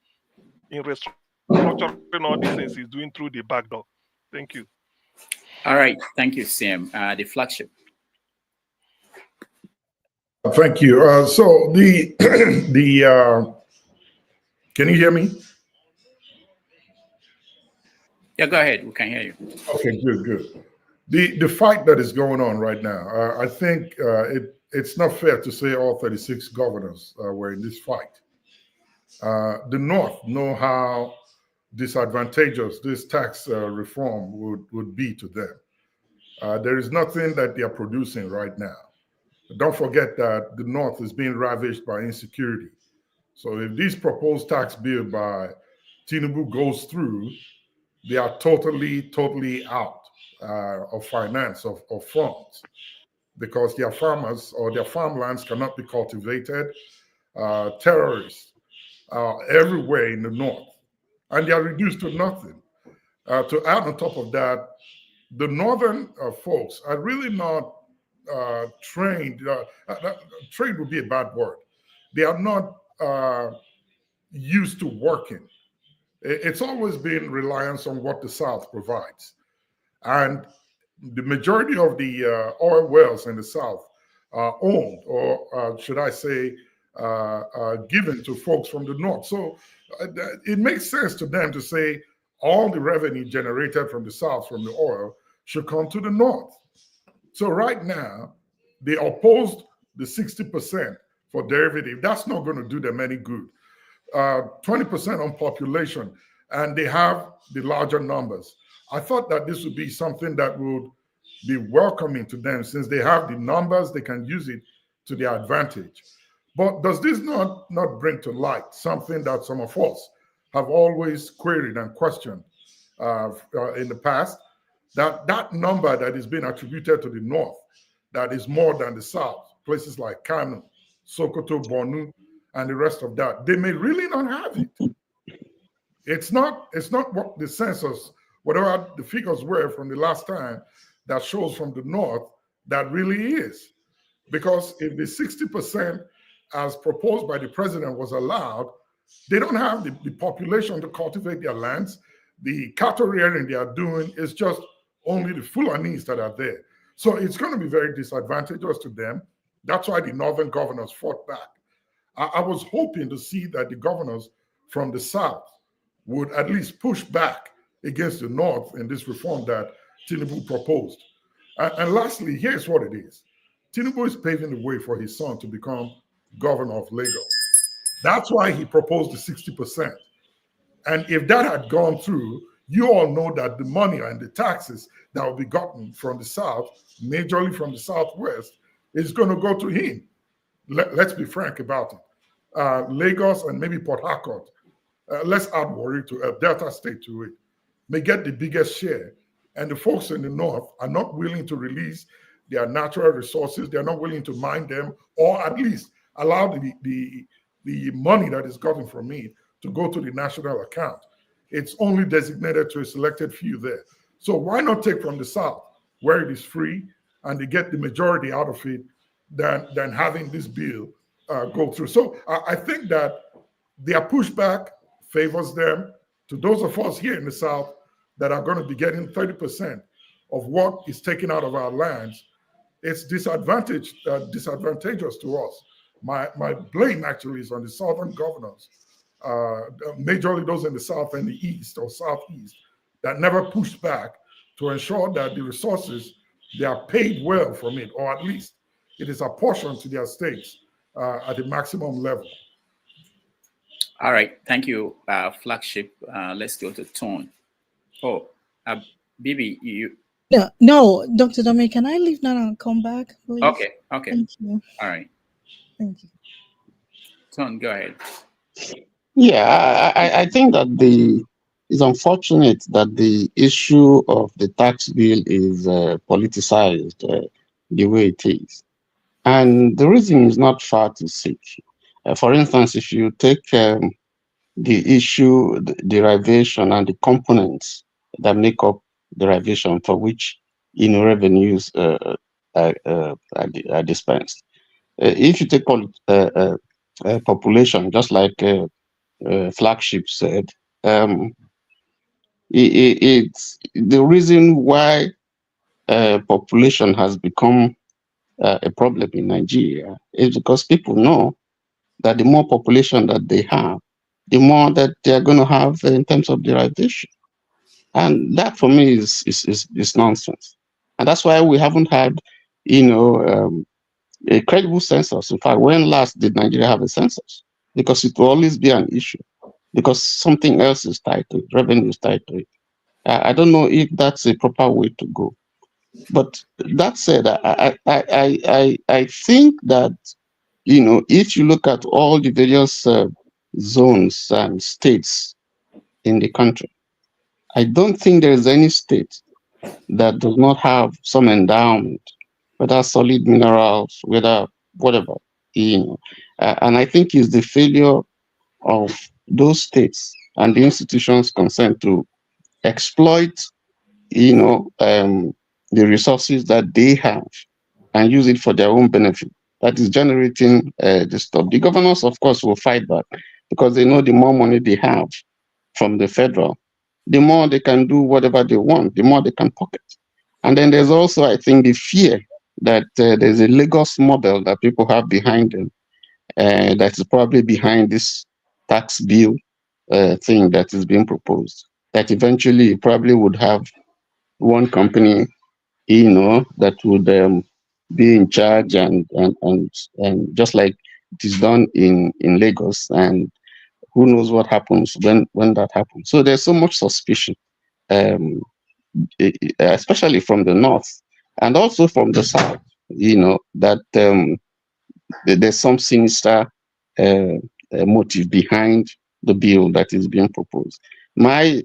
in restructuring all these things he's doing through the back door. Thank you. All right, thank you, Sam. The flagship. Thank you. So can you hear me? Yeah, go ahead. We can hear you. Okay, good. The fight that is going on right now, I think it's not fair to say all 36 governors were in this fight. The North know how disadvantageous this tax reform would be to them. There is nothing that they are producing right now. Don't forget that the North is being ravished by insecurity. So if this proposed tax bill by Tinubu goes through, they are totally out of finance, of funds, because their farmers or their farmlands cannot be cultivated. Terrorists are everywhere in the North, and they are reduced to nothing. To add on top of that, the Northern folks are really not trained. Trained would be a bad word. They are not used to working. It's always been reliance on what the South provides. And the majority of the oil wells in the South are owned, or should I say, given to folks from the North. So it makes sense to them to say all the revenue generated from the South, from the oil, should come to the North. So right now, they opposed the 60% for derivative. That's not going to do them any good. 20% on population, and they have the larger numbers. I thought that this would be something that would be welcoming to them, since they have the numbers, they can use it to their advantage. But does this not bring to light something that some of us have always queried and questioned in the past? That number that is being attributed to the North, that is more than the South, places like Kano, Sokoto, Borno, and the rest of that, they may really not have it. It's not what the census, whatever the figures were from the last time, that shows from the North that really is. Because if the 60% as proposed by the president was allowed, they don't have the population to cultivate their lands. The cattle rearing they are doing is just only the Fulanis that are there. So it's going to be very disadvantageous to them. That's why the Northern governors fought back. I was hoping to see that the governors from the South would at least push back against the North in this reform that Tinubu proposed. And lastly, here's what it is. Tinubu is paving the way for his son to become governor of Lagos. That's why he proposed the 60%. And if that had gone through, you all know that the money and the taxes that will be gotten from the South, majorly from the Southwest, is going to go to him. Let's be frank about it. Lagos and maybe Port Harcourt, let's add Warri to Delta State to it, may get the biggest share. And the folks in the North are not willing to release their natural resources. They're not willing to mine them, or at least allow the money that is gotten from it to go to the national account. It's only designated to a selected few there. So why not take from the South, where it is free and they get the majority out of it, than having this bill go through? So I think that their pushback favors them. To those of us here in the South that are going to be getting 30% of what is taken out of our lands, it's disadvantageous to us. My blame actually is on the Southern governors, majorly those in the South and the East or Southeast, that never pushed back to ensure that the resources, they are paid well from it, or at least it is apportioned to their states at the maximum level. All right, thank you, Flagship. Let's go to Tone. Oh, Bibi, you. No, Dr. Dome, can I leave now and come back, please? Okay. Thank you. All right. Thank you. Tone, go ahead. Yeah, I think that it's unfortunate that the issue of the tax bill is politicized the way it is. And the reason is not far to seek. For instance, if you take the issue, the derivation, and the components that make up derivation for which revenues are dispensed. If you take population, just like Flagship said, it's the reason why population has become a problem in Nigeria is because people know that the more population that they have, the more that they are going to have in terms of derivation. And that for me is nonsense. And that's why we haven't had, a credible census. In fact, when last did Nigeria have a census? Because it will always be an issue, because something else is tied to it, revenue is tied to it. I don't know if that's a proper way to go. But that said, I think that, if you look at all the various zones and states in the country, I don't think there is any state that does not have some endowment, whether solid minerals, whether whatever, and I think it's the failure of those states and the institutions concerned to exploit, the resources that they have and use it for their own benefit. That is generating this stuff. The governors, of course, will fight back because they know the more money they have from the federal, the more they can do whatever they want, the more they can pocket. And then there's also, I think, the fear that there's a Lagos model that people have behind them that is probably behind this tax bill thing that is being proposed, that eventually probably would have one company, that would be in charge and just like it is done in Lagos, and who knows what happens when that happens. So there's so much suspicion, especially from the north and also from the south, that there's some sinister motive behind the bill that is being proposed. My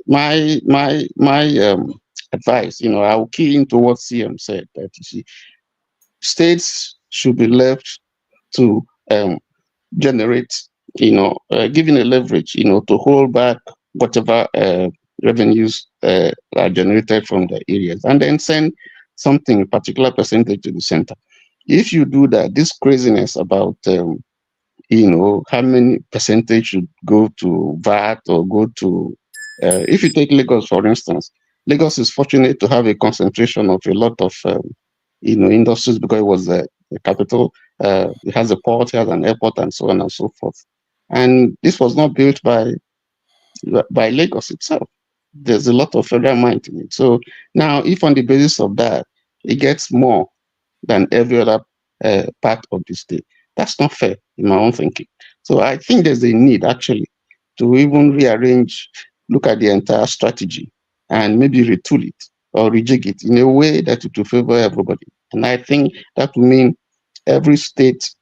advice, I will key into what CM said, that you see, states should be left to generate, giving a leverage, to hold back whatever revenues are generated from the areas, and then send something, a particular percentage to the center. If you do that, this craziness about how many percentage should go to VAT or go to, if you take Lagos, for instance, Lagos is fortunate to have a concentration of a lot of, industries because it was the capital. It has a port, it has an airport, and so on and so forth. And this was not built by Lagos itself. There's a lot of federal might in it. So now, if on the basis of that, it gets more than every other part of the state, that's not fair in my own thinking. So I think there's a need actually to even rearrange, look at the entire strategy and maybe retool it or rejig it in a way that it will favor everybody. And I think that will mean every state,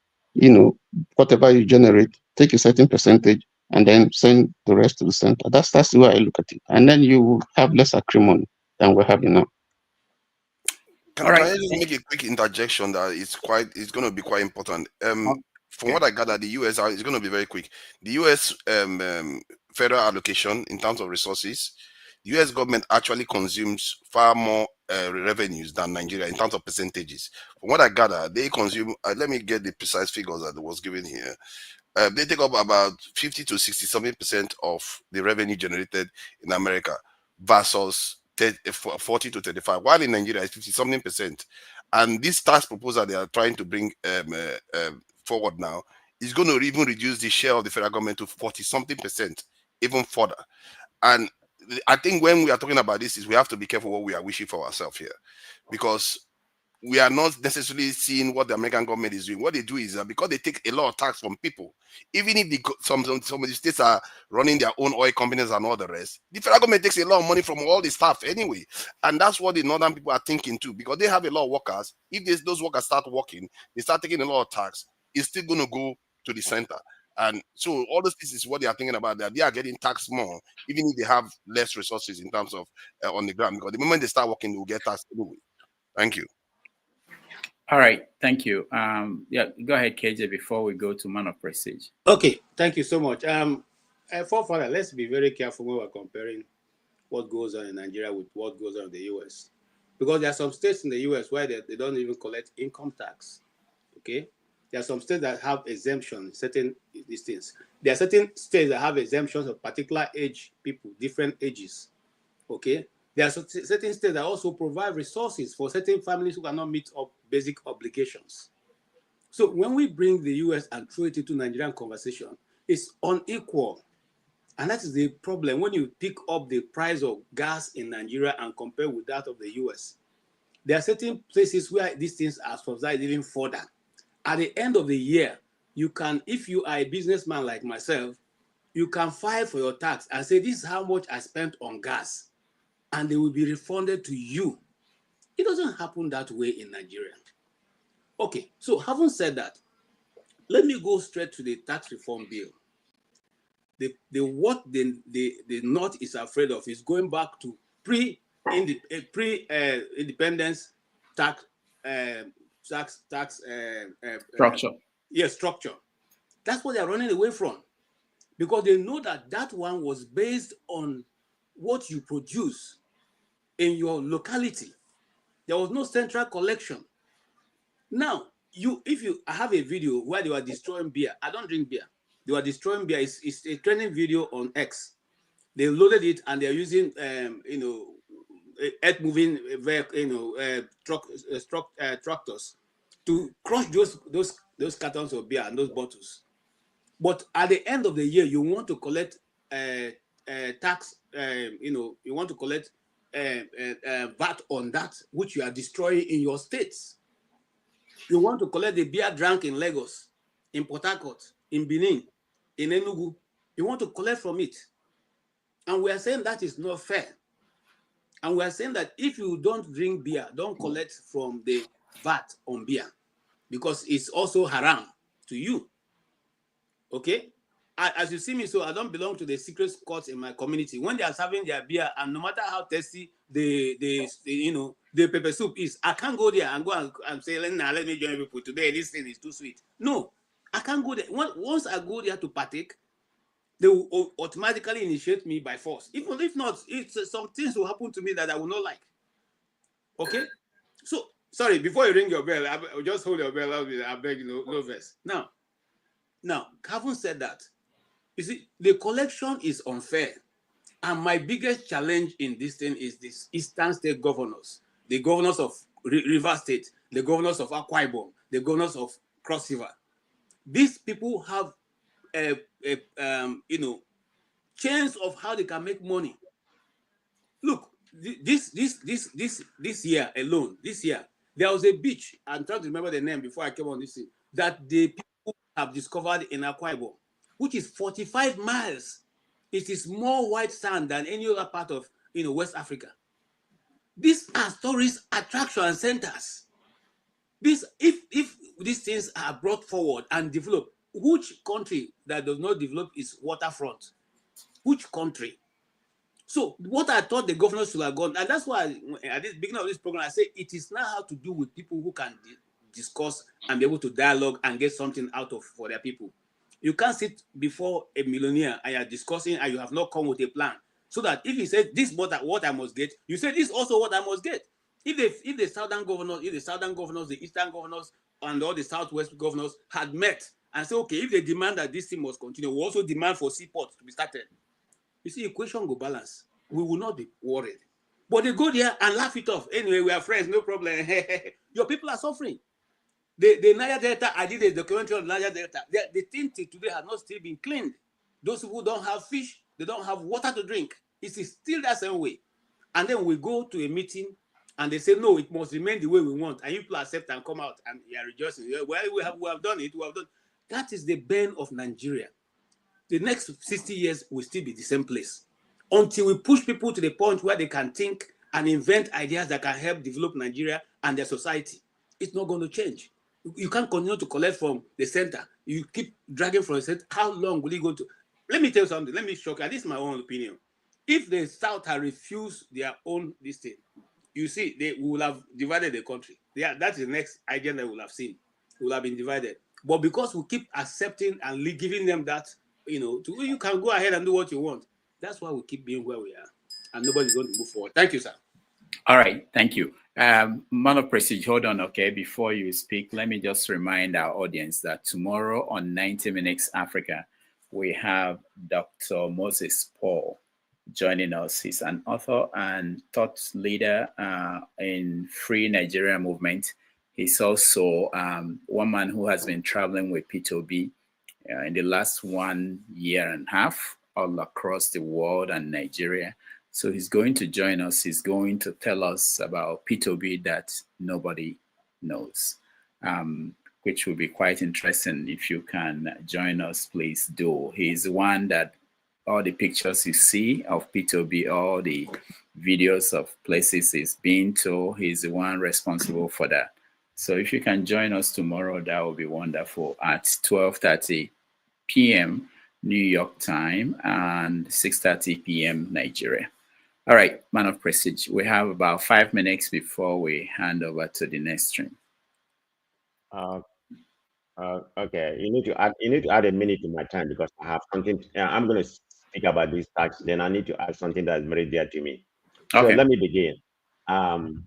whatever you generate, take a certain percentage and then send the rest to the center. That's the way I look at it. And then you will have less acrimony than we're having now. Can I just make a quick interjection that it's going to be quite important. From what I gather, the US is going to be very quick. The US federal allocation in terms of resources, the US government actually consumes far more revenues than Nigeria in terms of percentages. From what I gather, they consume. Let me get the precise figures that was given here. They take up about 50 to 60% of the revenue generated in America versus 40 to 35, while in Nigeria it's 50-something%. And this tax proposal they are trying to bring forward now is going to even reduce the share of the federal government to 40-something%, even further. And I think when we are talking about this, we have to be careful what we are wishing for ourselves here, because we are not necessarily seeing what the American government is doing. What they do is because they take a lot of tax from people, even if some of the states are running their own oil companies and all the rest, the federal government takes a lot of money from all the staff anyway. And that's what the northern people are thinking too, because they have a lot of workers. If those workers start working, they start taking a lot of tax, it's still going to go to the center. And so all those things is what they are thinking about, that they are getting taxed more, even if they have less resources in terms of on the ground, because the moment they start working, they will get taxed anyway. Thank you. All right, thank you. Yeah, go ahead, KJ, before we go to Man of Prestige. Okay, thank you so much. Forefather, let's be very careful when we're comparing what goes on in Nigeria with what goes on in the US. Because there are some states in the US where they don't even collect income tax. Okay? There are some states that have exemptions, certain these things. There are certain states that have exemptions of particular age people, different ages. Okay? There are certain states that also provide resources for certain families who cannot meet up basic obligations. So when we bring the US and throw it into Nigerian conversation, it's unequal. And that is the problem when you pick up the price of gas in Nigeria and compare with that of the US. There are certain places where these things are subsidized even further. At the end of the year, you can, if you are a businessman like myself, you can file for your tax and say, this is how much I spent on gas, and they will be refunded to you. It doesn't happen that way in Nigeria. Okay, so having said that, let me go straight to the tax reform bill. What the North is afraid of is going back to pre-independence tax structure. Structure. That's what they're running away from, because they know that one was based on what you produce in your locality. There was no central collection. Now, I have a video where they were destroying beer. I don't drink beer. They were destroying beer. It's a trending video on X. They loaded it and they're using earth-moving tractors to crush those cartons of beer and those bottles. But at the end of the year, you want to collect tax. You want to collect VAT on that which you are destroying in your states. You want to collect the beer drank in Lagos, in Port Harcourt, in Benin, in Enugu. You want to collect from it. And we are saying that is not fair. And we are saying that if you don't drink beer, don't collect from the VAT on beer, because it's also haram to you. Okay? As you see me, so I don't belong to the secret courts in my community. When they are serving their beer, and no matter how tasty the pepper soup is, I can't go there and go and say, let me join people today. This thing is too sweet. No, I can't go there. Once I go there to partake, they will automatically initiate me by force. Even if not, some things will happen to me that I will not like. Okay? So, sorry, before you ring your bell, I'll just hold your bell. I beg you, no verse. Now, having said that, you see, the collection is unfair. And my biggest challenge in this thing is this Eastern State governors, the governors of River State, the governors of Akwa Ibom, the governors of Cross River. These people have chains of how they can make money. Look, this year alone, there was a beach, I'm trying to remember the name before I came on this thing, that the people have discovered in Akwa Ibom, which is 45 miles. It is more white sand than any other part of West Africa. These are tourist attraction centers. If these things are brought forward and developed, which country that does not develop its waterfront? Which country? So what I thought the governors should have gone, and that's why at the beginning of this program, I say it is now how to do with people who can discuss and be able to dialogue and get something out of for their people. You can't sit before a millionaire and you're discussing and you have not come with a plan. So that if he says this is what I must get, you say this is also what I must get. If the southern governors, the eastern governors, and all the southwest governors had met and say, okay, if they demand that this thing must continue, we also demand for seaports to be started. You see, equation go balance. We will not be worried. But they go there and laugh it off. Anyway, we are friends, no problem. Your people are suffering. The Niger Delta, I did a documentary on Niger Delta. The thing till today has not still been cleaned. Those people don't have fish, they don't have water to drink. It is still that same way. And then we go to a meeting and they say, no, it must remain the way we want. And you people accept and come out and you are rejoicing. Well, we have done it, we have done. That is the bane of Nigeria. The next 60 years will still be the same place until we push people to the point where they can think and invent ideas that can help develop Nigeria and their society. It's not going to change. You can't continue to collect from the center. You keep dragging from the center. How long will it go to? Let me tell you something. Let me shock you. This is my own opinion. If the South had refused their own this thing, you see, they will have divided the country. That's the next agenda we'll have seen. We will have been divided. But because we keep accepting and giving them that, you can go ahead and do what you want. That's why we keep being where we are. And nobody's going to move forward. Thank you, sir. All right. Thank you. Man of Prestige, hold on, okay? Before you speak, let me just remind our audience that tomorrow on 90 Minutes Africa, we have Dr. Moses Paul joining us. He's an author and thought leader in Free Nigeria movement. He's also one man who has been traveling with P2B in the last 1.5 years all across the world and Nigeria. So he's going to join us. He's going to tell us about P2B that nobody knows, which will be quite interesting. If you can join us, please do. He's the one that all the pictures you see of P2B, all the videos of places he's been to, he's the one responsible for that. So if you can join us tomorrow, that will be wonderful at 12:30 p.m. New York time and 6:30 p.m. Nigeria. All right, Man of Prestige, we have about 5 minutes before we hand over to the next stream. Okay, you need to add a minute to my time because I have something. I'm going to speak about this tax. Then I need to add something that's very dear to me. So let me begin. I'm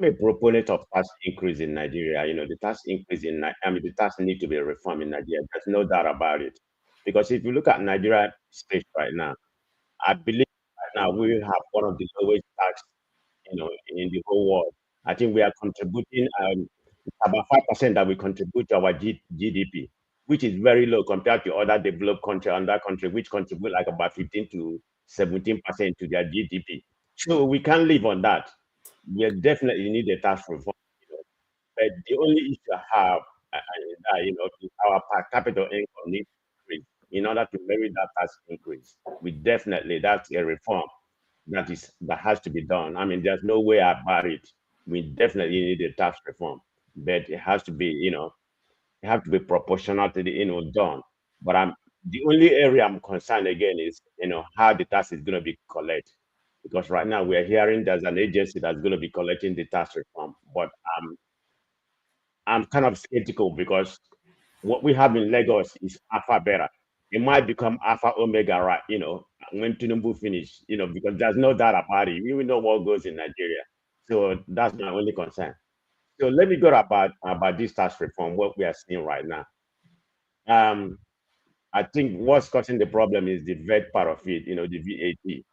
a proponent of tax increase in Nigeria. The tax increase the tax need to be reformed in Nigeria. There's no doubt about it. Because if you look at Nigeria space right now, I believe right now we have one of the lowest tax, in the whole world. I think we are contributing about 5% that we contribute to our GDP, which is very low compared to other developed countries, which contribute like about 15 to 17% to their GDP. So we can't live on that. We definitely need a tax reform. But the only issue I have is our per capita income needs to increase in order to merit that tax increase. That's a reform that has to be done. I mean, there's no way about it. We definitely need a tax reform, but it has to be, it have to be proportional to the, done. But the only area I'm concerned again is, how the tax is going to be collected. Because right now we're hearing there's an agency that's going to be collecting the tax reform, but I'm kind of skeptical because what we have in Lagos is alpha beta. It might become alpha omega, right? When Tinubu finish, because there's no doubt about it. We know what goes in Nigeria. So that's my only concern. So let me go about this tax reform, what we are seeing right now. I think what's causing the problem is the VAT part of it, the VAT.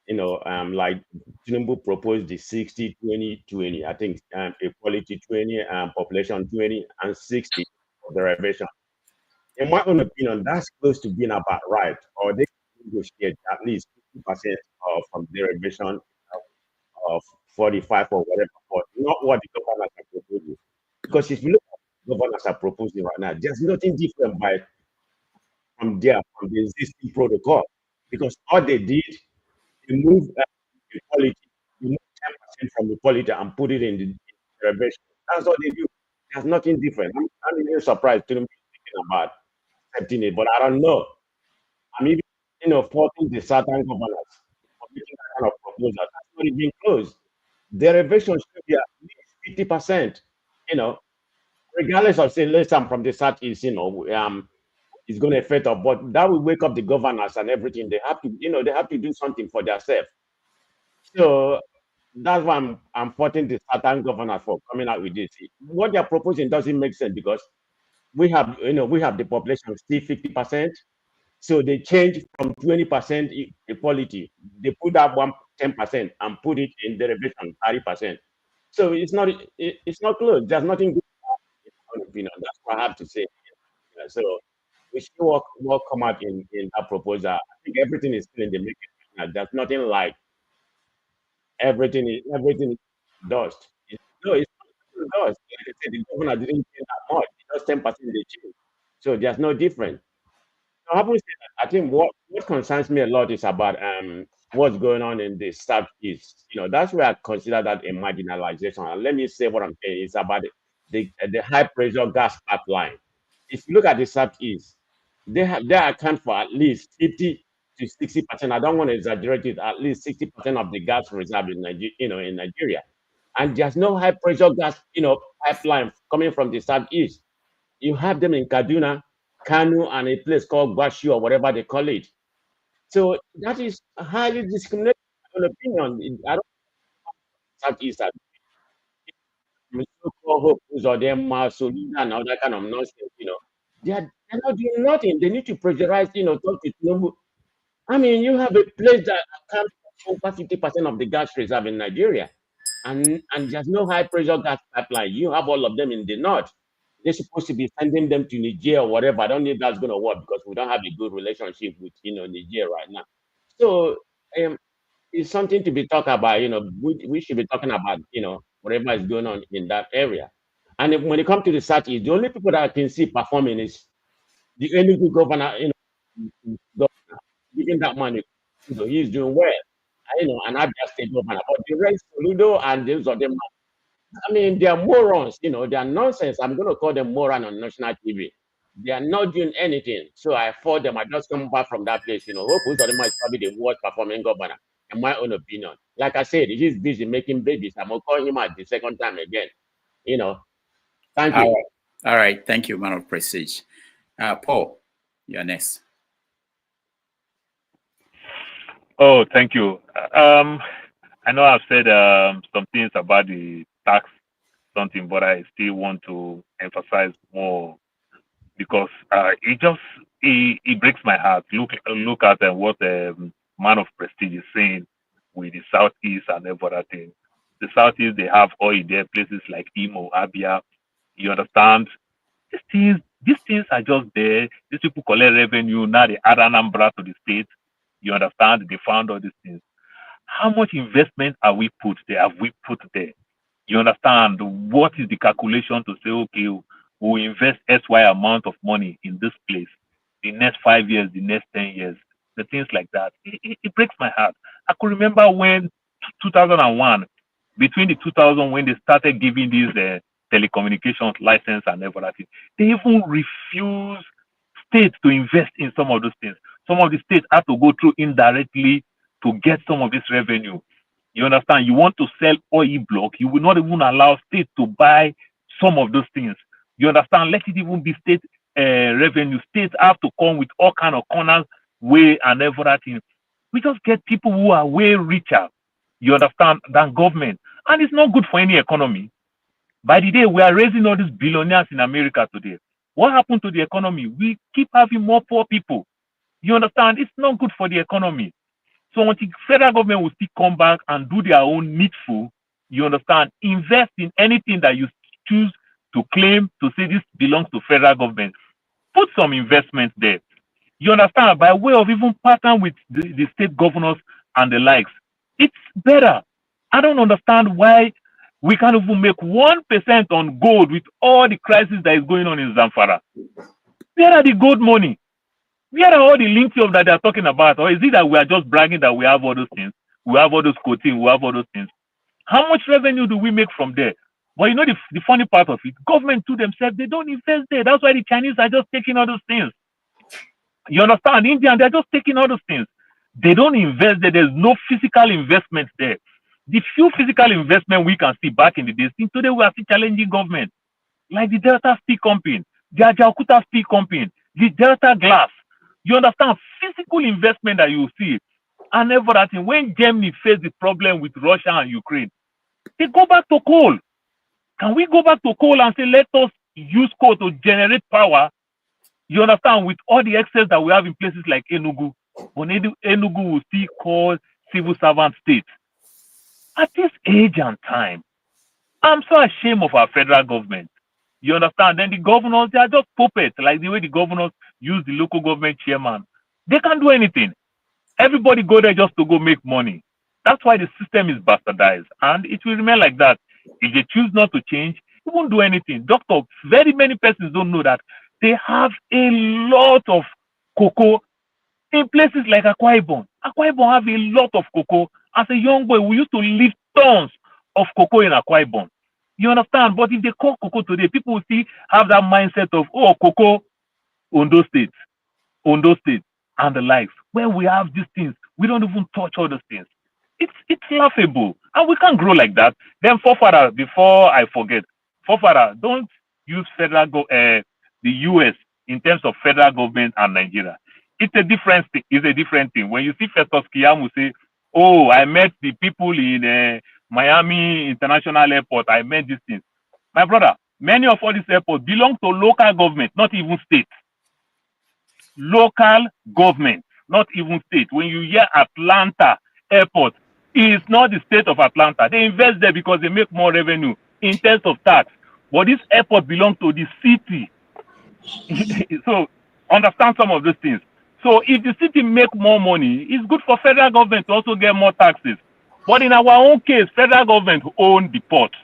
Like Tinubu proposed the 60-20-20. I think equality 20, population 20, and 60 for derivation. In my own opinion, that's close to being about right, or they can negotiate at least 50% from derivation of 45 or whatever, but not what the governors are proposing. Because if you look at what the governors are proposing right now, there's nothing different from the existing protocol. Because all they did remove equality, remove 10% from equality and put it in the reservation. That's what they do. There's nothing different. I'm even surprised Tinubu is thinking about accepting it, but I don't know. I'm even, faulting the certain governors for making that kind of proposal. That's not even close. Derivation should be at least 50%, regardless of saying, listen, from the southeast, it's going to affect us, but that will wake up the governors and everything. They have to, they have to do something for themselves. So that's why I'm faulting the certain governors for coming out with this. What they're proposing doesn't make sense because we have the population still 50%. So they change from 20% equality. They put that 10% and put it in derivation 30%. So it's not close. There's nothing good in my opinion. That's what I have to say. So we see what come out in that proposal. I think everything is still in the making. There's nothing like everything is dust. No, it's not dust. Like I said, the governor didn't change that much. Just 10% they changed. So there's no difference. So having said that, I think what concerns me a lot is about what's going on in the southeast. That's where I consider that a marginalization. And let me say what I'm saying. It's about the high pressure gas pipeline. If you look at the southeast, they account for at least 50 to 60%. I don't want to exaggerate it. At least 60% of the gas reserve in Nigeria, and there's no high pressure gas pipeline coming from the southeast. You have them in Kaduna, Kanu, and a place called Bashu or whatever they call it. So that is highly discriminating, in opinion. I don't southeast so-called Hopus or them Solution and all that kind of nonsense. They're not doing nothing. They need to pressurize, talk to Tinubu. I mean, you have a place that accounts for over 50% of the gas reserve in Nigeria, and there's no high pressure gas pipeline. You have all of them in the north. They're supposed to be sending them to Niger or whatever. I don't know if that's going to work because we don't have a good relationship with Niger right now. So it's something to be talked about. We should be talking about whatever is going on in that area. And when it comes to the southeast, the only people that I can see performing is the Enugu governor. Governor, giving that money, he's doing well. And Abia State governor, but the rest, Ludo and those of them, I mean, they are morons. They are nonsense. I'm going to call them moron on national TV. They are not doing anything. So I fought them. I just come back from that place. Hope Uzodinma is probably the worst performing governor, in my own opinion. Like I said, he's busy making babies. I'm going to call him out the second time again. Thank you. All right. Thank you, man of prestige. Paul, you're next. Oh, thank you. I know I've said some things about the tax something, but I still want to emphasize more because it breaks my heart. Look at what man of prestige is saying with the southeast and everything. The southeast, they have oil there, places like Imo, Abia. You understand? These things are just there. These people collect revenue. Now they add Anambra to the state. You understand? They found all these things. How much investment have we put there? You understand? What is the calculation to say, okay, we'll invest SY amount of money in this place, the next 5 years, the next 10 years, the things like that. It breaks my heart. I could remember when 2001, between the 2000 when they started giving these telecommunications license and everything, they even refused states to invest in some of those things. Some of the states have to go through indirectly to get some of this revenue. You understand? You want to sell oil block, you will not even allow states to buy some of those things. You understand? Let it even be state revenue. States have to come with all kind of corners, way and everything. We just get people who are way richer, you understand, than government. And it's not good for any economy. By the day we are raising all these billionaires in America today, what happened to the economy? We keep having more poor people. You understand? It's not good for the economy. So until federal government will still come back and do their own needful, you understand, invest in anything that you choose to claim to say this belongs to federal government. Put some investment there. You understand? By way of even partner with the state governors and the likes. It's better. I don't understand why we can't even make 1% on gold with all the crisis that is going on in Zamfara. Where are the gold money? Where are all the lithium that they are talking about? Or is it that we are just bragging that we have all those things? We have all those coating, we have all those things. How much revenue do we make from there? But you know the funny part of it, government to themselves, they don't invest there. That's why the Chinese are just taking all those things. You understand? Indian, they're just taking all those things. They don't invest there. There's no physical investment there. The few physical investment we can see back in the days, today we are still challenging government. Like the Delta Steel Company, the Ajaokuta Steel Company, the Delta Glass. You understand? Physical investment that you see. And everything. When Germany faced the problem with Russia and Ukraine, they go back to coal. Can we go back to coal and say, let us use coal to generate power? You understand? With all the excess that we have in places like Enugu, when Enugu will still call civil servant state. At this age and time, I'm so ashamed of our federal government. You understand? Then the governors, they are just puppets, like the way the governors use the local government chairman. They can't do anything. Everybody go there just to go make money. That's why the system is bastardized. And it will remain like that. If they choose not to change, it won't do anything. Doctor, very many persons don't know that they have a lot of cocoa in places like Akwa Ibom. Akwa Ibom have a lot of cocoa. As a young boy, we used to lift tons of cocoa in Akwa Ibom. You understand? But if they call cocoa today, people will still have that mindset of, oh, cocoa, Ondo State, and the likes. When we have these things, we don't even touch all those things. It's laughable. And we can't grow like that. Then, forefather, before I forget, forefather, don't use the US in terms of federal government and Nigeria. It's a different thing. It's a different thing. When you see Festus Keyamo say, oh, I met the people in Miami International Airport, I met these things. My brother, many of all these airports belong to local government, not even state. Local government, not even state. When you hear Atlanta Airport, it's not the state of Atlanta. They invest there because they make more revenue in terms of tax. But this airport belongs to the city. So understand some of those things. So if the city make more money, it's good for federal government to also get more taxes. But in our own case, federal government own the port.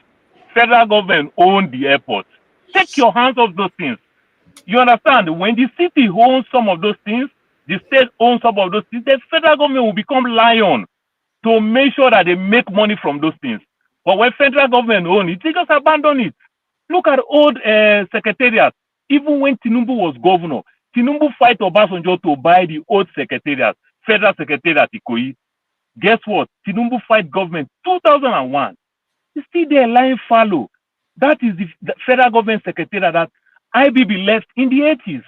Federal government own the airport. Take your hands off those things. You understand? When the city owns some of those things, the state owns some of those things, the federal government will become lion to make sure that they make money from those things. But when federal government own it, they just abandon it. Look at old secretariat. Even when Tinubu was governor, Tinubu fight Obasanjo to buy the old secretariat, federal secretariat Ikoyi. Guess what? Tinubu fight government 2001. It's still there lying fallow. That is the federal government secretariat that IBB left in the 80s.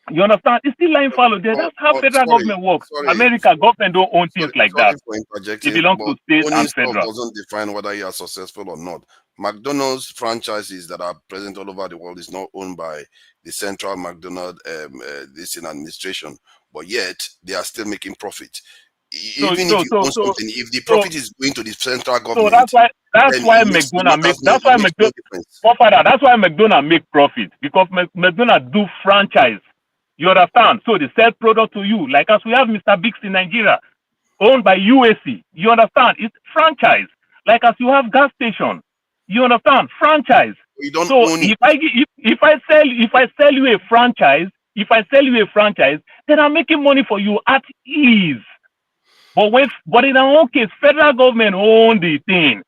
You understand? It's still lying fallow there. That's how federal government works. America government don't own things like that. For interjecting, It belongs to state owning and stuff federal. doesn't define whether you are successful or not. McDonald's franchises that are present all over the world is not owned by the central McDonald's this in administration, but yet they are still making profit. Even if you own something, if the profit is going to the central government, so that's why McDonald's make profit, because McDonald's do franchise. You understand? So they sell product to you, like as we have Mr. Biggs in Nigeria, owned by UAC. You understand? It's franchise. Like as you have gas station. You understand? Franchise. You don't so own it. If I sell you a franchise, then I'm making money for you at ease. But in our own case, federal government own the thing.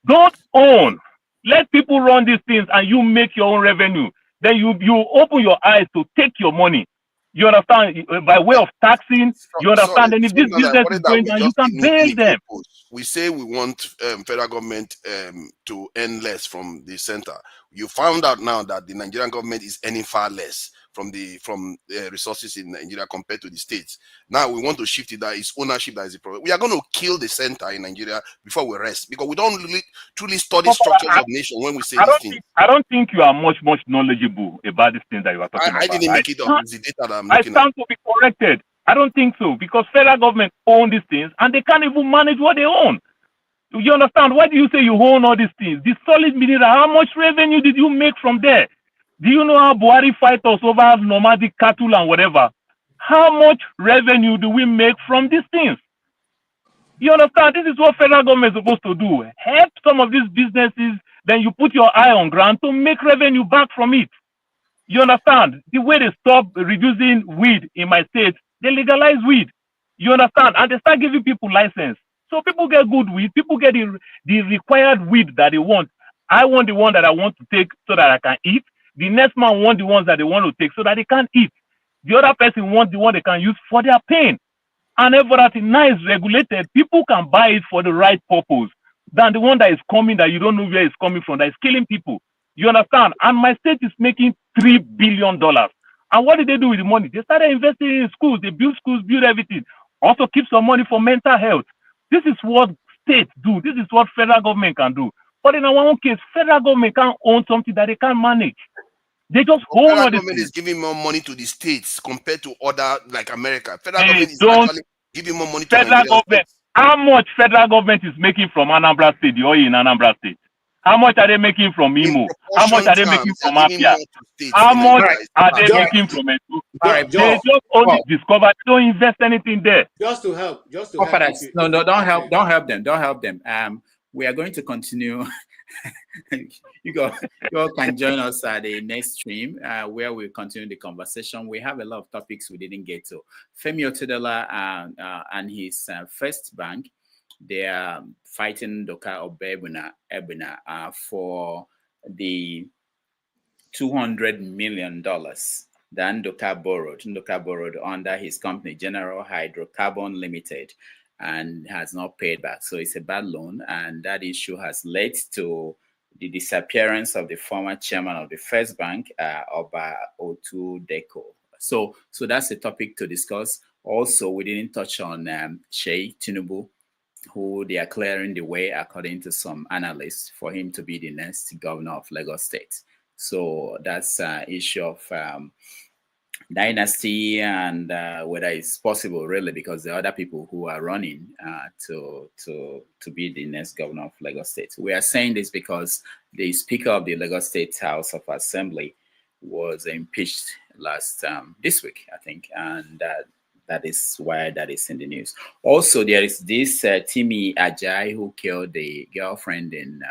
Don't own. Let people run these things and you make your own revenue. Then you open your eyes to take your money. You understand? By way of taxing, you understand? Sorry, and if this business is going down, you can bail them. We say we want federal government to earn less from the center. You found out now that the Nigerian government is earning far less from the resources in Nigeria compared to the states. Now we want to shift it that it's ownership that is the problem. We are going to kill the center in Nigeria before we rest, because we don't really truly study structures of nation when we say these things. I don't think you are much knowledgeable about these things that you are talking about. I didn't make it up. It's the data that I'm looking at. I stand to be corrected. I don't think so, because federal government own these things and they can't even manage what they own. You understand? Why do you say you own all these things? The solid mineral, how much revenue did you make from there? Do you know how Buhari fight us over nomadic cattle and whatever? How much revenue do we make from these things? You understand? This is what federal government is supposed to do. Help some of these businesses, then you put your eye on ground to make revenue back from it. You understand? The way they stop reducing weed in my state, they legalize weed. You understand? And they start giving people license. So people get good weed. People get the required weed that they want. I want the one that I want to take so that I can eat. The next man want the ones that they want to take so that they can eat. The other person wants the one they can use for their pain. And everything now is regulated. People can buy it for the right purpose than the one that is coming that you don't know where it's coming from, that is killing people. You understand? And my state is making $3 billion. And what did they do with the money? They started investing in schools. They build schools, build everything. Also keep some money for mental health. This is what states do. This is what federal government can do. But in our own case, federal government can't own something that they can't manage. They just hold Federal on this government thing. is giving more money to the states compared to other, like America. Federal They government is don't. actually giving more money to Federal Nigerian government. states. How much federal government is making from Anambra State, the oil in Anambra State? How much are they making from Imo? How much are they making from Apia? How much are they making from it? They just only discover, they don't invest anything there. Just to help. Fathers, no, don't help them. We are going to continue. you all can join us at the next stream where we'll continue the conversation. We have a lot of topics we didn't get to. Femi Otedola and his first bank, they are fighting Nduka Obaigbena for the $200 million that Nduka borrowed under his company, General Hydrocarbon Limited, and has not paid back. So it's a bad loan, and that issue has led to the disappearance of the former chairman of the First Bank, Otudeko. So that's a topic to discuss. Also, we didn't touch on Seyi Tinubu, who they are clearing the way, according to some analysts, for him to be the next governor of Lagos State. So that's an issue of dynasty and whether it's possible, really, because there are other people who are running to be the next governor of Lagos State. We are saying this because the Speaker of the Lagos State House of Assembly was impeached this week, I think, and that is why that is in the news. Also, there is this Timileyin Ajayi who killed the girlfriend in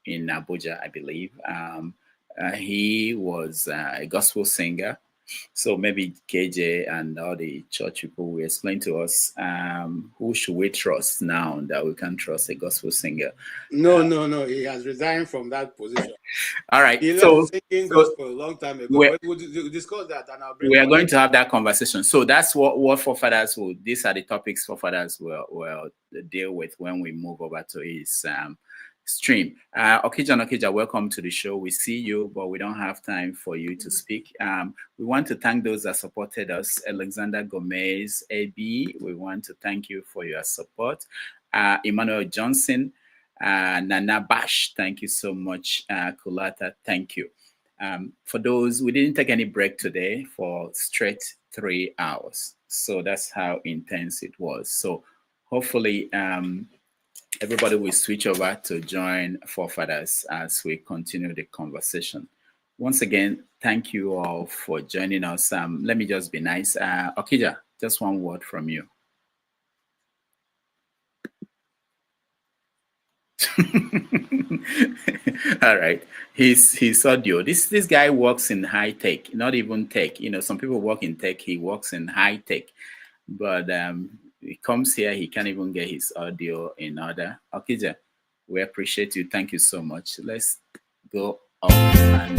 Abuja, I believe. He was a gospel singer. So maybe KJ and all the church people will explain to us who should we trust now that we can trust a gospel singer. No. He has resigned from that position. All right. He left singing gospel a long time ago. We'll discuss that, and I'll bring. We are going to have that conversation. So that's what forefathers will. These are the topics forefathers will deal with when we move over to his stream. Okija, welcome to the show. We see you, but we don't have time for you to speak. We want to thank those that supported us. Alexander Gomez, AB, we want to thank you for your support. Emmanuel Johnson, Nana Bash, thank you so much. Kulata, thank you. For those, we didn't take any break today for straight 3 hours. So that's how intense it was. So hopefully, everybody will switch over to join forefathers as we continue the conversation. Once again, thank you all for joining us. Let me just be nice. Okija, just one word from you. All right. His audio. This guy works in high tech, not even tech. You know, some people work in tech. He works in high tech, but he comes here, he can't even get his audio in order. Okija, we appreciate you. Thank you so much. Let's go on and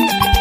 you.